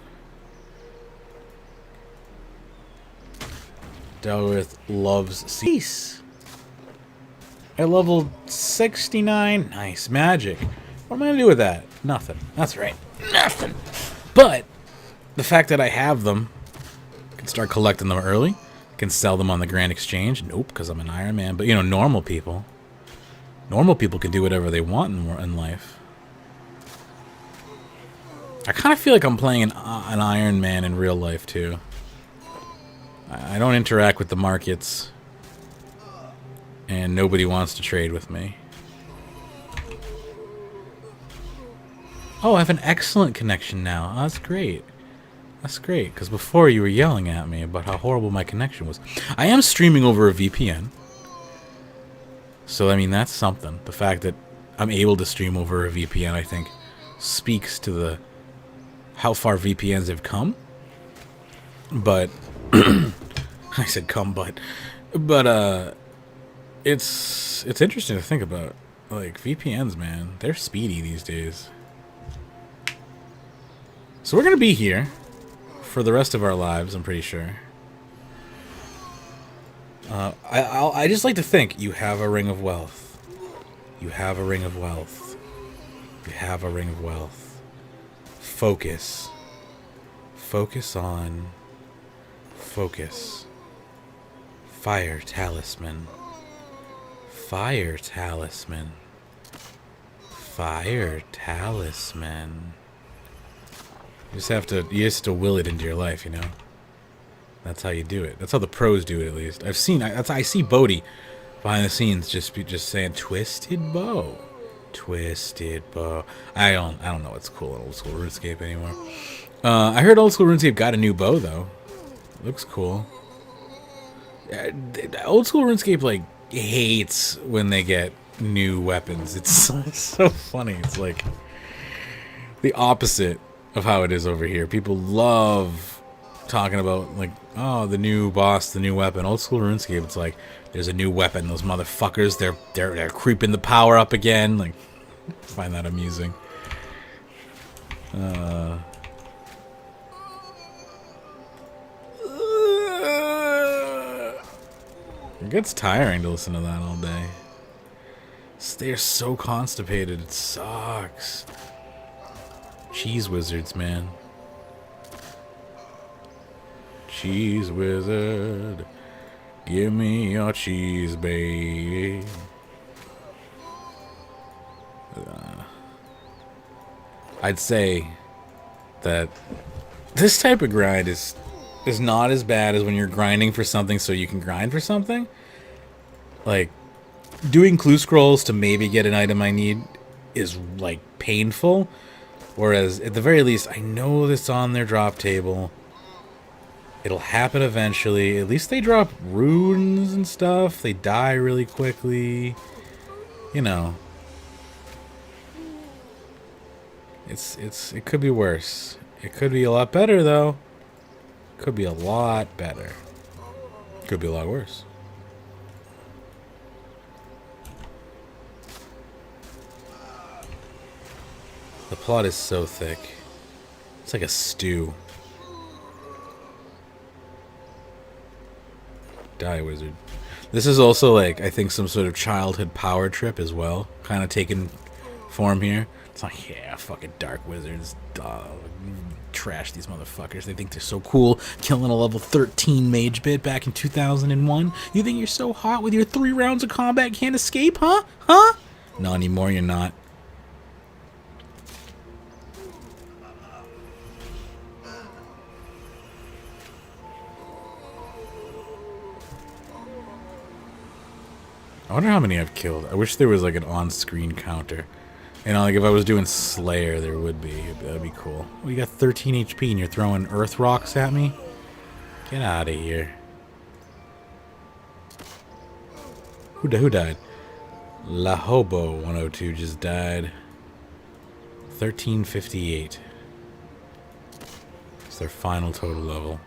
Delrith loves cease. I leveled 69. Nice. Magic. What am I going to do with that? Nothing. That's right. Nothing. But the fact that I have them, I can start collecting them early. I can sell them on the Grand Exchange. Nope, because I'm an Iron Man. But, you know, normal people can do whatever they want in life. I kind of feel like I'm playing an Iron Man in real life, too. I don't interact with the markets. And nobody wants to trade with me. Oh, I have an excellent connection now. Oh, that's great. That's great, because before you were yelling at me about how horrible my connection was. I am streaming over a VPN. So, I mean, that's something. The fact that I'm able to stream over a VPN, I think, speaks to the how far VPNs have come. But I said come, but it's interesting to think about. Like, VPNs, man, they're speedy these days. So we're gonna be here for the rest of our lives, I'm pretty sure. I just like to think you have a ring of wealth. You have a ring of wealth. You have a ring of wealth. Focus. Focus on. Focus. Fire talisman. Fire talisman. Fire talisman. You just have to will it into your life, you know. That's how you do it. That's how the pros do it, at least. I see Bodhi behind the scenes just saying twisted bow. Twisted bow. I don't know what's cool in old school RuneScape anymore. I heard old school RuneScape got a new bow though. Looks cool. Old school RuneScape like hates when they get new weapons. It's so funny. It's like the opposite of how it is over here. People love talking about like, oh, the new boss, the new weapon. Old school RuneScape, it's like there's a new weapon. Those motherfuckers, they're creeping the power up again. Like, I find that amusing. It gets tiring to listen to that all day. They're so constipated. It sucks. Cheese wizards, man. Cheese wizard, give me your cheese, baby. I'd say that this type of grind is not as bad as when you're grinding for something so you can grind for something. Like, doing clue scrolls to maybe get an item I need is, like, painful. Whereas, at the very least, I know this on their drop table. It'll happen eventually. At least they drop runes and stuff. They die really quickly. You know. It could be worse. It could be a lot better, though. Could be a lot better. Could be a lot worse. The plot is so thick. It's like a stew. Die, wizard. This is also like, I think, some sort of childhood power trip as well. Kind of taking form here. It's like, yeah, fucking dark wizards. trash these motherfuckers. They think they're so cool, killing a level 13 Magebit back in 2001. You think you're so hot with your 3 rounds of combat can't escape, huh? Huh? Not anymore, you're not. I wonder how many I've killed. I wish there was like an on-screen counter. You know, like if I was doing Slayer, there would be. That'd be cool. Well, you got 13 HP and you're throwing earth rocks at me? Get out of here. Who died? La Hobo 102 just died. 1358. It's their final total level.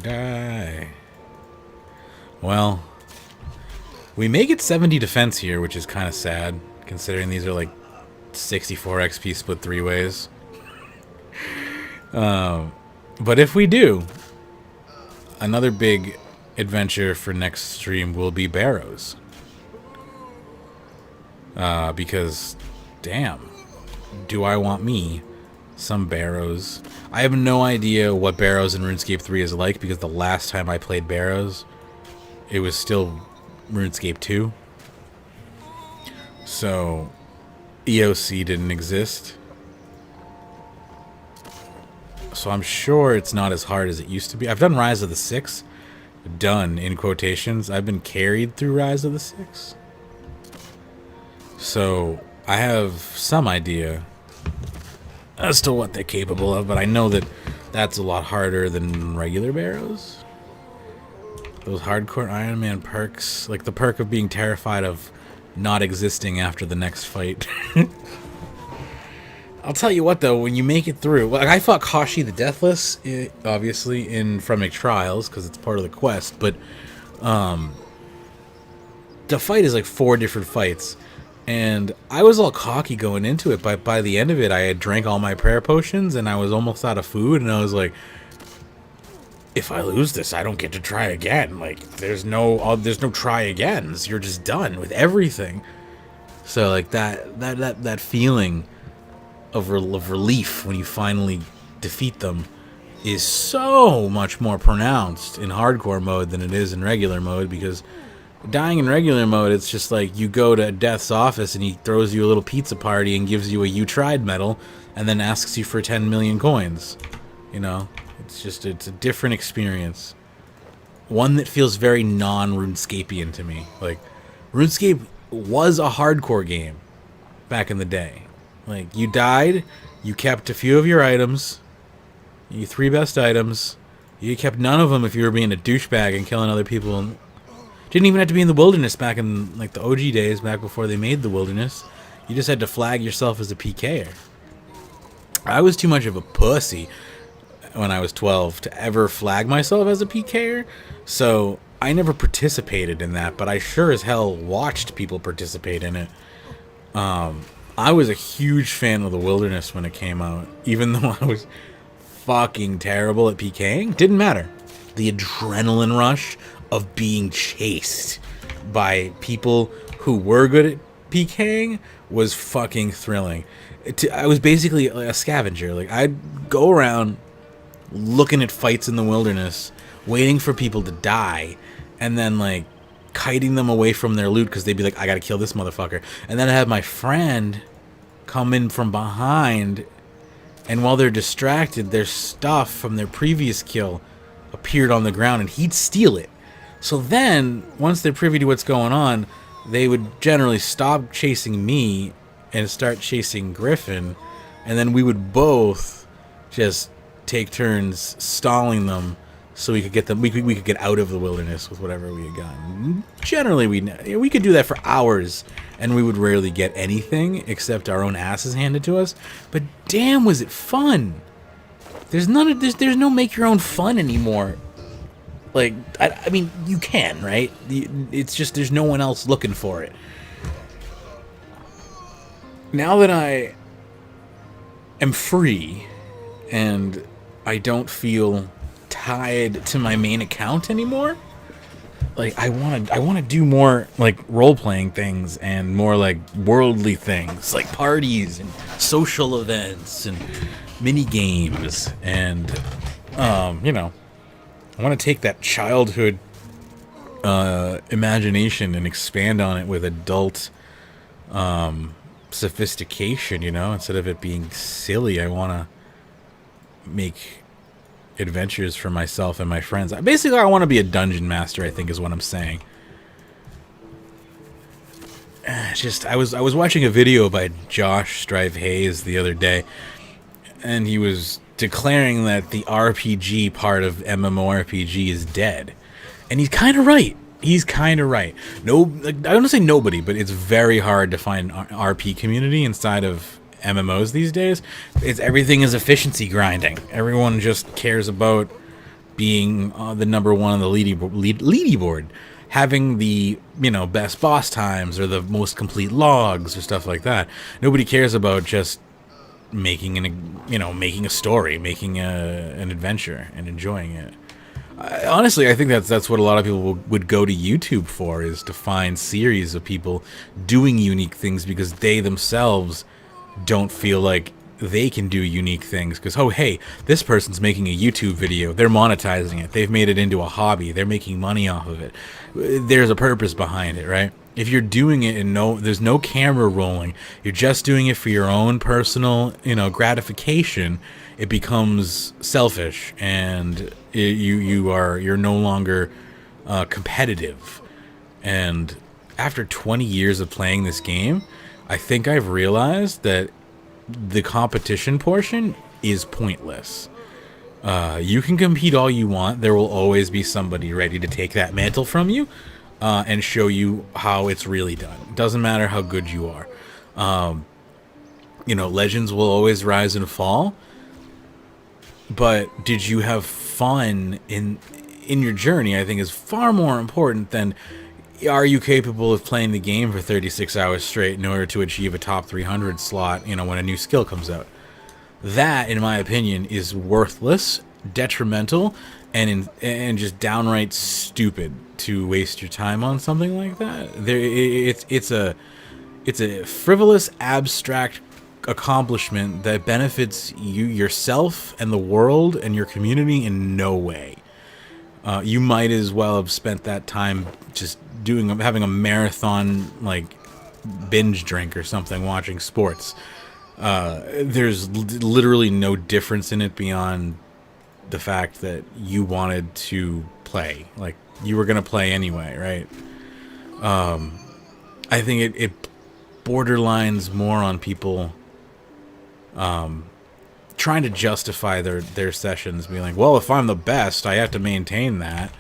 Die. Well, we may get 70 defense here, which is kind of sad, considering these are like 64 XP split 3 ways. But if we do, another big adventure for next stream will be Barrows. Because, damn, do I want me some Barrows. I have no idea what Barrows in RuneScape 3 is like, because the last time I played Barrows, it was still RuneScape 2. So, EOC didn't exist. So I'm sure it's not as hard as it used to be. I've done Rise of the Six. Done, in quotations. I've been carried through Rise of the Six. So, I have some idea as to what they're capable of, but I know that that's a lot harder than regular Barrows. Those hardcore Iron Man perks, like the perk of being terrified of not existing after the next fight. I'll tell you what, though, when you make it through, like I fought Kashi the Deathless, obviously, in Fremmy Trials, because it's part of the quest, but the fight is like 4 different fights. And I was all cocky going into it, but by the end of it, I had drank all my prayer potions, and I was almost out of food, and I was like, if I lose this, I don't get to try again. Like, there's no try agains. You're just done with everything. So, like, that feeling of relief when you finally defeat them is so much more pronounced in hardcore mode than it is in regular mode, because dying in regular mode, it's just like you go to Death's office and he throws you a little pizza party and gives you a "you tried" medal and then asks you for 10 million coins. You know, it's a different experience. One that feels very non-RuneScapian to me. Like, RuneScape was a hardcore game back in the day. Like, you died, you kept a few of your items, your 3 best items. You kept none of them if you were being a douchebag and killing other people. And didn't even have to be in the wilderness back in like the OG days, back before they made the wilderness. You just had to flag yourself as a PKer. I was too much of a pussy when I was 12 to ever flag myself as a PKer, so I never participated in that, but I sure as hell watched people participate in it. I was a huge fan of the wilderness when it came out, even though I was fucking terrible at PKing. Didn't matter. The adrenaline rush of being chased by people who were good at PKing was fucking thrilling. I was basically a scavenger. Like, I'd go around looking at fights in the wilderness, waiting for people to die, and then like kiting them away from their loot because they'd be like, I gotta kill this motherfucker. And then I'd have my friend come in from behind, and while they're distracted, their stuff from their previous kill appeared on the ground, and he'd steal it. So then, once they're privy to what's going on, they would generally stop chasing me and start chasing Griffin, and then we would both just take turns stalling them so we could get them. We could get out of the wilderness with whatever we had gotten. Generally, we could do that for hours, and we would rarely get anything except our own asses handed to us. But damn, was it fun! There's no make your own fun anymore. Like, I mean, you can, right? It's just there's no one else looking for it. Now that I am free and I don't feel tied to my main account anymore, like I want to do more like role playing things and more like worldly things, like parties and social events and mini games, and you know, I want to take that childhood imagination and expand on it with adult sophistication. You know, instead of it being silly, I want to make adventures for myself and my friends. Basically, I want to be a dungeon master, I think is what I'm saying. Just I was watching a video by Josh Strive Hayes the other day, and he was declaring that the RPG part of MMORPG is dead. And he's kind of right. He's kind of right. No, like, I don't want to say nobody, but it's very hard to find an RP community inside of MMOs these days. Everything is efficiency grinding. Everyone just cares about being the number one on the leady board, having the best boss times or the most complete logs or stuff like that. Nobody cares about just making making a story, making an adventure, and enjoying it. Honestly, I think that's what a lot of people would go to YouTube for, is to find series of people doing unique things because they themselves don't feel like they can do unique things. Because, oh, hey, this person's making a YouTube video. They're monetizing it. They've made it into a hobby. They're making money off of it. There's a purpose behind it, right? If you're doing it and there's no camera rolling, you're just doing it for your own personal, gratification, it becomes selfish, and you're no longer competitive. And after 20 years of playing this game, I think I've realized that the competition portion is pointless. You can compete all you want. There will always be somebody ready to take that mantle from you and show you how it's really done. Doesn't matter how good you are. Legends will always rise and fall. But did you have fun in your journey, I think, is far more important than are you capable of playing the game for 36 hours straight in order to achieve a top 300 slot, when a new skill comes out. That, in my opinion, is worthless, detrimental, and just downright stupid to waste your time on something like that. It's a frivolous, abstract accomplishment that benefits yourself and the world and your community in no way. You might as well have spent that time just having a marathon, like, binge drink or something, watching sports. There's literally no difference in it beyond the fact that you wanted to play. Like, you were going to play anyway, right? I think it borderlines more on people trying to justify their sessions, being like, well, if I'm the best, I have to maintain that.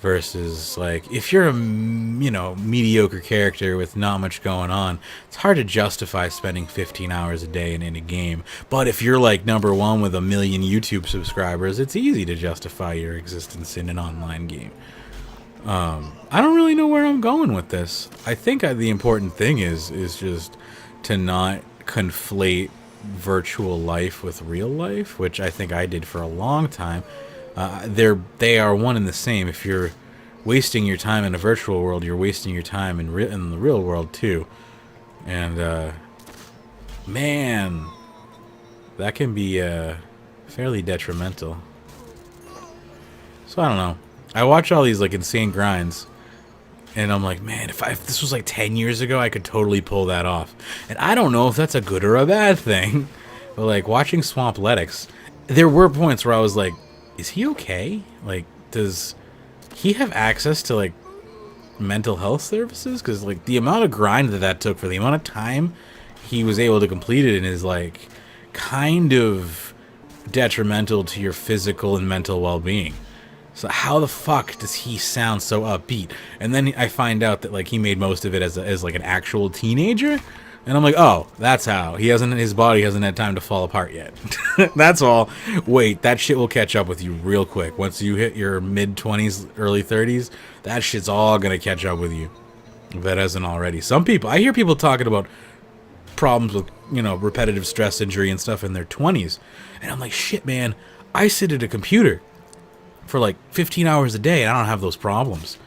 Versus, like, if you're a mediocre character with not much going on, it's hard to justify spending 15 hours a day in a game. But if you're like number one with 1 million YouTube subscribers, it's easy to justify your existence in an online game. I don't really know where I'm going with this. I think the important thing is just to not conflate virtual life with real life, which I think I did for a long time. They are one and the same. If you're wasting your time in a virtual world, you're wasting your time in the real world too. And man, that can be fairly detrimental. So I don't know. I watch all these like insane grinds, and I'm like, man, if this was like 10 years ago, I could totally pull that off. And I don't know if that's a good or a bad thing, but like watching Swampletics, there were points where I was like, is he okay? Like, does he have access to like mental health services? Because like the amount of grind that took for the amount of time he was able to complete it in is like kind of detrimental to your physical and mental well-being. So how the fuck does he sound so upbeat? And then I find out that like he made most of it as like an actual teenager, and I'm like, oh, that's how his body hasn't had time to fall apart yet. That's all. Wait, that shit will catch up with you real quick. Once you hit your mid-20s, early 30s, that shit's all gonna catch up with you, if that hasn't already. I hear people talking about problems with repetitive stress injury and stuff in their 20s, and I'm like, shit, man, I sit at a computer for like 15 hours a day and I don't have those problems.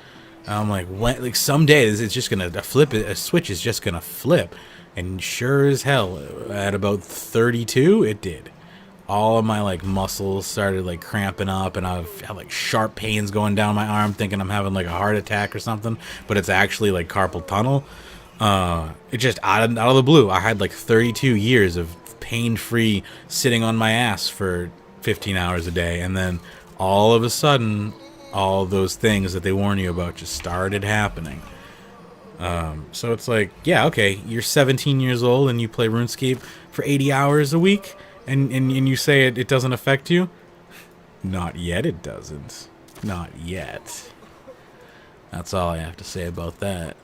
And I'm like, when, like someday it's just gonna a switch is just gonna flip, and sure as hell, at about 32, it did. All of my like muscles started like cramping up, and I've had like sharp pains going down my arm, thinking I'm having like a heart attack or something, but it's actually like carpal tunnel. It just out of the blue, I had like 32 years of pain-free sitting on my ass for 15 hours a day, and then all of a sudden, all those things that they warn you about just started happening. So it's like, yeah, okay, you're 17 years old and you play RuneScape for 80 hours a week, and you say it doesn't affect you? Not yet, it doesn't. Not yet. That's all I have to say about that.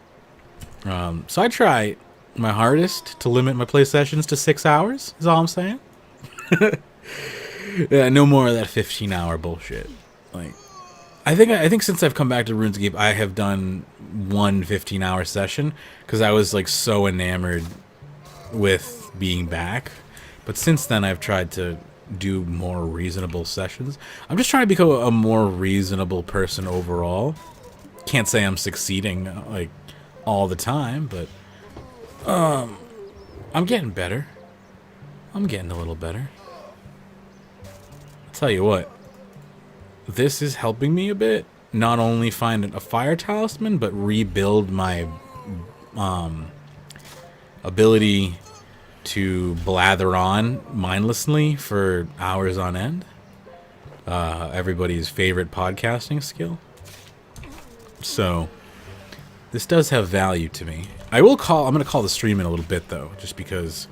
So I try my hardest to limit my play sessions to 6 hours, is all I'm saying. Yeah, no more of that 15-hour bullshit. Like, I think since I've come back to RuneScape, I have done one 15-hour session because I was like so enamored with being back. But since then, I've tried to do more reasonable sessions. I'm just trying to become a more reasonable person overall. Can't say I'm succeeding like all the time, but I'm getting better. I'm getting a little better. I'll tell you what. This is helping me a bit. Not only find a fire talisman, but rebuild my ability to blather on mindlessly for hours on end. Everybody's favorite podcasting skill. So this does have value to me. I'm going to call the stream in a little bit though, just because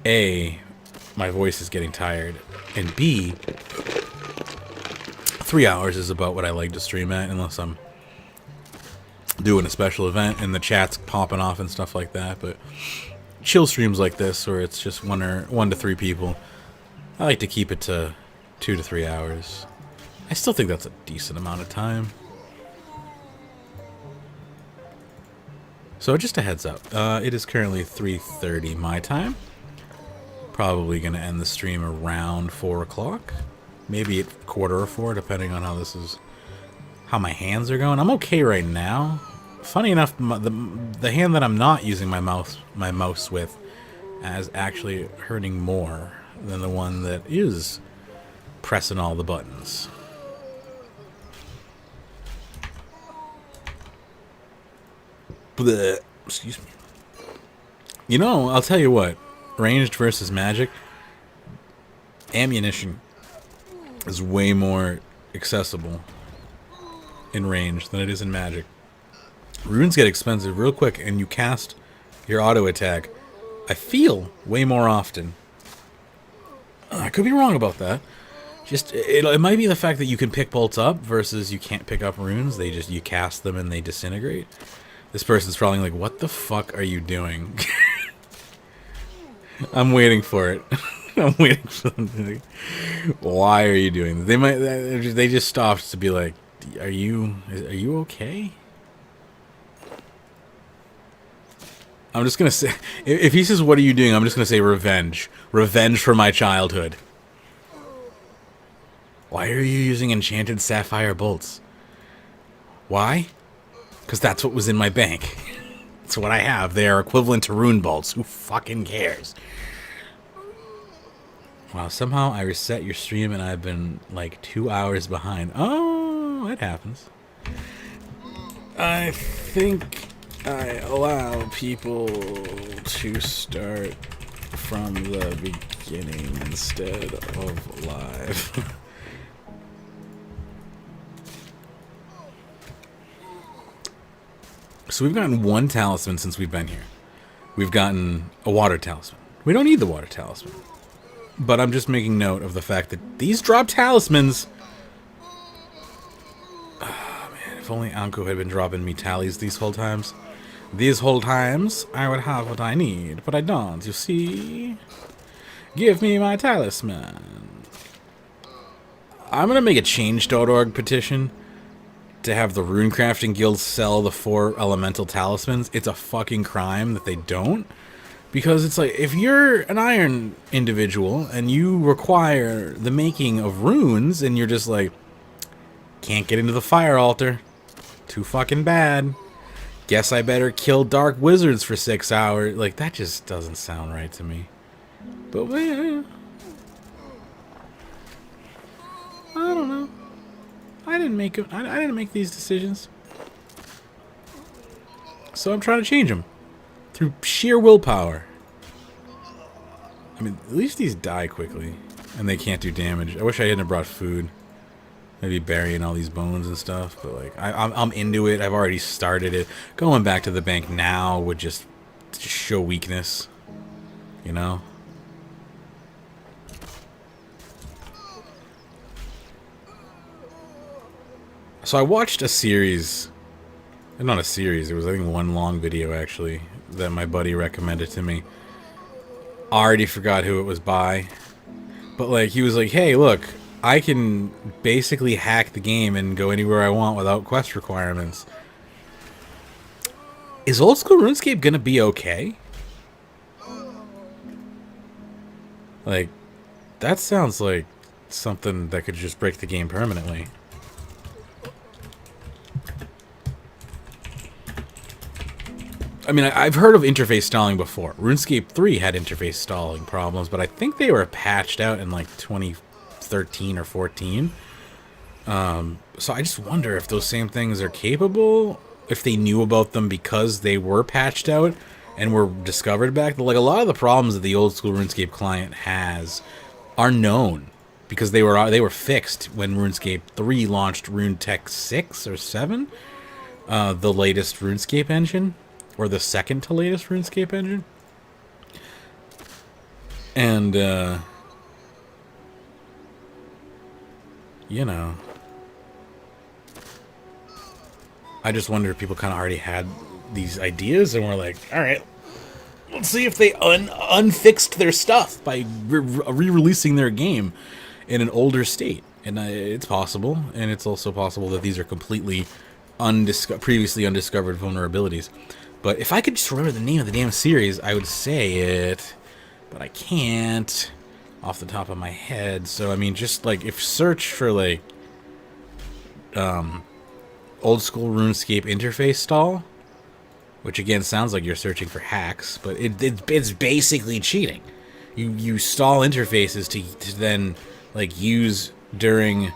A, my voice is getting tired, and B, 3 hours is about what I like to stream at, unless I'm doing a special event and the chat's popping off and stuff like that. But chill streams like this, where it's just 1 to 3 people, I like to keep it to 2 to 3 hours. I still think that's a decent amount of time. So just a heads up, it is currently 3:30 my time. Probably going to end the stream around 4 o'clock. Maybe at 3:45, depending on how my hands are going. I'm okay right now. Funny enough, the hand that I'm not using my mouse with is actually hurting more than the one that is pressing all the buttons. Blech. Excuse me. You know, I'll tell you what. Ranged versus magic. Ammunition is way more accessible in range than it is in magic. Runes get expensive real quick, and you cast your auto attack, I feel, way more often. I could be wrong about that. Just it might be the fact that you can pick bolts up versus you can't pick up runes. You cast them and they disintegrate. This person's probably like, "What the fuck are you doing?" I'm waiting for it. I'm waiting for them to. Why are you doing this? They just stopped to be like, "Are you okay?" I'm just gonna say, if he says, "What are you doing?" I'm just gonna say, "Revenge, revenge for my childhood." Why are you using enchanted sapphire bolts? Why? Because that's what was in my bank. That's what I have. They are equivalent to rune bolts. Who fucking cares? Wow, somehow I reset your stream and I've been like 2 hours behind. Oh, it happens. I think I allow people to start from the beginning instead of live. So we've gotten one talisman since we've been here. We've gotten a water talisman. We don't need the water talisman. But I'm just making note of the fact that these drop talismans... Oh, man, if only Anko had been dropping me tallies these whole times. These whole times, I would have what I need. But I don't, you see? Give me my talisman. I'm going to make a change.org petition to have the Runecrafting Guild sell the 4 elemental talismans. It's a fucking crime that they don't. Because it's like, if you're an iron individual and you require the making of runes and you're just like, can't get into the fire altar, Too fucking bad. Guess I better kill dark wizards for 6 hours. Like, that just doesn't sound right to me. But, well, I don't know. I didn't make these decisions. So I'm trying to change them. Through sheer willpower. I mean, at least these die quickly. And they can't do damage. I wish I hadn't brought food. Maybe burying all these bones and stuff. But, like, I'm into it. I've already started it. Going back to the bank now would just show weakness. You know? So I watched a series. Not a series. It was, I think, one long video, actually, that my buddy recommended to me. I already forgot who it was by. But, like, he was like, hey, look, I can basically hack the game and go anywhere I want without quest requirements. Is old school RuneScape gonna be okay? Like, that sounds like something that could just break the game permanently. I mean, I've heard of interface stalling before. RuneScape 3 had interface stalling problems, but I think they were patched out in like 2013 or 14. So I just wonder if those same things are capable, if they knew about them because they were patched out and were discovered back. Like, a lot of the problems that the old school RuneScape client has are known because they were fixed when RuneScape 3 launched RuneTech 6 or 7, the latest RuneScape engine. Or the second to latest RuneScape engine. And, you know, I just wonder if people kind of already had these ideas and were like, alright, let's see if they unfixed their stuff by re-releasing their game in an older state. And it's possible, and it's also possible that these are completely previously undiscovered vulnerabilities. But if I could just remember the name of the damn series, I would say it. But I can't off the top of my head. So, I mean, just, like, if search for, like, old school RuneScape interface stall, which, again, sounds like you're searching for hacks, but it's basically cheating. You stall interfaces to then, like, use during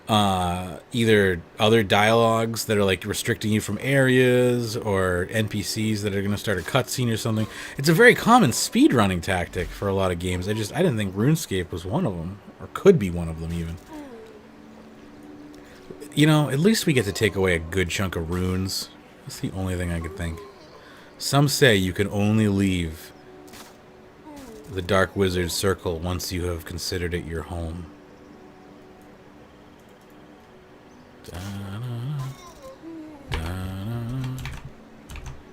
either other dialogues that are like restricting you from areas or NPCs that are going to start a cutscene or something. It's a very common speedrunning tactic for a lot of games. I didn't think RuneScape was one of them, or could be one of them even. You know, at least we get to take away a good chunk of runes. That's the only thing I could think. Some say you can only leave the Dark Wizard's circle once you have considered it your home.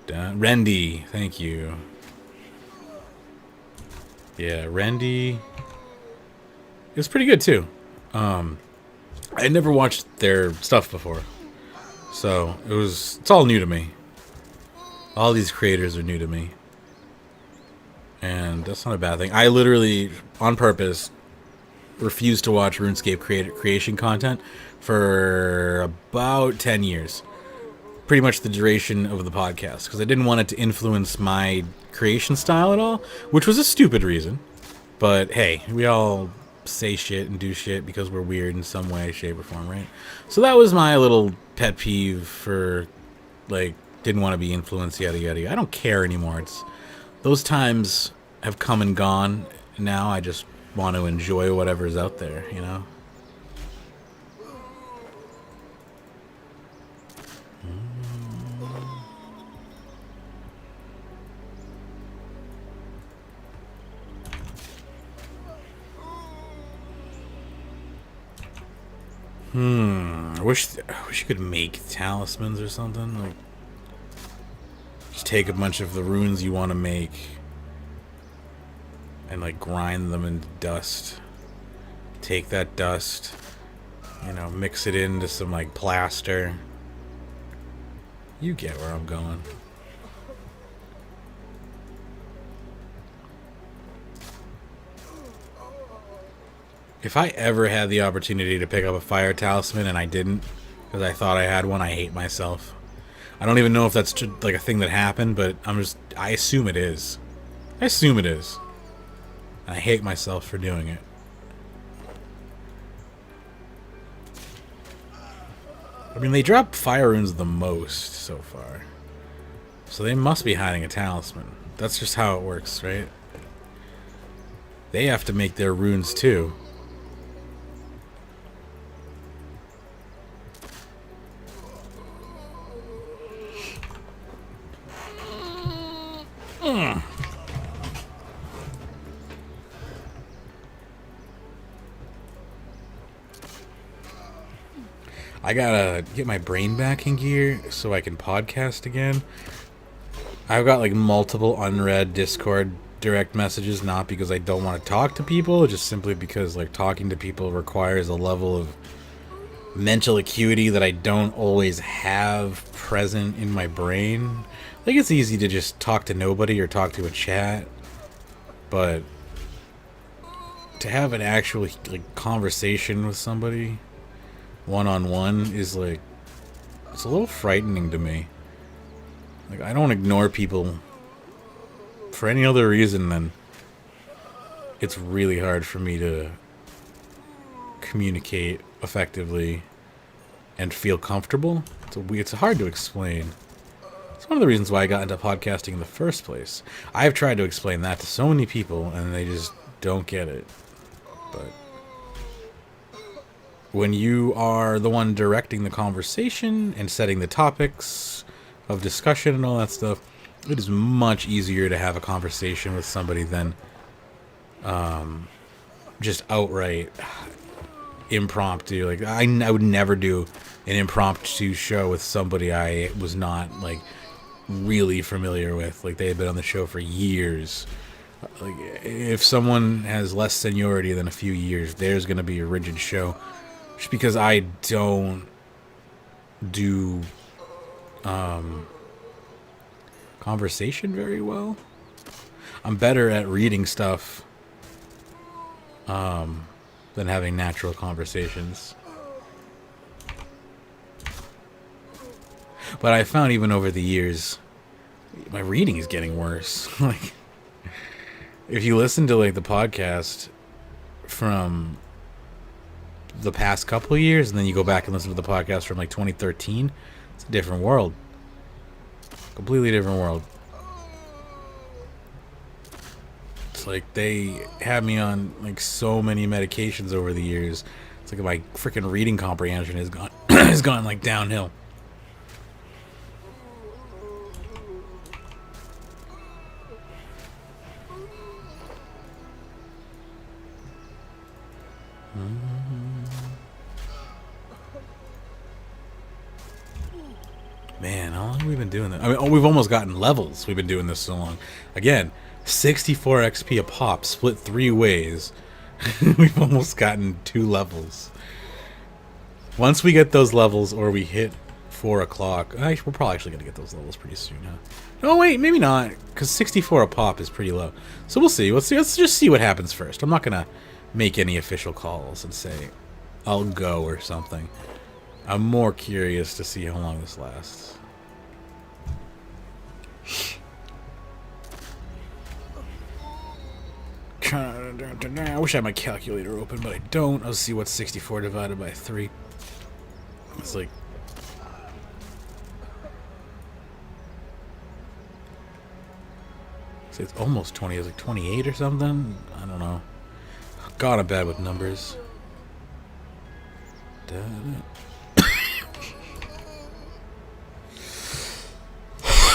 Rendy, thank you. Yeah, Rendy. It was pretty good too. I had never watched their stuff before, so it's all new to me. All these creators are new to me, and that's not a bad thing. I literally, on purpose, refused to watch RuneScape creation content for about 10 years. Pretty much the duration of the podcast, because I didn't want it to influence my creation style at all, which was a stupid reason. But hey, we all say shit and do shit because we're weird in some way, shape, or form, right? So that was my little pet peeve for, like, didn't want to be influenced, yada yada yada. I don't care anymore. Those times have come and gone. Now I just want to enjoy whatever's out there, you know? I wish you could make talismans or something. Like, just take a bunch of the runes you want to make and, like, grind them into dust. Take that dust, you know, mix it into some, like, plaster. You get where I'm going. If I ever had the opportunity to pick up a fire talisman and I didn't, because I thought I had one. I hate myself. I don't even know if that's like a thing that happened, but I assume it is. I assume it is. And I hate myself for doing it. I mean, they drop fire runes the most so far. So they must be hiding a talisman. That's just how it works, right? They have to make their runes too. I gotta get my brain back in gear so I can podcast again. I've got like multiple unread Discord direct messages, not because I don't want to talk to people, just simply because like talking to people requires a level of mental acuity that I don't always have present in my brain. Like, it's easy to just talk to nobody or talk to a chat, but to have an actual like conversation with somebody one-on-one is like, it's a little frightening to me. Like, I don't ignore people for any other reason than it's really hard for me to communicate effectively and feel comfortable. It's hard to explain. It's one of the reasons why I got into podcasting in the first place. I've tried to explain that to so many people and they just don't get it. But when you are the one directing the conversation and setting the topics of discussion and all that stuff, it is much easier to have a conversation with somebody than just outright impromptu. Like, I would never do an impromptu show with somebody I was not like really familiar with. Like, they had been on the show for years. Like, if someone has less seniority than a few years, there's going to be a rigid show. Just because I don't do conversation very well. I'm better at reading stuff than having natural conversations. But I found even over the years, my reading is getting worse. Like, if you listen to like the podcast from the past couple of years, and then you go back and listen to the podcast from like 2013, it's a different world. Completely different world. It's like they had me on like so many medications over the years. It's like my freaking reading comprehension has gone has gone like downhill. Man, how long have we been doing that? I mean, we've almost gotten levels. We've been doing this so long. Again, 64 XP a pop, split 3 ways. We've almost gotten 2 levels. Once we get those levels, or we hit 4 o'clock, we're probably actually going to get those levels pretty soon, huh? Oh, wait, maybe not, because 64 a pop is pretty low. So we'll see. Let's just see what happens first. I'm not going to make any official calls and say I'll go or something. I'm more curious to see how long this lasts. I wish I had my calculator open, but I don't. I'll see what's 64 divided by 3. It's like... it's almost 20. It's like 28 or something? I don't know. God, I'm bad with numbers.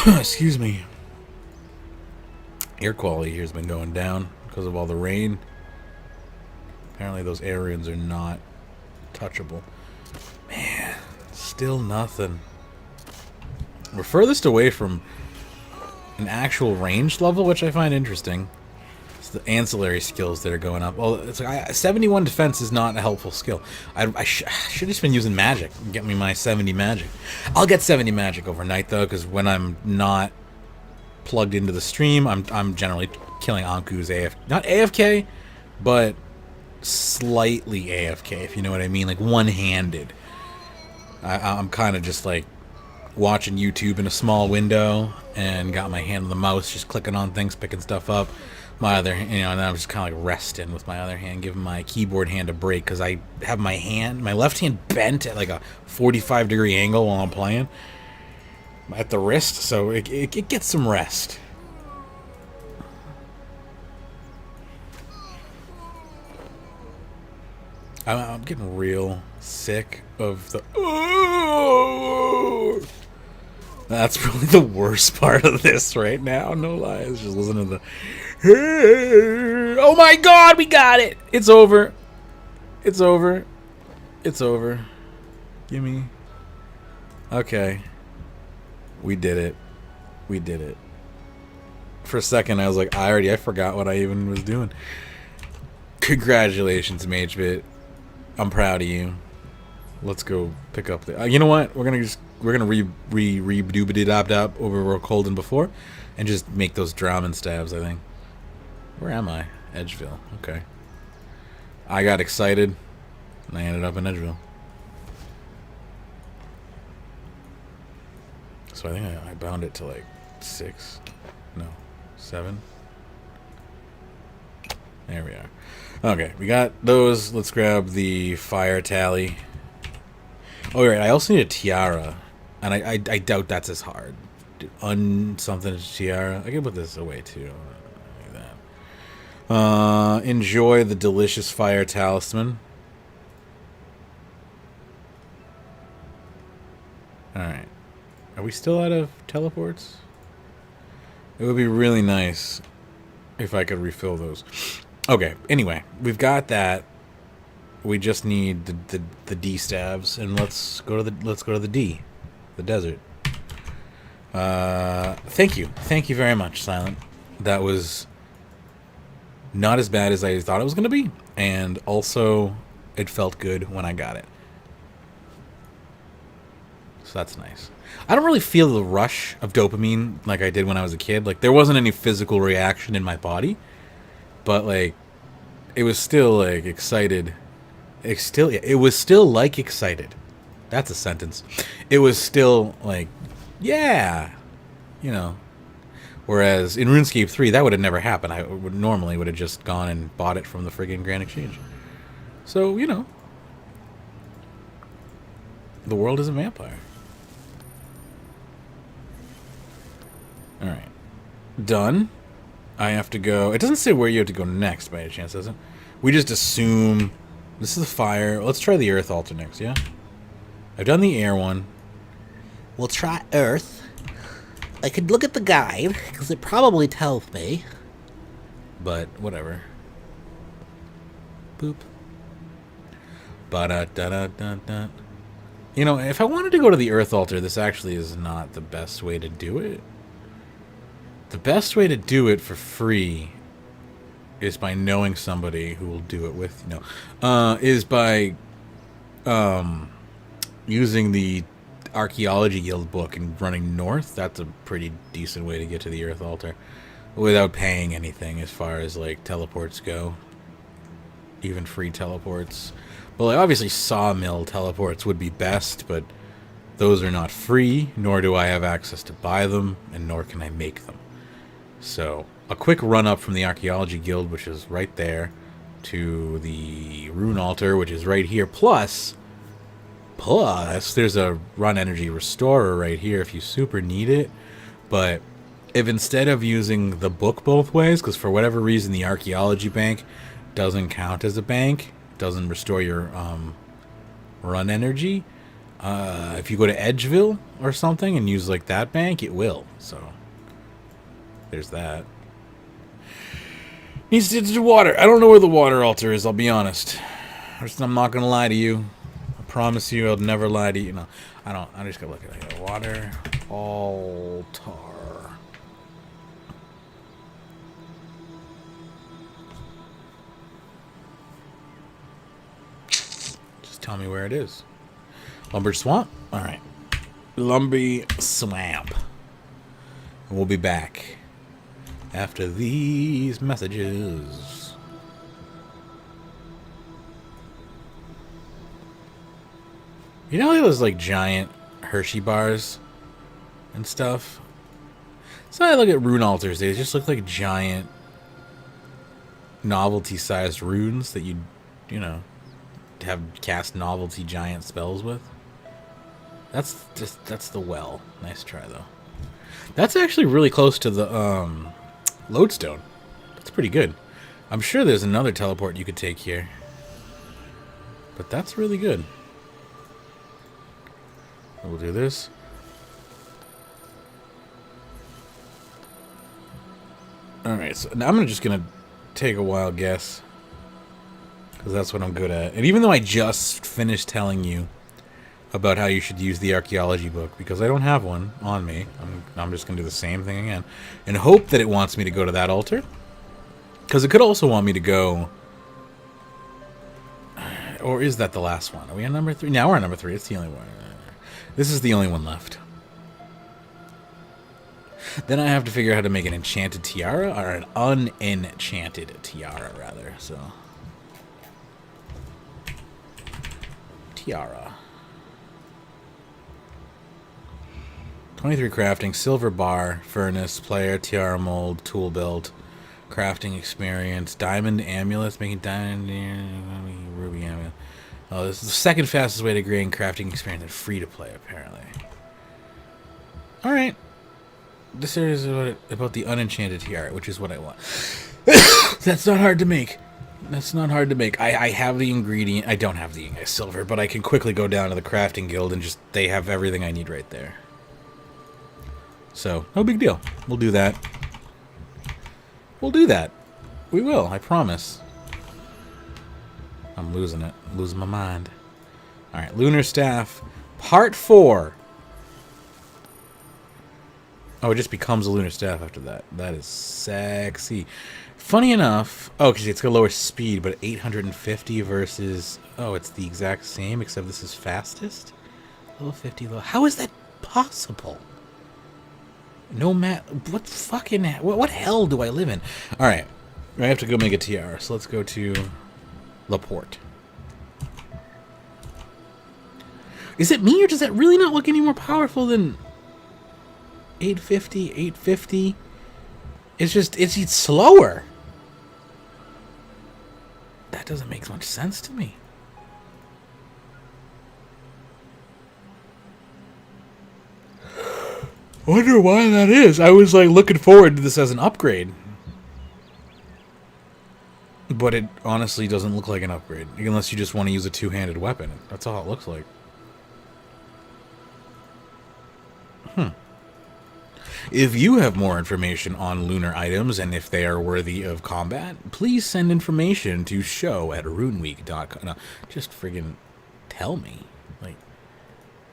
Excuse me. Air quality here has been going down because of all the rain. Apparently those areas are not touchable. Man, still nothing. We're furthest away from an actual ranged level, which I find interesting. It's the ancillary skills that are going up. Well, it's like 71 defense is not a helpful skill. I should have just been using magic and get me my 70 magic. I'll get 70 magic overnight though, because when I'm not plugged into the stream, I'm generally killing Anku's not AFK, but slightly AFK, if you know what I mean, like one-handed. I'm kind of just like watching YouTube in a small window and got my hand on the mouse, just clicking on things, picking stuff up. My other, and then I'm just kind of like resting with my other hand, giving my keyboard hand a break because I have my left hand bent at like a 45-degree angle while I'm playing at the wrist, so it gets some rest. I'm getting real sick of the. Oh! That's probably the worst part of this right now. No lies. Just listen to the. Oh my God, we got it! It's over. It's over. It's over. Gimme. Okay. We did it. We did it. For a second, I was like, I forgot what I even was doing. Congratulations, Magebit. I'm proud of you. Let's go pick up the. You know what? We're gonna re-doobity-dop-dop over where cold and before, and just make those Drowning stabs. I think. Where am I? Edgeville. Okay. I got excited, and I ended up in Edgeville. So I think I bound it to like 6, no, 7. There we are. Okay, we got those. Let's grab the fire tally. Oh, right. I also need a tiara, and I doubt that's as hard. Something tiara. I can put this away too. Like that. Enjoy the delicious fire talisman. All right. Are we still out of teleports? It would be really nice if I could refill those. Okay, anyway, we've got that. We just need the D stabs, and let's go to the D, the desert. Thank you very much, Silent. That was not as bad as I thought it was gonna be, and also it felt good when I got it. So that's nice. I don't really feel the rush of dopamine like I did when I was a kid. Like, there wasn't any physical reaction in my body, but like, it was still like excited. It was still like excited. That's a sentence. It was still like, yeah, you know. Whereas in RuneScape 3, that would have never happened. I would normally would have just gone and bought it from the friggin' Grand Exchange. So, you know, the world is a vampire. All right, done. I have to go. It doesn't say where you have to go next by any chance, does it? We just assume this is the fire. Let's try the earth altar next, yeah? I've done the air one. We'll try Earth. I could look at the guide, because it probably tells me. But whatever. Boop. Ba-da-da-da-da-da. You know, if I wanted to go to the earth altar, this actually is not the best way to do it. The best way to do it for free is by knowing somebody who will do it with, you know, is by using the Archaeology Guild book and running north. That's a pretty decent way to get to the earth altar without paying anything as far as like teleports go, even free teleports. But like, obviously sawmill teleports would be best, but those are not free, nor do I have access to buy them, and nor can I make them. So a quick run up from the Archaeology Guild, which is right there, to the Rune Altar, which is right here, plus there's a Run Energy Restorer right here if you super need it. But if instead of using the book both ways, because for whatever reason the Archaeology Bank doesn't count as a bank, doesn't restore your run energy, if you go to Edgeville or something and use like that bank, it will. So there's that. Needs to do water. I don't know where the water altar is, I'll be honest. I'm not gonna lie to you. I promise you I'll never lie to you. No, I don't. I just gotta look at it. Water altar. Just tell me where it is. Lumber Swamp? Alright. Lumber Swamp. We'll be back after these messages. You know those like giant Hershey bars and stuff? So I look at rune altars, they just look like giant novelty-sized runes that you know, have cast novelty giant spells with. That's the well. Nice try though. That's actually really close to the lodestone. That's pretty good. I'm sure there's another teleport you could take here. But that's really good. We'll do this. Alright, so now I'm just going to take a wild guess. Because that's what I'm good at. And even though I just finished telling you about how you should use the archaeology book, because I don't have one on me, I'm just going to do the same thing again. And hope that it wants me to go to that altar. Because it could also want me to go... Or is that the last one? Are we on number 3? Now we're on number 3. It's the only one. This is the only one left. Then I have to figure out how to make an enchanted tiara, or an unenchanted tiara, rather. So, tiara. 23 crafting, silver bar, furnace, player, tiara mold, tool belt, crafting experience, diamond amulets, making diamond, ruby amulet. Oh, this is the second fastest way to gain crafting experience and free to play, apparently. Alright. This is about the unenchanted tiara, which is what I want. That's not hard to make. That's not hard to make. I have the ingredient. I don't have the silver, but I can quickly go down to the crafting guild and just, they have everything I need right there. So, no big deal. We'll do that. We'll do that. We will, I promise. I'm losing it. I'm losing my mind. Alright, Lunar Staff, Part 4. Oh, it just becomes a Lunar Staff after that. That is sexy. Funny enough... Oh, because it's got lower speed, but 850 versus... Oh, it's the exact same, except this is fastest? Level 50, low... How is that possible? No what fucking... What hell do I live in? Alright. I have to go make a tiara, so let's go to... Laporte. Is it me, or does that really not look any more powerful than 850, 850? It's just, it's slower. That doesn't make much sense to me. Wonder why that is. I was like looking forward to this as an upgrade. But it honestly doesn't look like an upgrade. Unless you just want to use a two-handed weapon. That's all it looks like. If you have more information on lunar items and if they are worthy of combat, please send information to show@runeweek.com. No, just friggin' tell me. Like,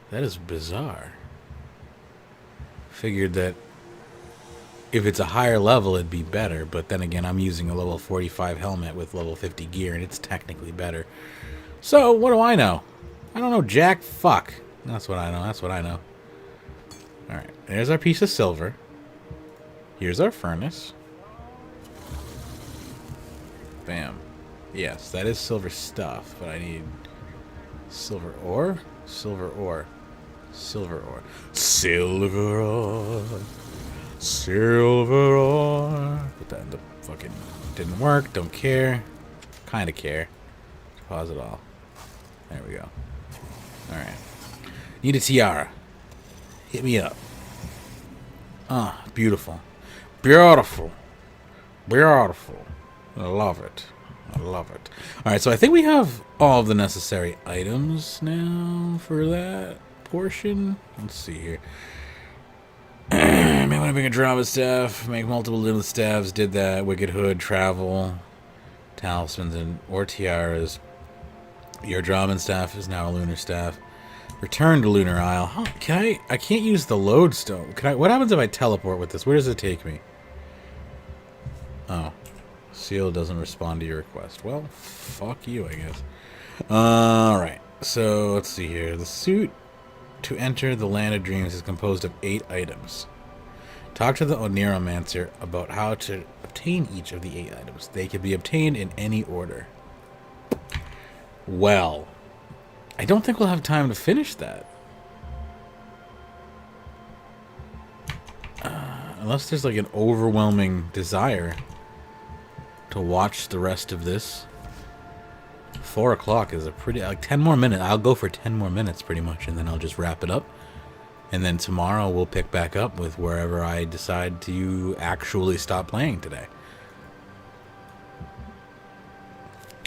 that is bizarre. Figured that if it's a higher level, it'd be better. But then again, I'm using a level 45 helmet with level 50 gear, and it's technically better. So, what do I know? I don't know jack fuck. That's what I know. That's what I know. Alright, there's our piece of silver. Here's our furnace. Bam. Yes, that is silver stuff, but I need silver ore? Silver ore. Silver ore. Silver ore. Silver ore. Put that in the fucking... Didn't work. Don't care. Kinda care. Deposit all. There we go. Alright. Need a tiara. Hit me up. Ah, beautiful. Beautiful. Beautiful. I love it. I love it. Alright, so I think we have all of the necessary items now for that portion. Let's see here. May want to bring a drama staff, make multiple little staffs, did that. Wicked Hood, travel, talismans, and or tiaras. Your drama staff is now a lunar staff. Return to Lunar Isle. Huh, I can't use the lodestone. What happens if I teleport with this? Where does it take me? Oh. Seal doesn't respond to your request. Well, fuck you, I guess. Alright. So, let's see here. The suit to enter the Land of Dreams is composed of 8 items. Talk to the Oniromancer about how to obtain each of the 8 items. They can be obtained in any order. Well... I don't think we'll have time to finish that. Unless there's like an overwhelming desire to watch the rest of this. 4 o'clock is a pretty... like 10 more minutes. I'll go for 10 more minutes pretty much, and then I'll just wrap it up. And then tomorrow we'll pick back up with wherever I decide to actually stop playing today.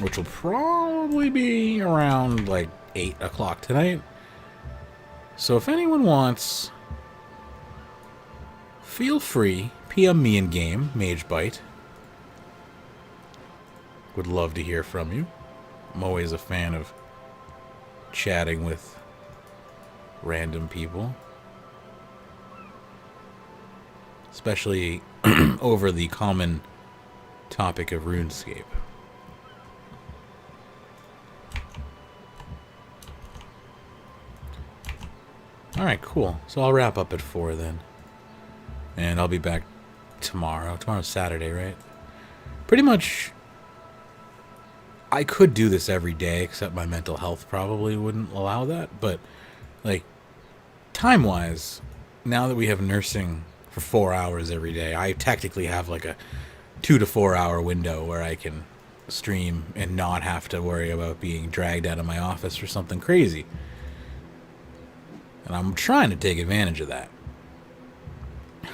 Which will probably be around like 8 o'clock tonight. So if anyone wants... feel free, PM me in game, Magebit. Would love to hear from you. I'm always a fan of chatting with random people. Especially over the common topic of RuneScape. Alright, cool. So I'll wrap up at 4 then. And I'll be back tomorrow. Tomorrow's Saturday, right? Pretty much, I could do this every day, except my mental health probably wouldn't allow that. But, like, time-wise, now that we have nursing for 4 hours every day, I technically have, like, a 2 to 4 hour window where I can stream and not have to worry about being dragged out of my office for something crazy. And I'm trying to take advantage of that.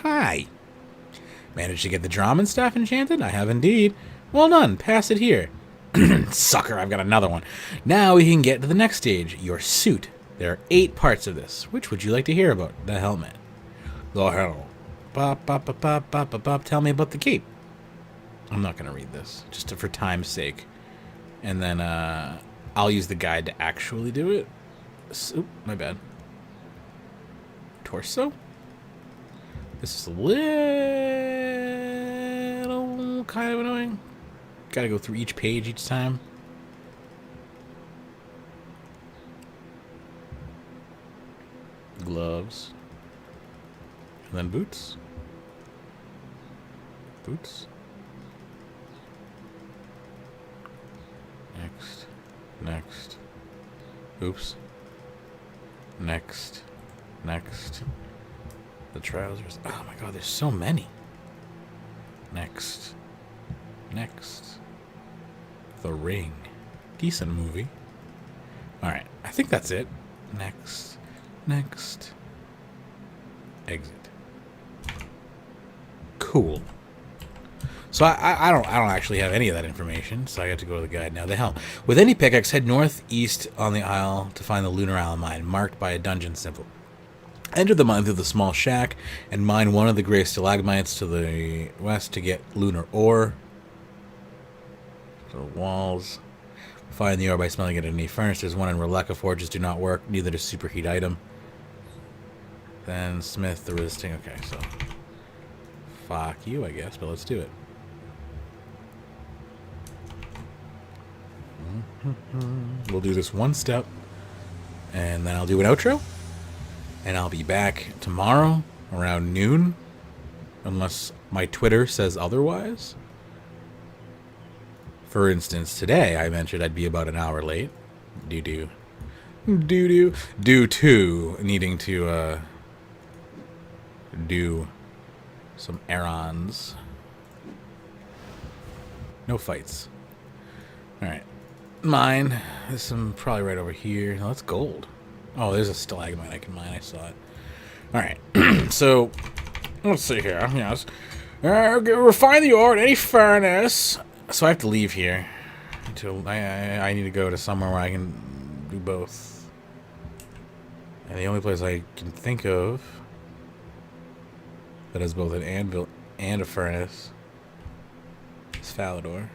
Hi. Managed to get the drama and staff enchanted? I have indeed. Well done. Pass it here. Sucker, I've got another one. Now we can get to the next stage, your suit. There are 8 parts of this. Which would you like to hear about? The helmet. The helmet. Bop, bop, bop, bop, bop, bop, bop. Tell me about the cape. I'm not going to read this, just for time's sake. And then I'll use the guide to actually do it. Oop, my bad. Torso? This is a little kind of annoying. Gotta go through each page each time. Gloves. And then boots. Boots. Next. Next. Oops. Next. Next. The trousers. Oh my god, there's so many. Next. Next. The Ring. Decent movie. Alright, I think that's it. Next. Next. Exit. Cool. So I don't actually have any of that information, so I got to go to the guide now. The helm. With any pickaxe, head northeast on the isle to find the Lunar Isle mine, marked by a dungeon symbol. Enter the mine through the small shack and mine one of the gray stalagmites to the west to get lunar ore. So walls. Find the ore by smelling it in any furnace. There's one in Releka. Forges do not work. Neither does superheat item. Then smith the resisting. Okay, so fuck you, I guess, but let's do it. We'll do this one step, and then I'll do an outro. And I'll be back tomorrow around noon, unless my Twitter says otherwise. For instance, today I mentioned I'd be about an hour late. Due to needing to do some errands. No fights. Alright. Mine. There's some probably right over here. No, that's gold. Oh, there's a stalagmite I can mine. I saw it. Alright. So, let's see here. Yes. Refine the ore in any furnace. So I have to leave here. Until I need to go to somewhere where I can do both. And the only place I can think of that has both an anvil and a furnace is Falador.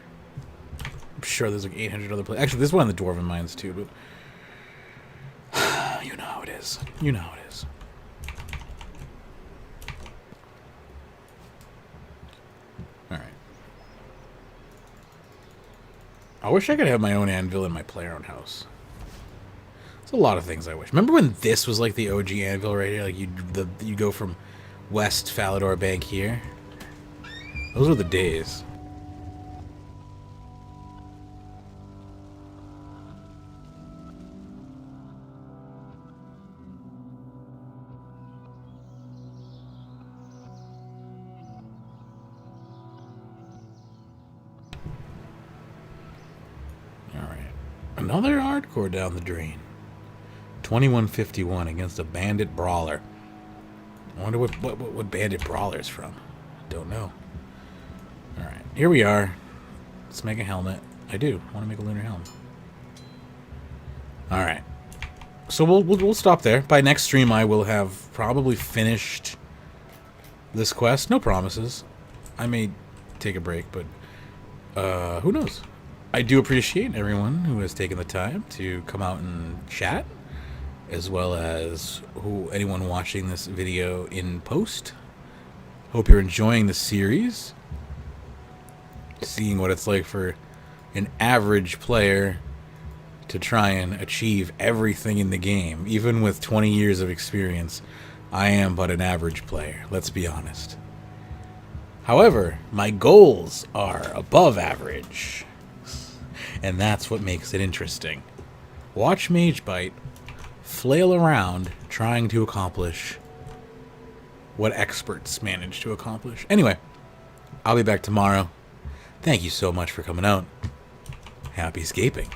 I'm sure there's like 800 other places. Actually, there's one in the Dwarven Mines too, but you know how it is. You know how it is. Alright. I wish I could have my own anvil in my player-owned house. There's a lot of things I wish. Remember when this was like the OG anvil right here? Like you go from West Falador Bank here? Those were the days. Another hardcore down the drain. 2151 against a bandit brawler. I wonder what bandit brawler's from. Don't know. Alright, here we are. Let's make a helmet. I do. I want to make a lunar helmet. Alright. So we'll stop there. By next stream I will have probably finished this quest. No promises. I may take a break, but who knows? I do appreciate everyone who has taken the time to come out and chat, as well as anyone watching this video in post. Hope you're enjoying the series. Seeing what it's like for an average player to try and achieve everything in the game. Even with 20 years of experience, I am but an average player, let's be honest. However, my goals are above average. And that's what makes it interesting. Watch Magebit flail around trying to accomplish what experts manage to accomplish. Anyway, I'll be back tomorrow. Thank you so much for coming out. Happy escaping.